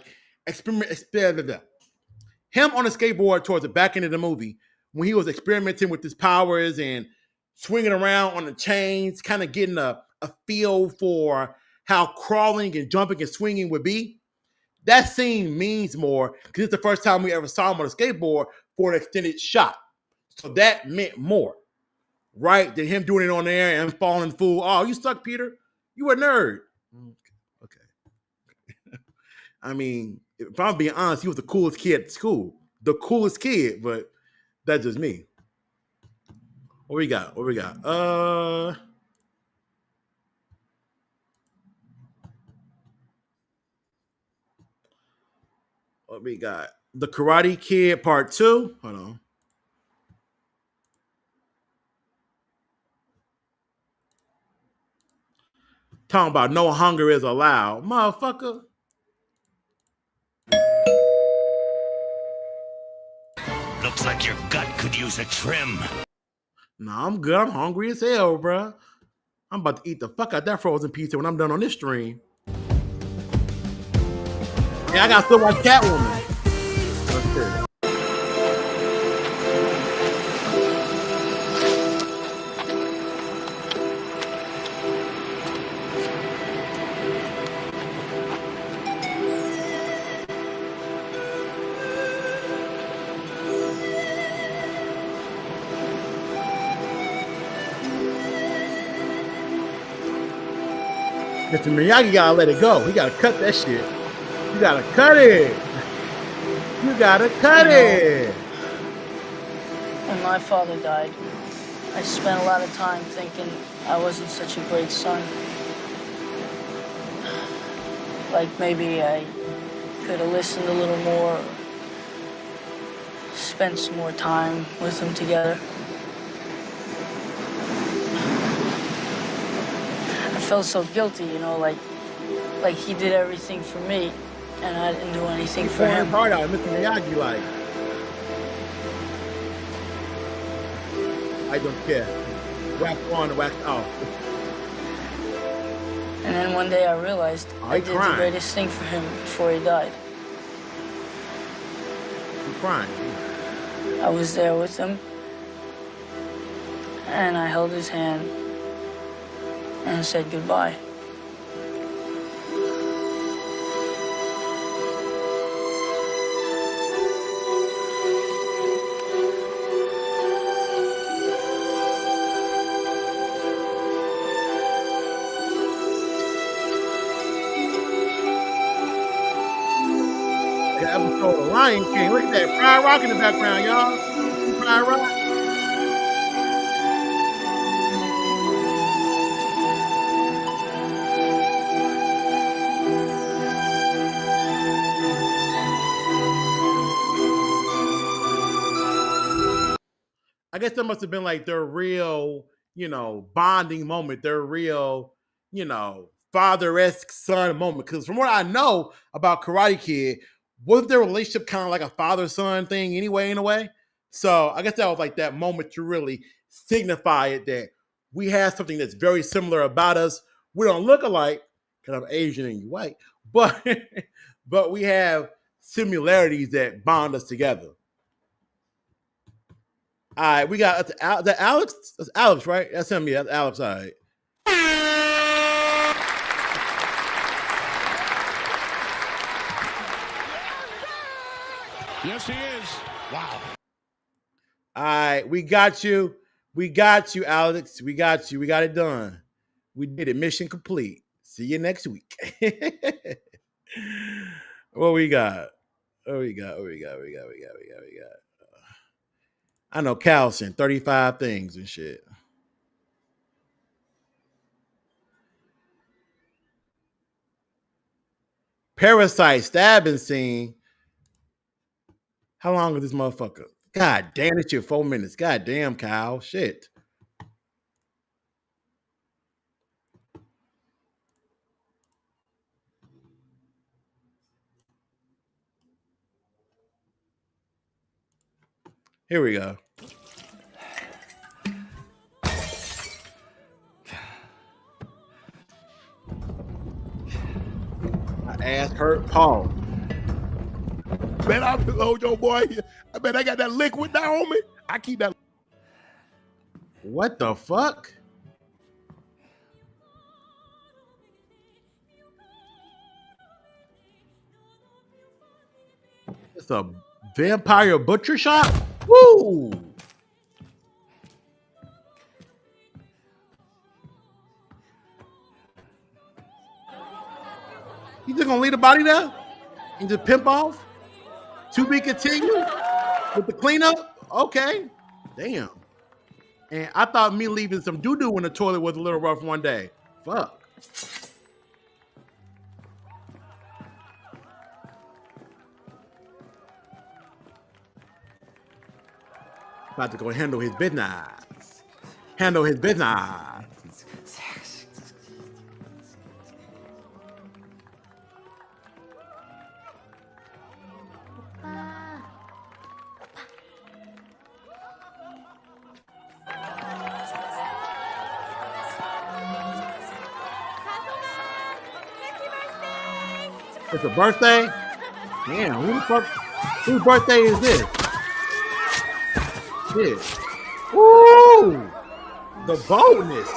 him on a skateboard towards the back end of the movie when he was experimenting with his powers and swinging around on the chains, kind of getting a feel for how crawling and jumping and swinging would be. That scene means more because it's the first time we ever saw him on a skateboard for an extended shot. So that meant more, right? Than him doing it on there and falling fool. Oh, you suck, Peter. You a nerd. Okay. I mean, if I'm being honest, he was the coolest kid at school. The coolest kid, but that's just me. What we got? What we got? What we got? The Karate Kid Part 2. Hold on. Talking about no hunger is allowed. Motherfucker. Looks like your gut could use a trim. Nah, I'm good. I'm hungry as hell, bro. I'm about to eat the fuck out that frozen pizza when I'm done on this stream. Yeah, I got to still watch Catwoman. Okay. Mr. Miyagi gotta let it go. He gotta cut that shit. You gotta cut it. You gotta cut it. When my father died, I spent a lot of time thinking I wasn't such a great son. Like maybe I could have listened a little more, spent some more time with them together. I felt so guilty, you know, like he did everything for me, and I didn't do anything for him. Hard out, Mr. Miyagi, like, I don't care. Wax on, wax off. And then one day I realized I did the greatest thing for him before he died. He's crying. I was there with him, and I held his hand and said goodbye. The episode of Lion King. Look at that. Fried Rock in the background, y'all. Fried Rock. I guess that must have been like their real, bonding moment, their real, father-esque son moment. Because from what I know about Karate Kid, wasn't their relationship kind of like a father-son thing anyway, in a way? So I guess that was like that moment to really signify it that we have something that's very similar about us. We don't look alike because I'm Asian and you white, but but we have similarities that bond us together. All right, we got the Alex. That's Alex, right? That's him. Yeah, that's Alex. All right. Yes, he is. Wow. All right, we got you. We got you, Alex. We got you. We got it done. We did it. Mission complete. See you next week. What we got? What we got? I know Carlson, 35 things and shit. Parasite stabbing scene. How long is this motherfucker? God damn, it's your 4 minutes. God damn, Kyle. Shit. Here we go. My ass hurt, Paul. Man, yo, boy. I bet I got that liquid down on me. I keep that. What the fuck? It's a vampire butcher shop? Woo! You just gonna leave the body there and just pimp off? To be continued with the cleanup? Okay. Damn. And I thought me leaving some doo-doo in the toilet was a little rough one day. Fuck. About to go handle his business. Handle his business. It's a birthday? Damn, who the fuck? Whose birthday is this? Shit. Woo! The boldness.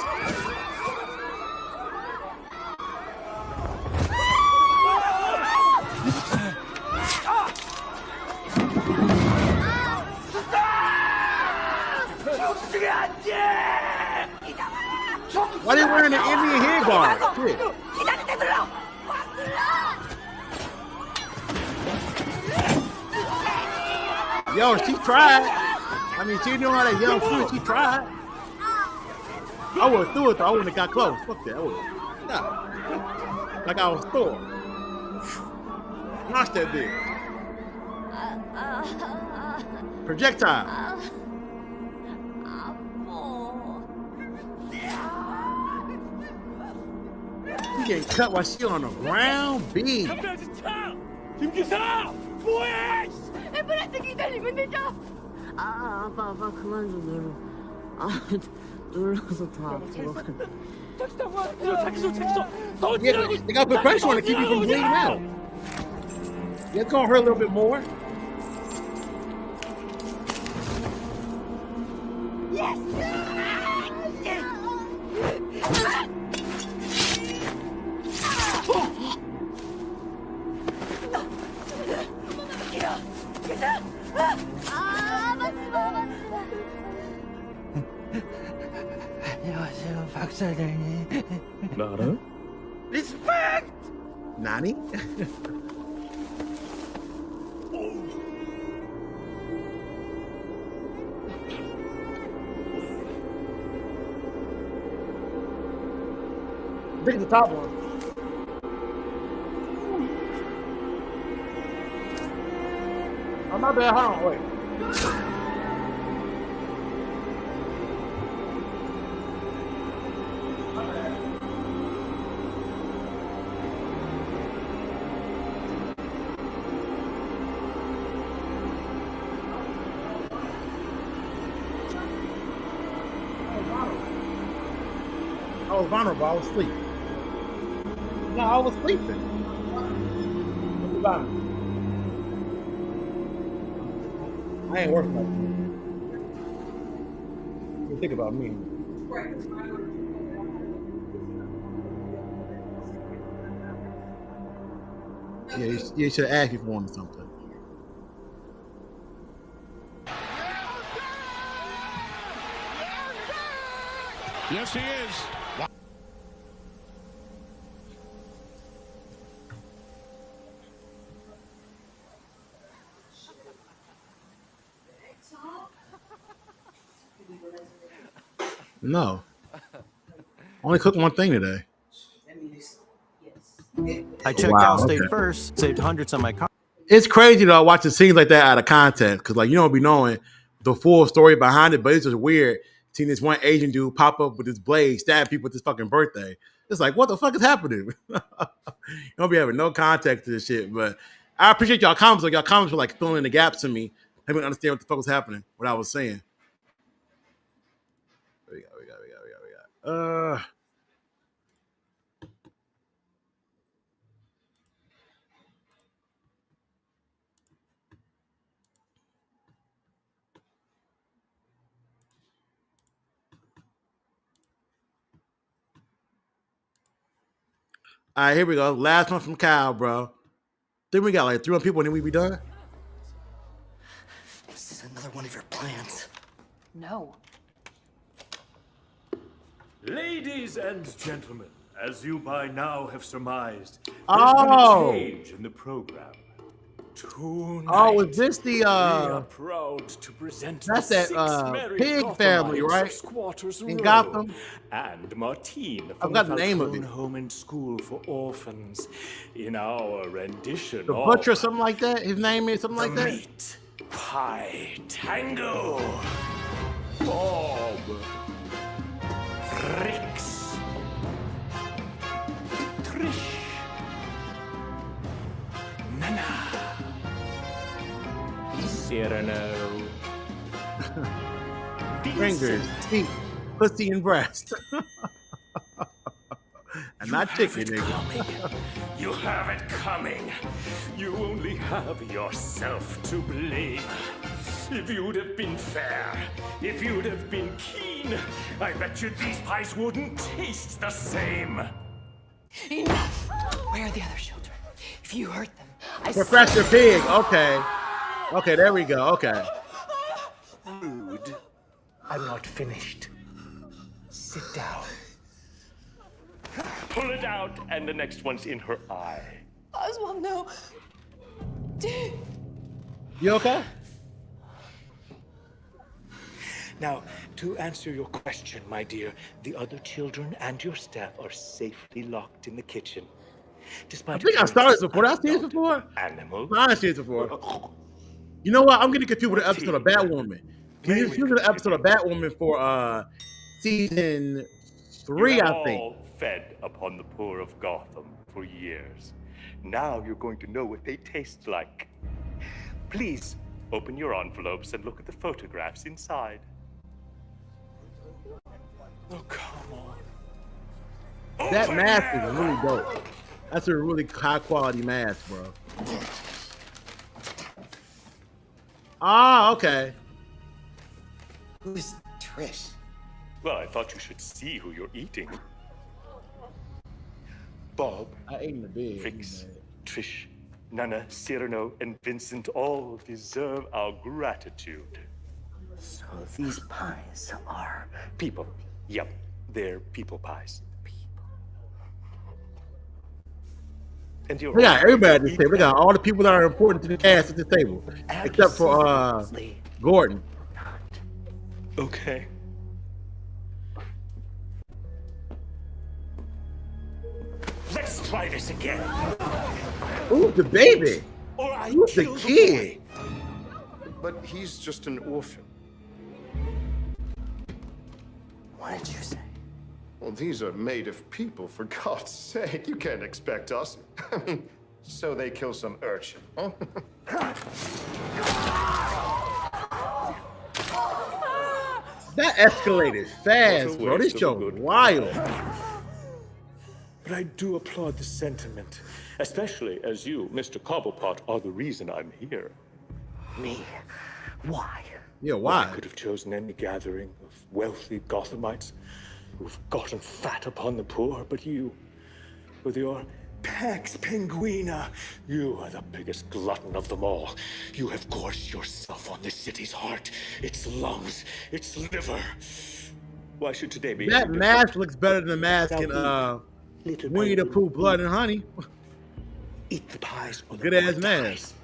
Why they wearing an Indian head guard? Shit. Yo, she tried. I mean, she doing all that young food. She tried. I would have threw it though. I wouldn't have got close. Fuck that. I would have. Nah. Like I was Thor. Watch that bitch. Projectile. She getting cut while she on the ground. B. 아빠 그만 좀 내려. 아 눌러서 더 아프고. Yeah, they gotta put pressure on to keep you from bleeding out. Yeah, it's gonna hurt a little bit more. Yes! 안녕하세요, 박사장님. 나라? Respect! Nani? I think the top one. Oh, my bad. Hold on, wait. I was vulnerable. I was asleep. No, I was sleeping. What about it? I ain't working like that. You think about me. Yeah, you should ask if you wanted something. Yes, he is. No. Only cooked one thing today. I checked out State first, saved hundreds on my car. It's crazy though watching scenes like that out of context because like you don't be knowing the full story behind it, but it's just weird seeing this one Asian dude pop up with his blade, stab people with his fucking birthday. It's like, what the fuck is happening? You don't be having no context to this shit, but I appreciate y'all comments. Like y'all comments were like filling in the gaps to me, helping me understand what the fuck was happening, what I was saying. We got. All right, here we go. Last one from Kyle, bro. Then we got like 300 people and then we be done. This is another one of your plans. No. Ladies and gentlemen, as you by now have surmised, there's Oh. been a change in the program. Tonight, Oh, is this the we are proud to present that's the that 6 married pig family, Gothamites right? of Squatters In Row, Gotham? and Martine I've from got the name of Falcone it. Home and School for Orphans in our rendition The of butcher or something like that. His name is something like that. Meat Pie Tango. Bob, Fricks, Trish, Nana, Cyrano, Fingers, teeth, pussy, and breast. And not chicken, nigga. You have it coming. You only have yourself to blame. If you'd have been fair, if you'd have been keen, I bet you these pies wouldn't taste the same. Enough! Where are the other children? If you hurt them, I Professor Pig. Okay. Okay, there we go. Okay. Rude. I'm not finished. Sit down. Pull it out, and the next one's in her eye. Oswald, no. You okay? Now, to answer your question, my dear, the other children and your staff are safely locked in the kitchen. I think I saw this before. Did I see this before? Animals. I didn't see this before. You know what? I'm getting confused with the episode of Batwoman. Can you confuse the episode of Batwoman for season 3, You have I think. all fed upon the poor of Gotham for years. Now you're going to know what they taste like. Please open your envelopes and look at the photographs inside. Oh, come on. That mask is really dope. That's a really high quality mask, bro. Ah, okay. Who's Trish? Well, I thought you should see who you're eating. Bob, I ate in the bed. Vix, Trish, Nana, Cyrano, and Vincent all deserve our gratitude. So these pies are... People. Yep, they're people pies. And you're We got everybody at this table. We got all the people that are important to the cast at this table. Except for Gordon. Okay. Let's try this again. Ooh, the baby. Who's the kid? But he's just an orphan. What did you say? Well, these are made of people, for God's sake. You can't expect us. I mean, so they kill some urchin, huh? That escalated fast, bro. This show wild. But I do applaud the sentiment, especially as you, Mr. Cobblepot, are the reason I'm here. Me? Why? Yeah, Well, why? I could have chosen any gathering of wealthy Gothamites who've gotten fat upon the poor, but you, with your Pax Penguina, you are the biggest glutton of them all. You have gorged yourself on the city's heart, its lungs, its liver. Why should today be That any mask looks better than the mask in Winnie the Pooh, Blood and Honey. Eat the pies or the Good ass mask.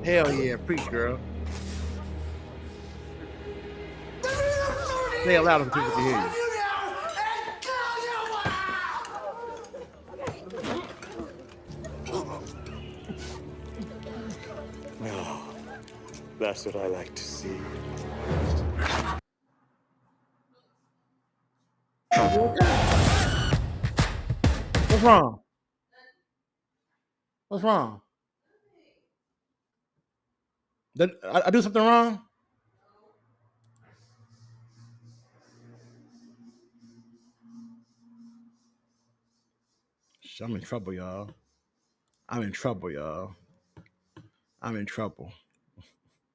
Hell yeah, preach, girl. Say it louder so people can hear you. No, that's what I like to see. What's wrong? What's wrong? Did I do something wrong? I'm in trouble, y'all. I'm in trouble, y'all. I'm in trouble.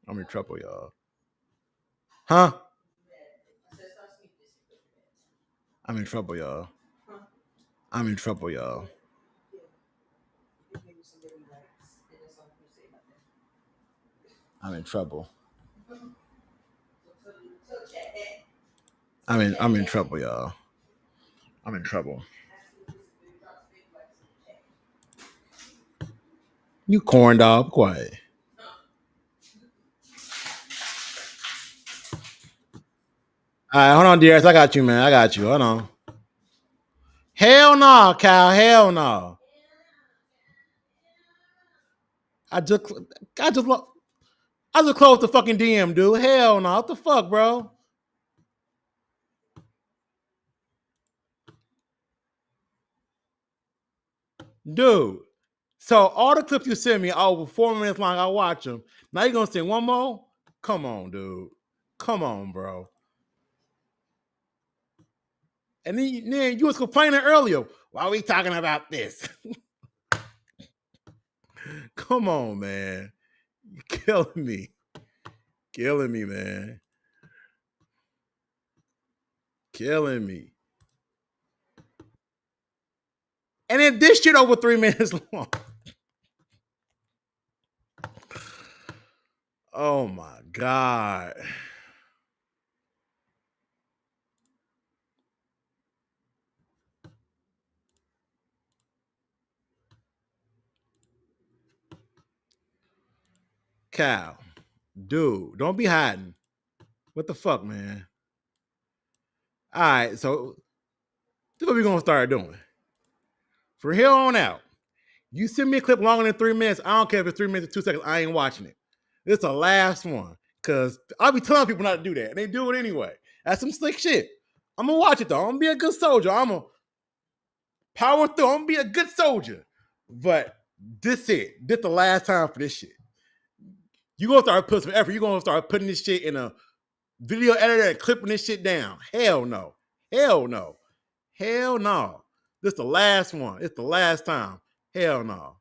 I'm in trouble, y'all. Huh? I'm in trouble, y'all. I'm in trouble, y'all. I'm in trouble. I'm in trouble, y'all. I'm in trouble. You corn dog, quiet. All right, hold on, dearest. I got you, man. I got you. Hold on. Hell no, Cal. Hell no. I just closed the fucking DM, dude. Hell no. What the fuck, bro? Dude. So all the clips you sent me over 4 minutes long, I watch them. Now you're gonna send one more? Come on, dude. Come on, bro. And then you was complaining earlier. Why are we talking about this? Come on, man. You're killing me. Killing me, man. Killing me. And then this shit over 3 minutes long. Oh my God. Cal, dude, don't be hiding. What the fuck, man? All right, so this is what we're gonna start doing. From here on out, you send me a clip longer than 3 minutes. I don't care if it's 3 minutes or 2 seconds. I ain't watching it. This is the last one. Cause I'll be telling people not to do that. And they do it anyway. That's some slick shit. I'm gonna watch it though. I'm gonna be a good soldier. I'm gonna power through. I'm gonna be a good soldier. But this it. This the last time for this shit. You gonna start putting some effort. You're gonna start putting this shit in a video editor and clipping this shit down. Hell no. Hell no. Hell no. This the last one. It's the last time. Hell no.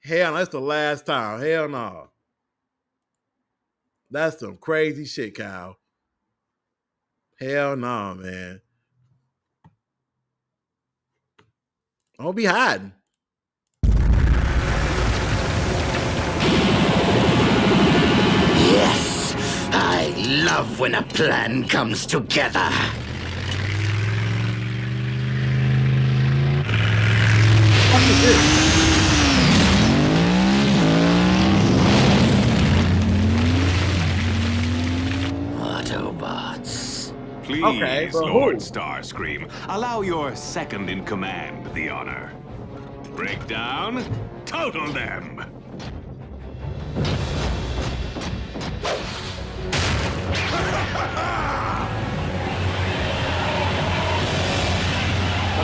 Hell no. It's the last time. Hell no. That's some crazy shit, Kyle. Hell no, man. Don't be hiding. Yes, I love when a plan comes together. What is this? Autobots. Please, okay, Lord Starscream, allow your second in command the honor. Break down, total them.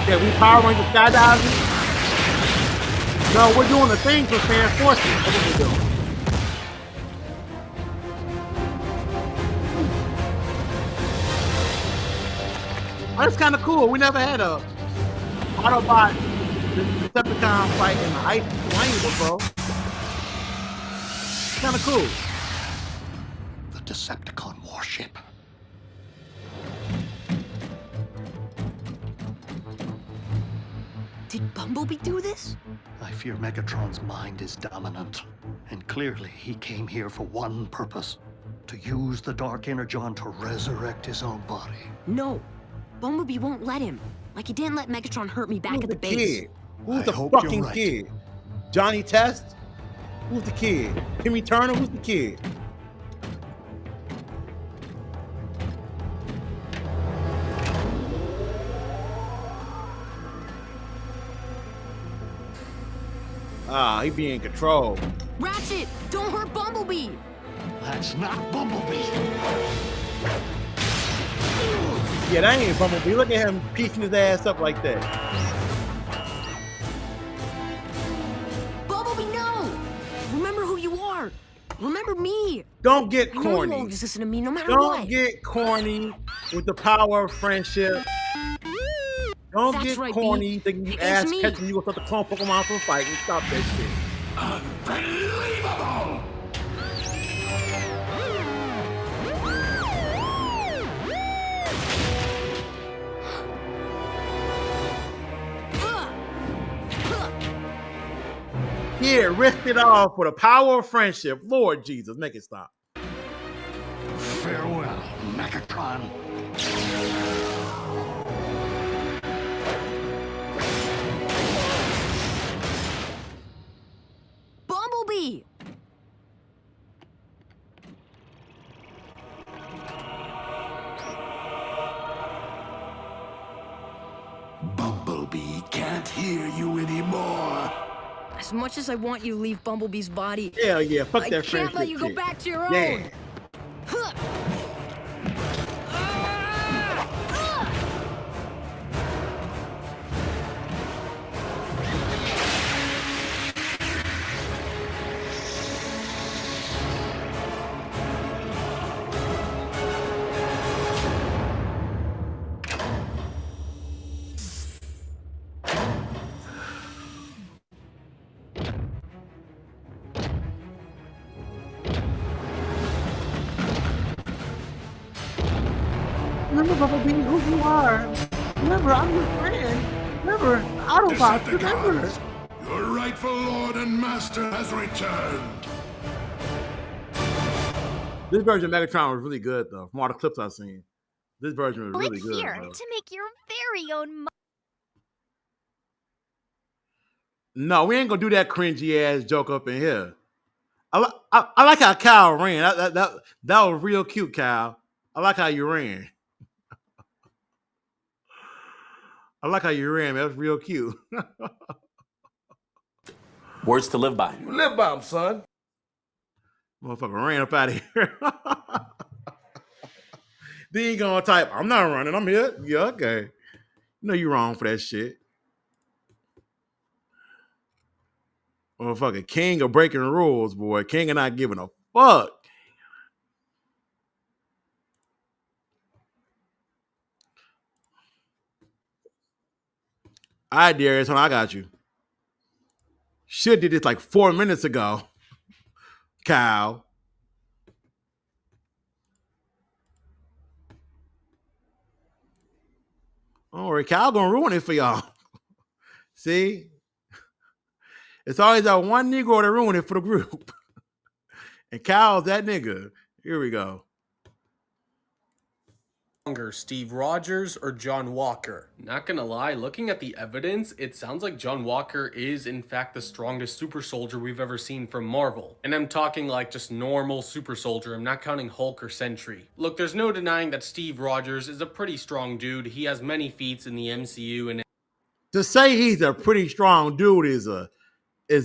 Okay, we power rank the skydiving. No, we're doing the thing for Fan Forces. That's what we're doing. Oh, that's kind of cool. We never had a Autobot Decepticon fight in the ice plane before. Kind of cool. The Decepticon warship. Did Bumblebee do this? I fear Megatron's mind is dominant. And clearly he came here for one purpose. To use the Dark Energon to resurrect his own body. No. Bumblebee won't let him. Like he didn't let Megatron hurt me back at the base. Kid? Who's the fucking kid? Johnny Test? Who's the kid? Timmy Turner? Who's the kid? Ah, he be in control. Ratchet, don't hurt Bumblebee. That's not Bumblebee. Yeah, that ain't Bumblebee. Look at him piecing his ass up like that. Bumblebee, no! Remember who you are. Remember me. Don't get I know corny. you always listen to me no matter Don't what. get corny with the power of friendship. Don't That's get right, corny B. thinking you It's ass me. catching you with the clone Pokemon from fighting. Stop that shit. Unbelievable! Here, risk it all for the power of friendship. Lord Jesus, make it stop. Farewell, Megatron. Bumblebee! Bumblebee can't hear you anymore. As much as I want you to leave Bumblebee's body, Hell yeah, fuck that I can't let friendship you go shit. back to your Yeah. own. Huh. Bubba being who you are. Remember, I'm your friend. Remember, Autobots, remember. Your rightful lord and master has returned. This version of Megatron was really good, though. From all the clips I've seen, this version was Click really good. here Bro. to make your very own. No, we ain't gonna do that cringy ass joke up in here. I like how Kyle ran. That was real cute, Kyle. I like how you ran. I like how you ran. That was real cute. Words to live by. Live by them, son. Motherfucker ran up out of here. Then you gonna type, I'm not running, I'm here. Yeah, okay. You know you wrong for that shit. Motherfucker, king of breaking rules, boy. King of not giving a fuck. All right, Darius, I got you. Should did this like 4 minutes ago. Kyle. Don't worry, Kyle gonna ruin it for y'all. See? It's always that one Negro that ruin it for the group. And Kyle's that nigga. Here we go. Steve Rogers or John Walker? Not gonna lie, looking at the evidence, it sounds like John Walker is in fact the strongest super soldier we've ever seen from Marvel. And I'm talking like just normal super soldier, I'm not counting Hulk or Sentry. Look, there's no denying that Steve Rogers is a pretty strong dude. He has many feats in the MCU, and to say he's a pretty strong dude is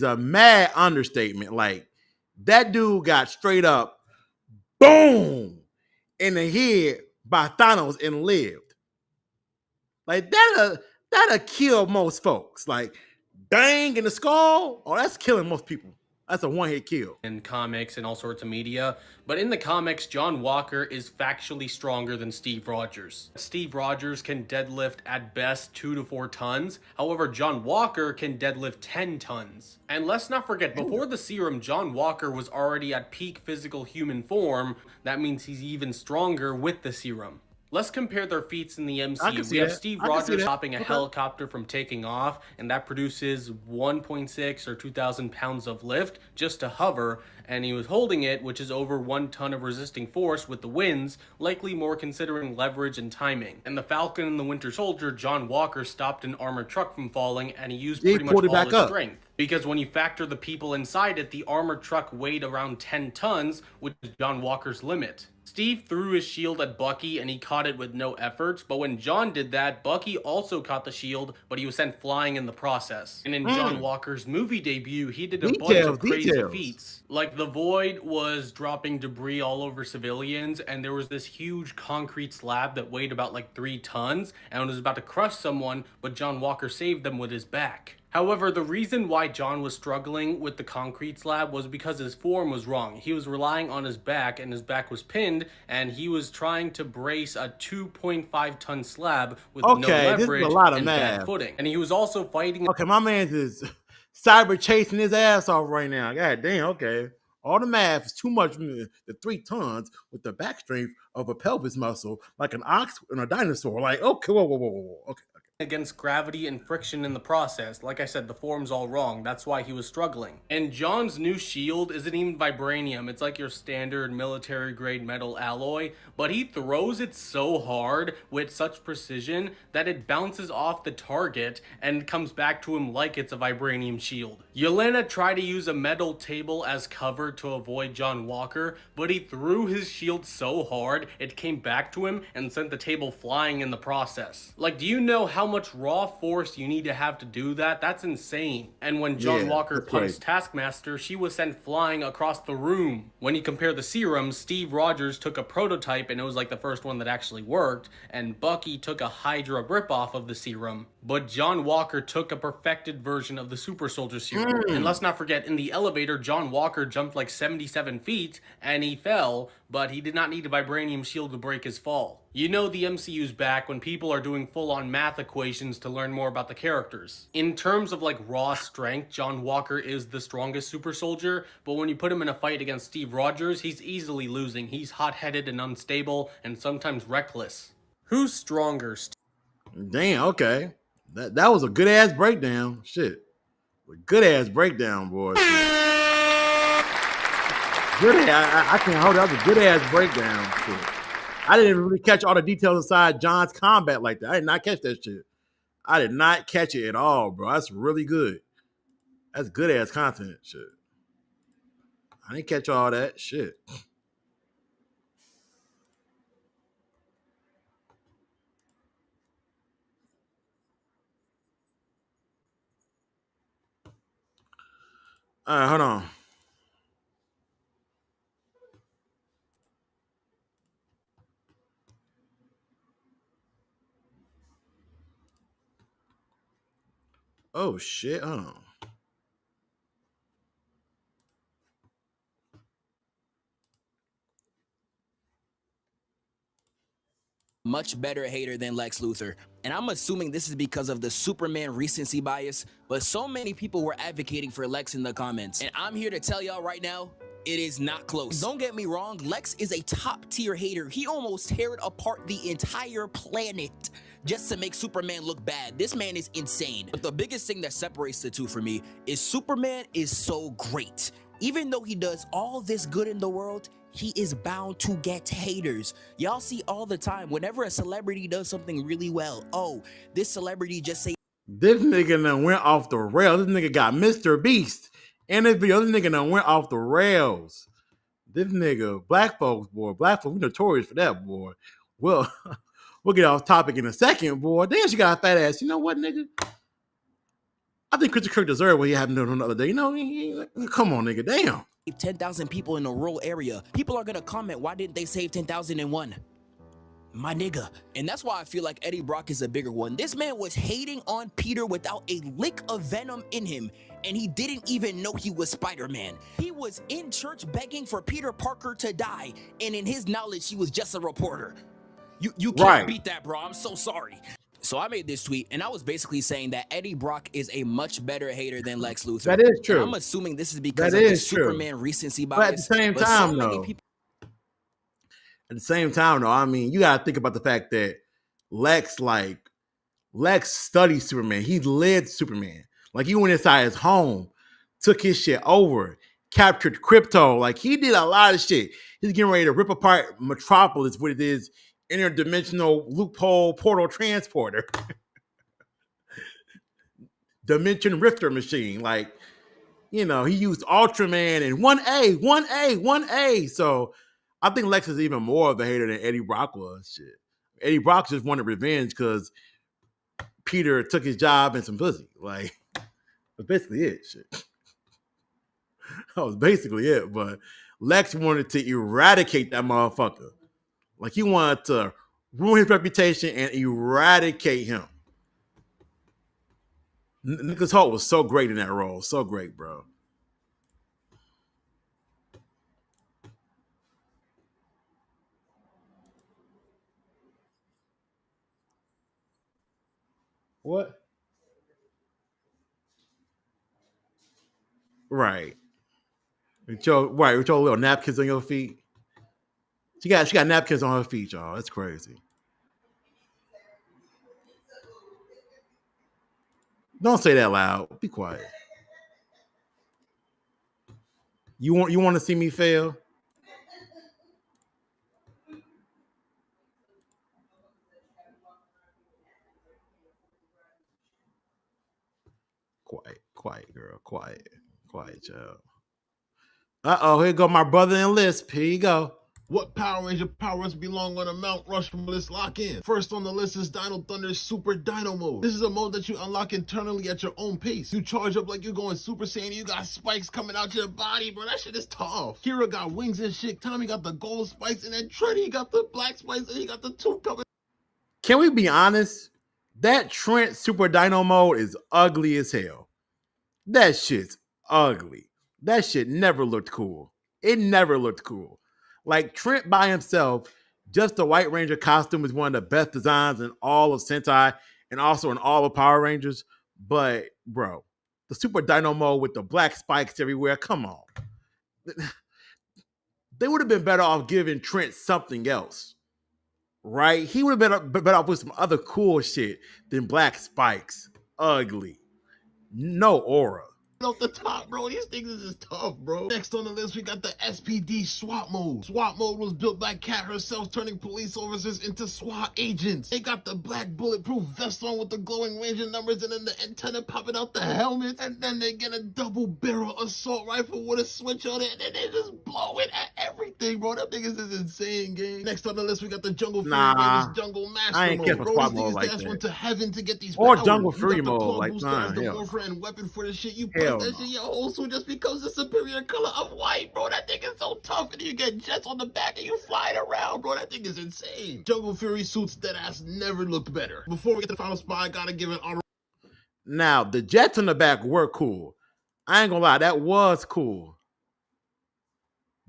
a mad understatement. Like, that dude got straight up boom in the head by Thanos and lived. Like, that'll kill most folks. Like, bang in the skull, oh, that's killing most people. That's a one-hit kill. In comics and all sorts of media, but in the comics, John Walker is factually stronger than Steve Rogers. Steve Rogers can deadlift at best 2 to 4 tons. However, John Walker can deadlift 10 tons. And let's not forget, before the serum, John Walker was already at peak physical human form. That means he's even stronger with the serum. Let's compare their feats in the MCU. We have Steve Rogers stopping a helicopter from taking off, and that produces 1.6 or 2,000 pounds of lift just to hover, and he was holding it, which is over 1 ton of resisting force with the winds, likely more considering leverage and timing. And the Falcon and the Winter Soldier, John Walker stopped an armored truck from falling, and he used pretty much all his strength. Because when you factor the people inside it, the armored truck weighed around 10 tons, which is John Walker's limit. Steve threw his shield at Bucky and he caught it with no effort, but when John did that, Bucky also caught the shield, but he was sent flying in the process. And in John Walker's movie debut, he did a bunch of crazy feats. Like, the Void was dropping debris all over civilians, and there was this huge concrete slab that weighed about like 3 tons, and was about to crush someone, but John Walker saved them with his back. However, the reason why John was struggling with the concrete slab was because his form was wrong. He was relying on his back, and his back was pinned, and he was trying to brace a 2.5 ton slab with no leverage and bad footing. And he was also fighting. Okay, my man's is cyber chasing his ass off right now. God damn, okay. All the math is too much. The 3 tons with the back strength of a pelvis muscle, like an ox and a dinosaur. Like, okay, whoa. Okay. Against gravity and friction in the process. Like I said, the form's all wrong. That's why he was struggling. And John's new shield isn't even vibranium. It's like your standard military grade metal alloy, but he throws it so hard with such precision that it bounces off the target and comes back to him like it's a vibranium shield. Yelena tried to use a metal table as cover to avoid John Walker, but he threw his shield so hard it came back to him and sent the table flying in the process. Like, do you know how much raw force you need to have to do that? That's insane. And when John Walker punched Taskmaster, she was sent flying across the room. When you compare the serums, Steve Rogers took a prototype and it was like the first one that actually worked, and Bucky took a Hydra ripoff of the serum. But John Walker took a perfected version of the Super Soldier serum. And let's not forget, in the elevator, John Walker jumped like 77 feet and he fell, but he did not need a vibranium shield to break his fall. You know the MCU's back when people are doing full-on math equations to learn more about the characters. In terms of like raw strength, John Walker is the strongest super soldier, but when you put him in a fight against Steve Rogers, he's easily losing. He's hot-headed and unstable and sometimes reckless. Who's stronger? Damn, okay. That was a good ass breakdown. Shit. A good ass breakdown, boy. Shit. Good I can't hold it. That was a good ass breakdown. Shit. I didn't really catch all the details inside John's combat like that. I did not catch that shit. I did not catch it at all, bro. That's really good. That's good ass content. Shit. I didn't catch all that shit. All right, hold on. Oh shit. Hold on. Much better hater than Lex Luthor. And I'm assuming this is because of the Superman recency bias, but so many people were advocating for Lex in the comments. And I'm here to tell y'all right now, it is not close. Don't get me wrong, Lex is a top tier hater. He almost teared apart the entire planet just to make Superman look bad. This man is insane. But the biggest thing that separates the two for me is Superman is so great. Even though he does all this good in the world, he is bound to get haters. Y'all see all the time, whenever a celebrity does something really well, oh, this celebrity just say, this nigga done went off the rails. This nigga got Mr. Beast. And this video, this nigga done went off the rails. This nigga, black folks, boy. Black folks, we notorious for that, boy. Well, we'll get off topic in a second, boy. Damn, she got a fat ass. You know what, nigga? I think Christian Kirk deserved what he happened to him the other day. You know, come on, nigga. Damn. 10,000 people in a rural area. People are gonna comment, why didn't they save 10,001? My nigga. And that's why I feel like Eddie Brock is a bigger one. This man was hating on Peter without a lick of venom in him, and he didn't even know he was Spider-Man. He was in church begging for Peter Parker to die, and in his knowledge, he was just a reporter. You can't beat that, bro. I'm so sorry. So I made this tweet, and I was basically saying that Eddie Brock is a much better hater than Lex Luthor. That is true. And I'm assuming this is because of the Superman recency bias. But at the same time, though, at the same time, though, I mean, you gotta think about the fact that Lex studied Superman. He led Superman. Like, he went inside his home, took his shit over, captured crypto. Like, he did a lot of shit. He's getting ready to rip apart Metropolis with his interdimensional loophole portal transporter. Dimension Rifter machine. Like, you know, he used Ultraman and 1A. So I think Lex is even more of a hater than Eddie Brock was. Shit. Eddie Brock just wanted revenge because Peter took his job and some pussy. Like, that's basically it. Shit. That was basically it. But Lex wanted to eradicate that motherfucker. Like, he wanted to ruin his reputation and eradicate him. Nicholas Hoult was so great in that role. So great, bro. What? Right. With your little napkins on your feet. She got napkins on her feet, y'all. That's crazy. Don't say that loud. Be quiet. You want to see me fail? Quiet, girl. Quiet, child. Uh-oh, here go my brother in Lisp. Here you go. What Power Ranger powers belong on a Mount Rushmore list lock-in? First on the list is Dino Thunder's Super Dino Mode. This is a mode that you unlock internally at your own pace. You charge up like you're going Super Saiyan, you got spikes coming out your body, bro. That shit is tough. Kira got wings and shit. Tommy got the gold spikes, and then Trinity got the black spikes, and he got the two coming. Can we be honest? That Trent Super Dino Mode is ugly as hell. That shit's ugly. That shit never looked cool. It never looked cool. Like, Trent by himself, just the White Ranger costume is one of the best designs in all of Sentai and also in all of Power Rangers. But, bro, the Super Dino Mode with the black spikes everywhere, come on. They would have been better off giving Trent something else, right? He would have been better off with some other cool shit than Black Spikes. Ugly. No aura. Off the top, bro. These things is tough, bro. Next on the list, we got the SPD SWAT mode. SWAT mode was built by Cat herself, turning police officers into SWAT agents. They got the black bulletproof vest on with the glowing ranger numbers and then the antenna popping out the helmet. And then they get a double barrel assault rifle with a switch on it. And then they just blow it at everything, bro. That thing is insane, gang. Next on the list, we got the Jungle Fury Raiders Jungle Master I ain't mode. care for Bro, SWAT this thing mode is like the ass that. went to heaven to get these Or powers. Jungle You Fury got the mode. claw Like, booster as the hell morpher and weapon for the shit. You Hell press that shit, your whole suit just becomes a superior color of white, bro. That thing is so tough, and you get jets on the back and you fly it around, bro. That thing is insane. Jungle Fury suits that ass never looked better. Before we get to the final spot, I gotta give an honor. Now, the jets on the back were cool. I ain't gonna lie, that was cool.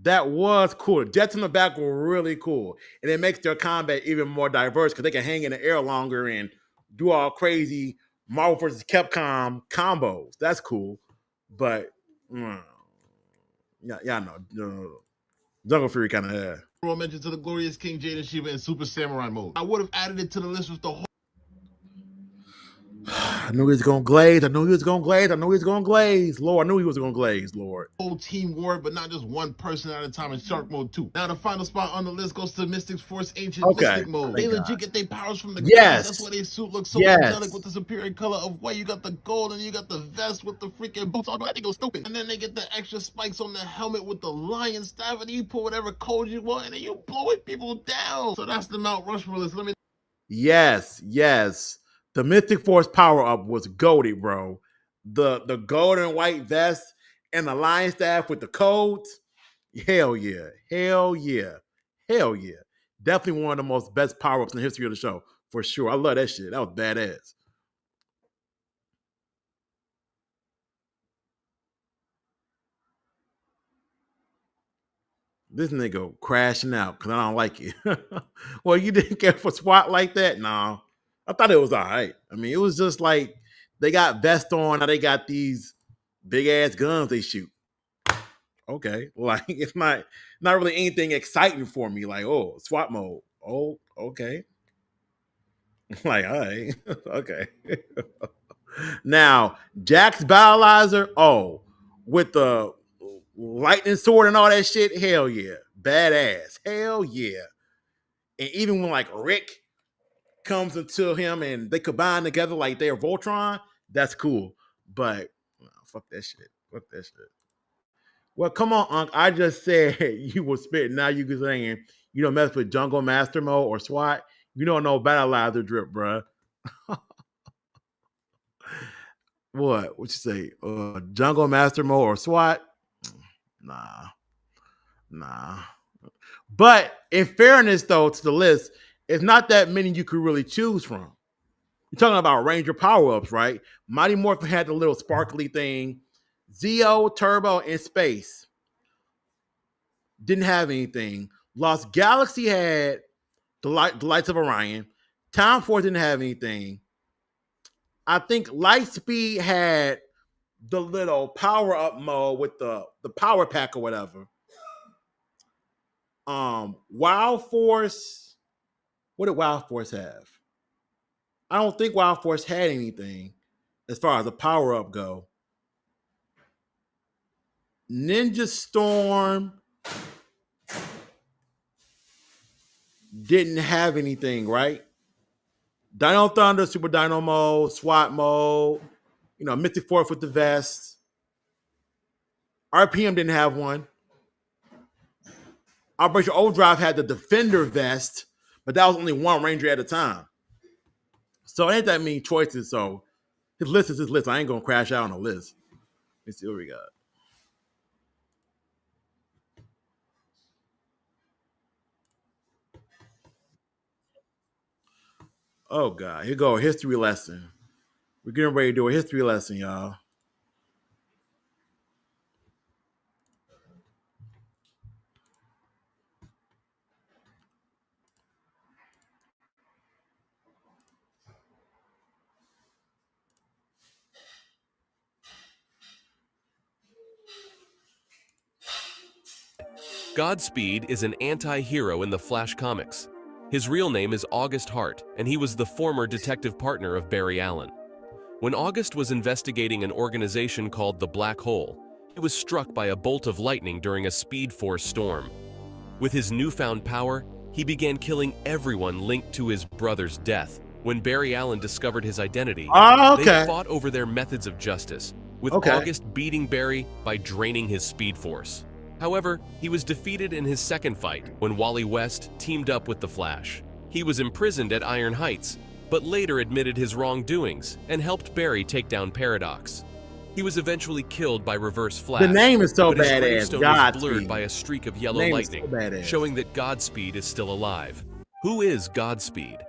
That was cool. The jets on the back were really cool. And it makes their combat even more diverse because they can hang in the air longer and do all crazy Marvel vs. Capcom combos. That's cool. But, yeah, no. Jungle Fury kind of mention to the glorious King Jade and Shiva in Super Samurai mode. I would have added it to the list with the whole. I knew he was gonna glaze. Lord, I knew he was gonna glaze, Lord. Whole team war, but not just one person at a time in Shark mode 2. Now the final spot on the list goes to Mystics Force Ancient Mystic mode. They legit get their powers from the gods. That's why their suit looks so angelic with the superior color of white. You got the gold and you got the vest with the freaking boots on. I think it was stupid. And then they get the extra spikes on the helmet with the lion staff, and you put whatever code you want, and then you blowing people down. So that's the Mount Rushmore list. Yes. The Mystic Force power up was goated, bro. The gold and white vest and the lion staff with the codes. Hell yeah. Definitely one of the most best power ups in the history of the show, for sure. I love that shit. That was badass. This nigga crashing out because I don't like it. Well, you didn't care for SWAT like that? No. I thought it was all right. I mean, it was just like they got vest on. Now they got these big ass guns they shoot. Okay. Like, it's not really anything exciting for me. Like, oh, SWAT mode. Oh, okay. Like, all right. Okay. Now, Jack's Battleizer, with the lightning sword and all that shit, hell yeah. Badass. Hell yeah. And even when like Rick comes into him and they combine together like they're Voltron, that's cool. But fuck that shit. Well, come on, Unc. I just said you were spitting. Now you can saying you don't mess with Jungle Master mode or SWAT. You don't know Battleizer drip, bruh. What you say? Jungle Master mode or SWAT? Nah. But in fairness, though, to the list, it's not that many you could really choose from. You're talking about Ranger power-ups, right? Mighty Morphin had the little sparkly thing. Zeo, Turbo, and Space didn't have anything. Lost Galaxy had the Lights of Orion. Time Force didn't have anything. I think Lightspeed had the little power-up mode with the power pack or whatever. Wild Force, what did Wild Force have? I don't think Wild Force had anything as far as a power-up go. Ninja Storm didn't have anything, right? Dino Thunder, Super Dino mode, SWAT mode, Mystic Force with the vest. RPM didn't have one. Operation Overdrive had the Defender vest, but that was only one Ranger at a time. So it ain't that many choices. So his list is his list. I ain't gonna crash out on the list. Let's see what we got. Oh God, here go a history lesson. We're getting ready to do a history lesson, y'all. Godspeed is an anti-hero in the Flash comics. His real name is August Hart, and he was the former detective partner of Barry Allen. When August was investigating an organization called the Black Hole, he was struck by a bolt of lightning during a Speed Force storm. With his newfound power, he began killing everyone linked to his brother's death. When Barry Allen discovered his identity, they fought over their methods of justice, with August beating Barry by draining his Speed Force. However, he was defeated in his second fight when Wally West teamed up with the Flash. He was imprisoned at Iron Heights, but later admitted his wrongdoings and helped Barry take down Paradox. He was eventually killed by Reverse Flash. The name is so but his badass. gravestone was blurred by a streak of yellow lightning, so showing that Godspeed is still alive. Who is Godspeed?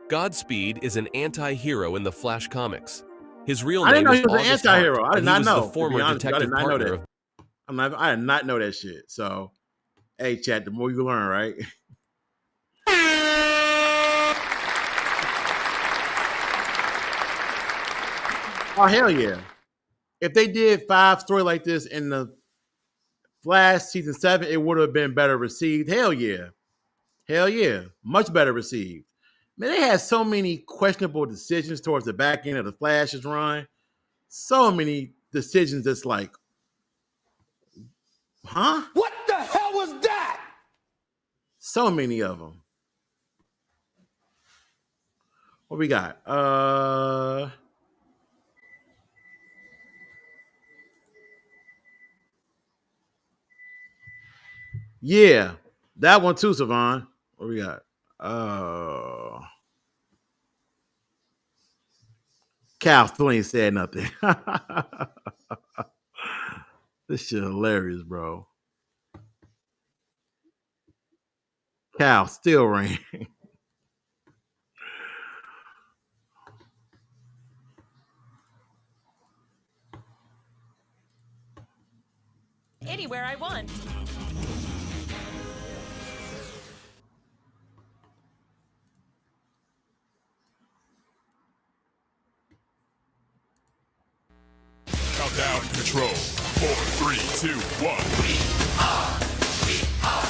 Godspeed is an anti-hero in the Flash comics. His real name is August Hart, I did and not he was know. the former detective partner of. I did not know that shit. So, hey, chat. The more you learn, right? Oh hell yeah! If they did 5 story like this in the Flash season 7, it would have been better received. Hell yeah, much better received. Man, they had so many questionable decisions towards the back end of the Flash's run. So many decisions that's like, huh? What the hell was that? So many of them. What we got? Yeah, that one too, Savon. What we got? Cal still ain't said nothing. This shit hilarious, bro. Cal still ran. Anywhere I want. Countdown control. 4, 3, 2, 1. We are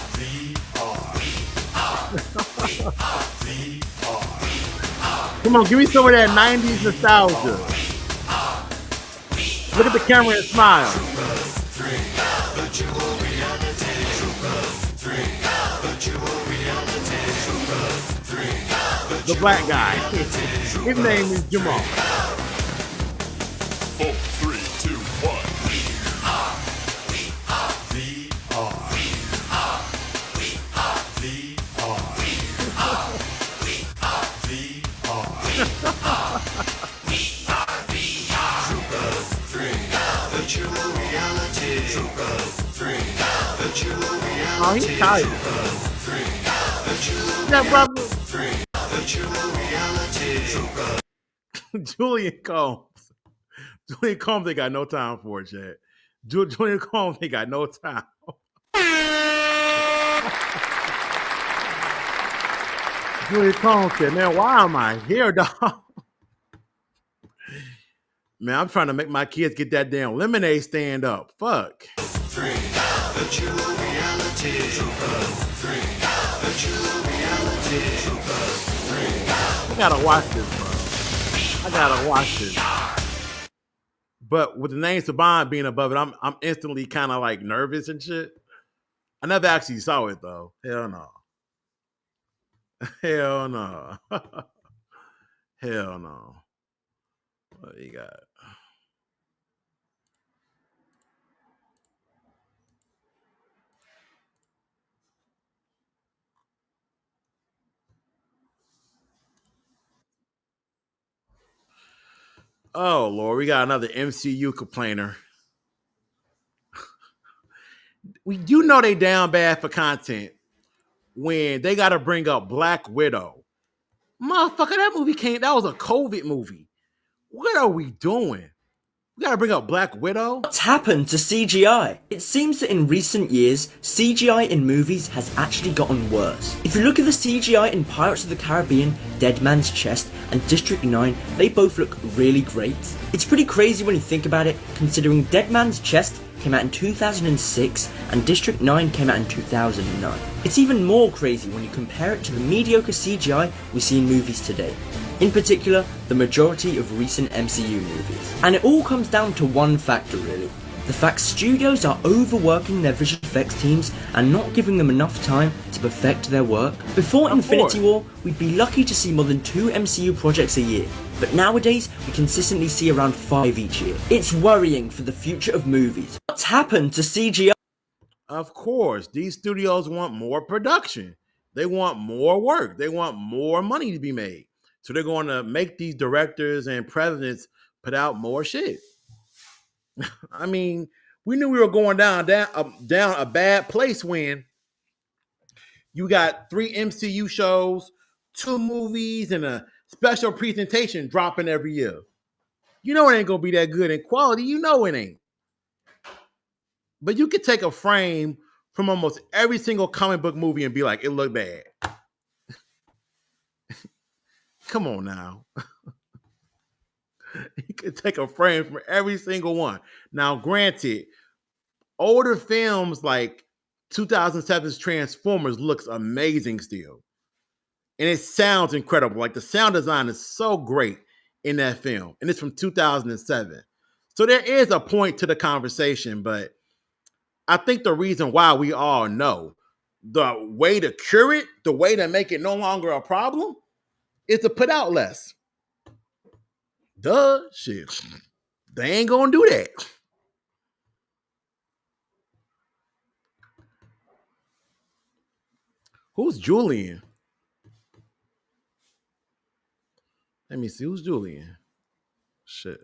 Come on, give me some of that 90s nostalgia. Look at the camera and smile. The black guy. His name is Jamal. 4, 3, 2, 1. Oh, he's tired. Yeah, brother. Julian Combs. Julian Combs ain't got no time for it, Chad. Julian Combs ain't got no time. Julian Combs said, man, why am I here, dog? Man, I'm trying to make my kids get that damn lemonade stand up. Fuck. I gotta watch this, bro. I gotta watch this. But with the name Saban being above it, I'm instantly kind of like nervous and shit. I never actually saw it though. Hell no. Hell no. Hell no. What you got? Oh Lord, we got another MCU complainer. You know they down bad for content when they got to bring up Black Widow. Motherfucker, that was a COVID movie. What are we doing? We gotta bring up Black Widow? What's happened to CGI? It seems that in recent years, CGI in movies has actually gotten worse. If you look at the CGI in Pirates of the Caribbean, Dead Man's Chest, and District 9, they both look really great. It's pretty crazy when you think about it, considering Dead Man's Chest came out in 2006 and District 9 came out in 2009. It's even more crazy when you compare it to the mediocre CGI we see in movies today. In particular, the majority of recent MCU movies. And it all comes down to one factor really. The fact studios are overworking their visual effects teams and not giving them enough time to perfect their work. Before Infinity War, we'd be lucky to see more than 2 MCU projects a year. But nowadays, we consistently see around 5 each year. It's worrying for the future of movies. What's happened to CGI? Of course, these studios want more production. They want more work. They want more money to be made. So they're going to make these directors and presidents put out more shit. I mean, we knew we were going down a bad place when you got 3 MCU shows, 2 movies, and a special presentation dropping every year. You know it ain't gonna be that good in quality. You know it ain't. But you could take a frame from almost every single comic book movie and be like, it looked bad. Come on now. You could take a frame from every single one. Now, granted, older films like 2007's Transformers looks amazing still. And it sounds incredible. Like the sound design is so great in that film. And it's from 2007. So there is a point to the conversation, but I think the reason why we all know the way to cure it, the way to make it no longer a problem, is to put out less. Duh, shit. They ain't gonna do that. Who's Julian? Let me see. Who's Julian? Shit.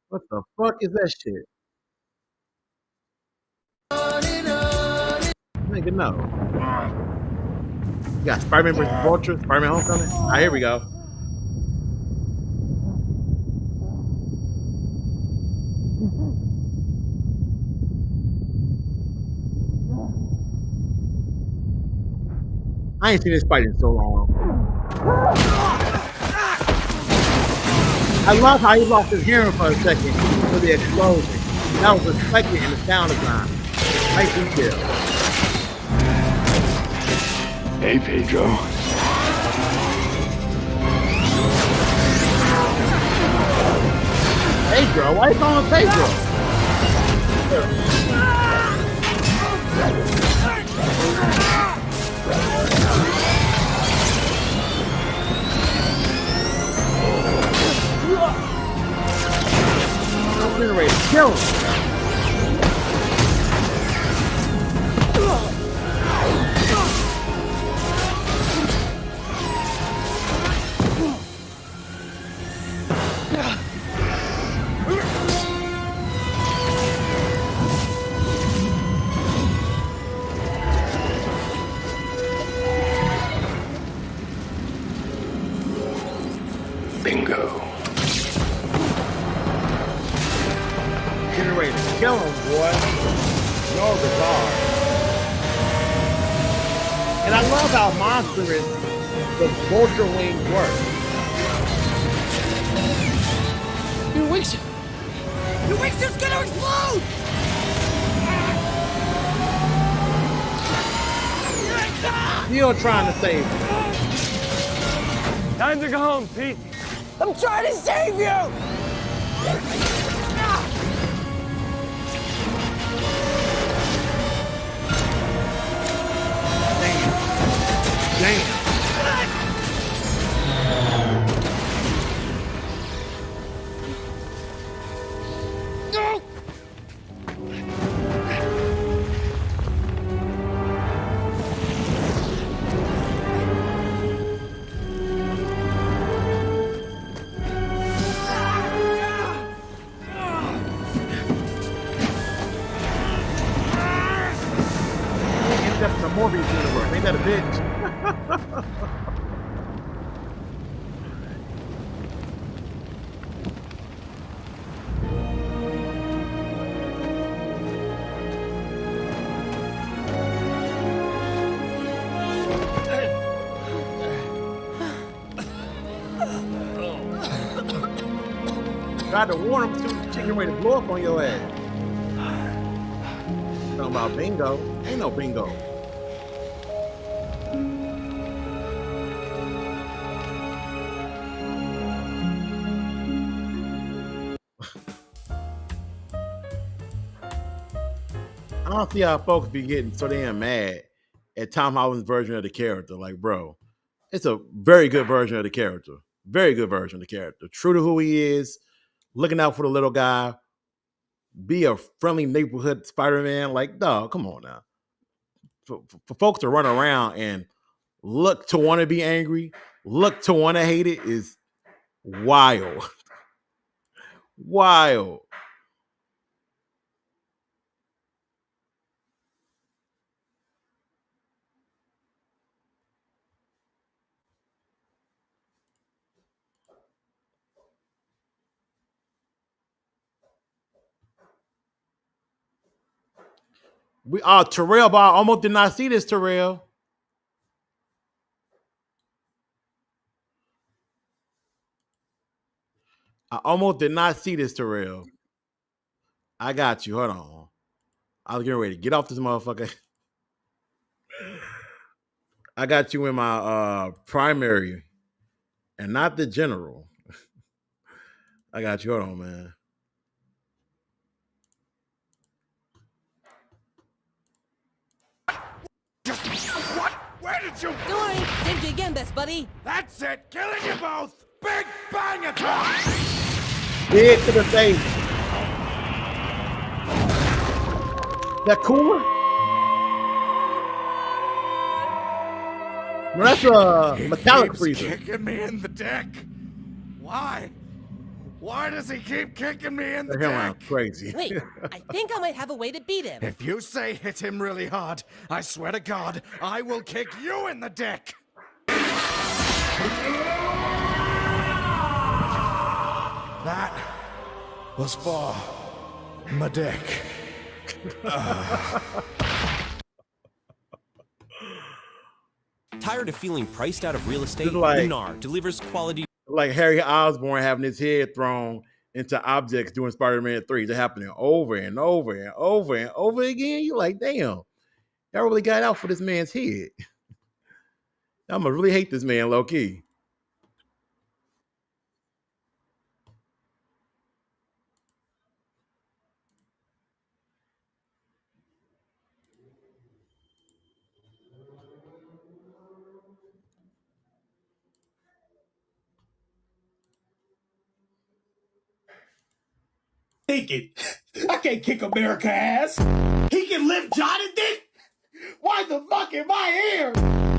What the fuck is that shit? Nigga, no. You got Spider-Man vs. Vulture, Spider-Man Homecoming. Ah, here we go. I ain't seen this fight in so long. I love how he lost his hearing for a second for the explosion. That was reflected in the sound design. Nice detail. Hey, Pedro. Pedro? Why are you calling him Pedro? Ready to kill him. Bingo. Getting ready to kill him, boy. No regard. And I love how monstrous the vulture wings work. Your wings are gonna explode! Still trying to save him. Time to go home, Pete. I'm trying to save you! Damn. No! Ended up in the Morbius universe. Ain't that a bitch? Tried to warn him too. Chicken ready to blow up on your ass. Talking about bingo. Ain't no bingo. I don't see how folks be getting so damn mad at Tom Holland's version of the character. Like, bro, it's a very good version of the character. Very good version of the character. True to who he is, looking out for the little guy, be a friendly neighborhood Spider-Man. Like, dog, come on now. For folks to run around and look to want to be angry, look to want to hate it is wild. Wild. Terrell, but I almost did not see this, Terrell. I almost did not see this, Terrell. I got you. Hold on. I was getting ready to get off this motherfucker. I got you in my primary and not the general. I got you. Hold on, man. What? Where did you? Don't worry, saved you again, best buddy. That's it. Killing you both. Big bang attack. Big to the face. That cooler? No, that's a metallic freezer. Kicking me in the dick. Why? Why does he keep kicking me in the Hell, dick? I'm crazy. Wait, I think I might have a way to beat him. If you say hit him really hard, I swear to God, I will kick you in the dick. That was for my dick. Tired of feeling priced out of real estate? Like, Lennar delivers quality. Like Harry Osborn having his head thrown into objects doing Spider-Man 3. It's happening over and over and over and over again. You're like, damn, y'all really got out for this man's head. I'm gonna really hate this man, low key. Thinking, I can't kick America ass. He can lift Jonathan? Why the fuck am I here?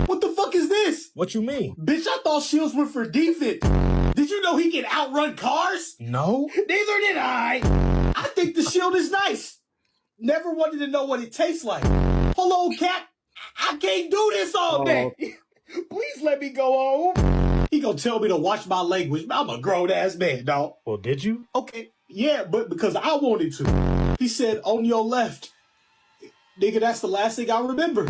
What the fuck is this? What you mean? Bitch, I thought shields were for defense. Did you know he can outrun cars? No. Neither did I. I think the shield is nice. Never wanted to know what it tastes like. Hello, cat. I can't do this all day. Please let me go home. He gonna tell me to watch my language. I'm a grown-ass man, dog. Well, did you? Okay, yeah, but because I wanted to. He said, on your left. Nigga, that's the last thing I remember.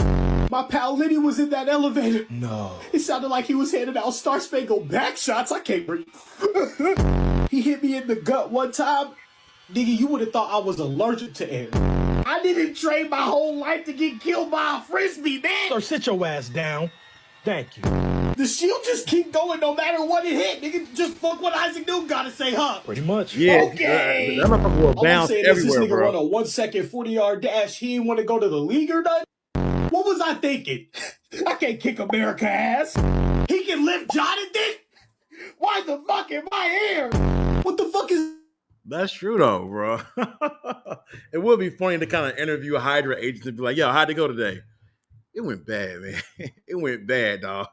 My pal Lenny was in that elevator. No. It sounded like he was handing out Star Spangled back shots. I can't breathe. He hit me in the gut one time. Nigga, you would have thought I was allergic to air. I didn't train my whole life to get killed by a frisbee, man. Sir, sit your ass down. Thank you. The shield just keep going no matter what it hit. Nigga, just fuck what Isaac Newton gotta say, huh? Pretty much. Yeah. Okay. That motherfucker will bounce everywhere, this nigga bro. run a 1 second 40-yard dash. He didn't want to go to the league or nothing. What was I thinking? I can't kick America ass. He can lift Jonathan? Why the fuck am I here? What the fuck is... That's true though, bro. It would be funny to kind of interview a Hydra agent and be like, yo, how'd it go today? It went bad, man. It went bad, dog.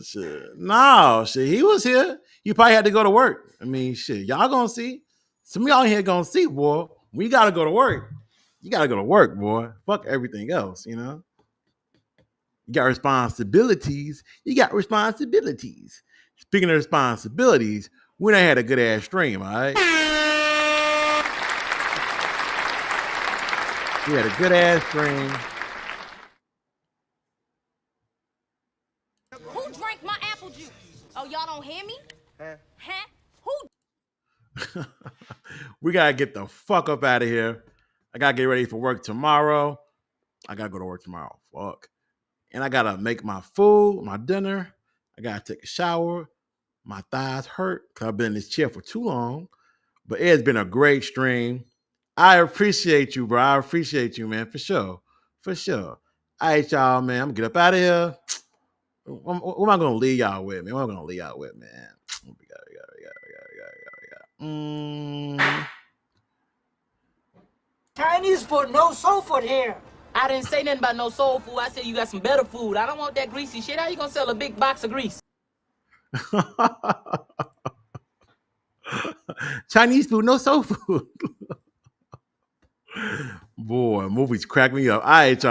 Shit. No, shit. He was here. You probably had to go to work. I mean, shit. Y'all gonna see. Some of y'all here gonna see, boy. We gotta go to work. You gotta go to work, boy. Fuck everything else, you know. You got responsibilities. You got responsibilities. Speaking of responsibilities, we done had a good ass stream, all right? We had a good ass stream. Who drank my apple juice? Oh, y'all don't hear me? Huh? Who? We gotta get the fuck up out of here. I gotta get ready for work tomorrow. I gotta go to work tomorrow. Fuck. And I gotta make my food, my dinner. I gotta take a shower. My thighs hurt because I've been in this chair for too long. But it's been a great stream. I appreciate you, bro. I appreciate you, man, for sure. For sure. All right, y'all, man. I'm gonna get up out of here. What am I gonna leave y'all with, man? What am I gonna leave y'all with, man? Chinese food, no soul food here. I didn't say nothing about no soul food. I said you got some better food. I don't want that greasy shit. How you gonna sell a big box of grease? Chinese food, no soul food. Boy, movies crack me up. All right, y'all.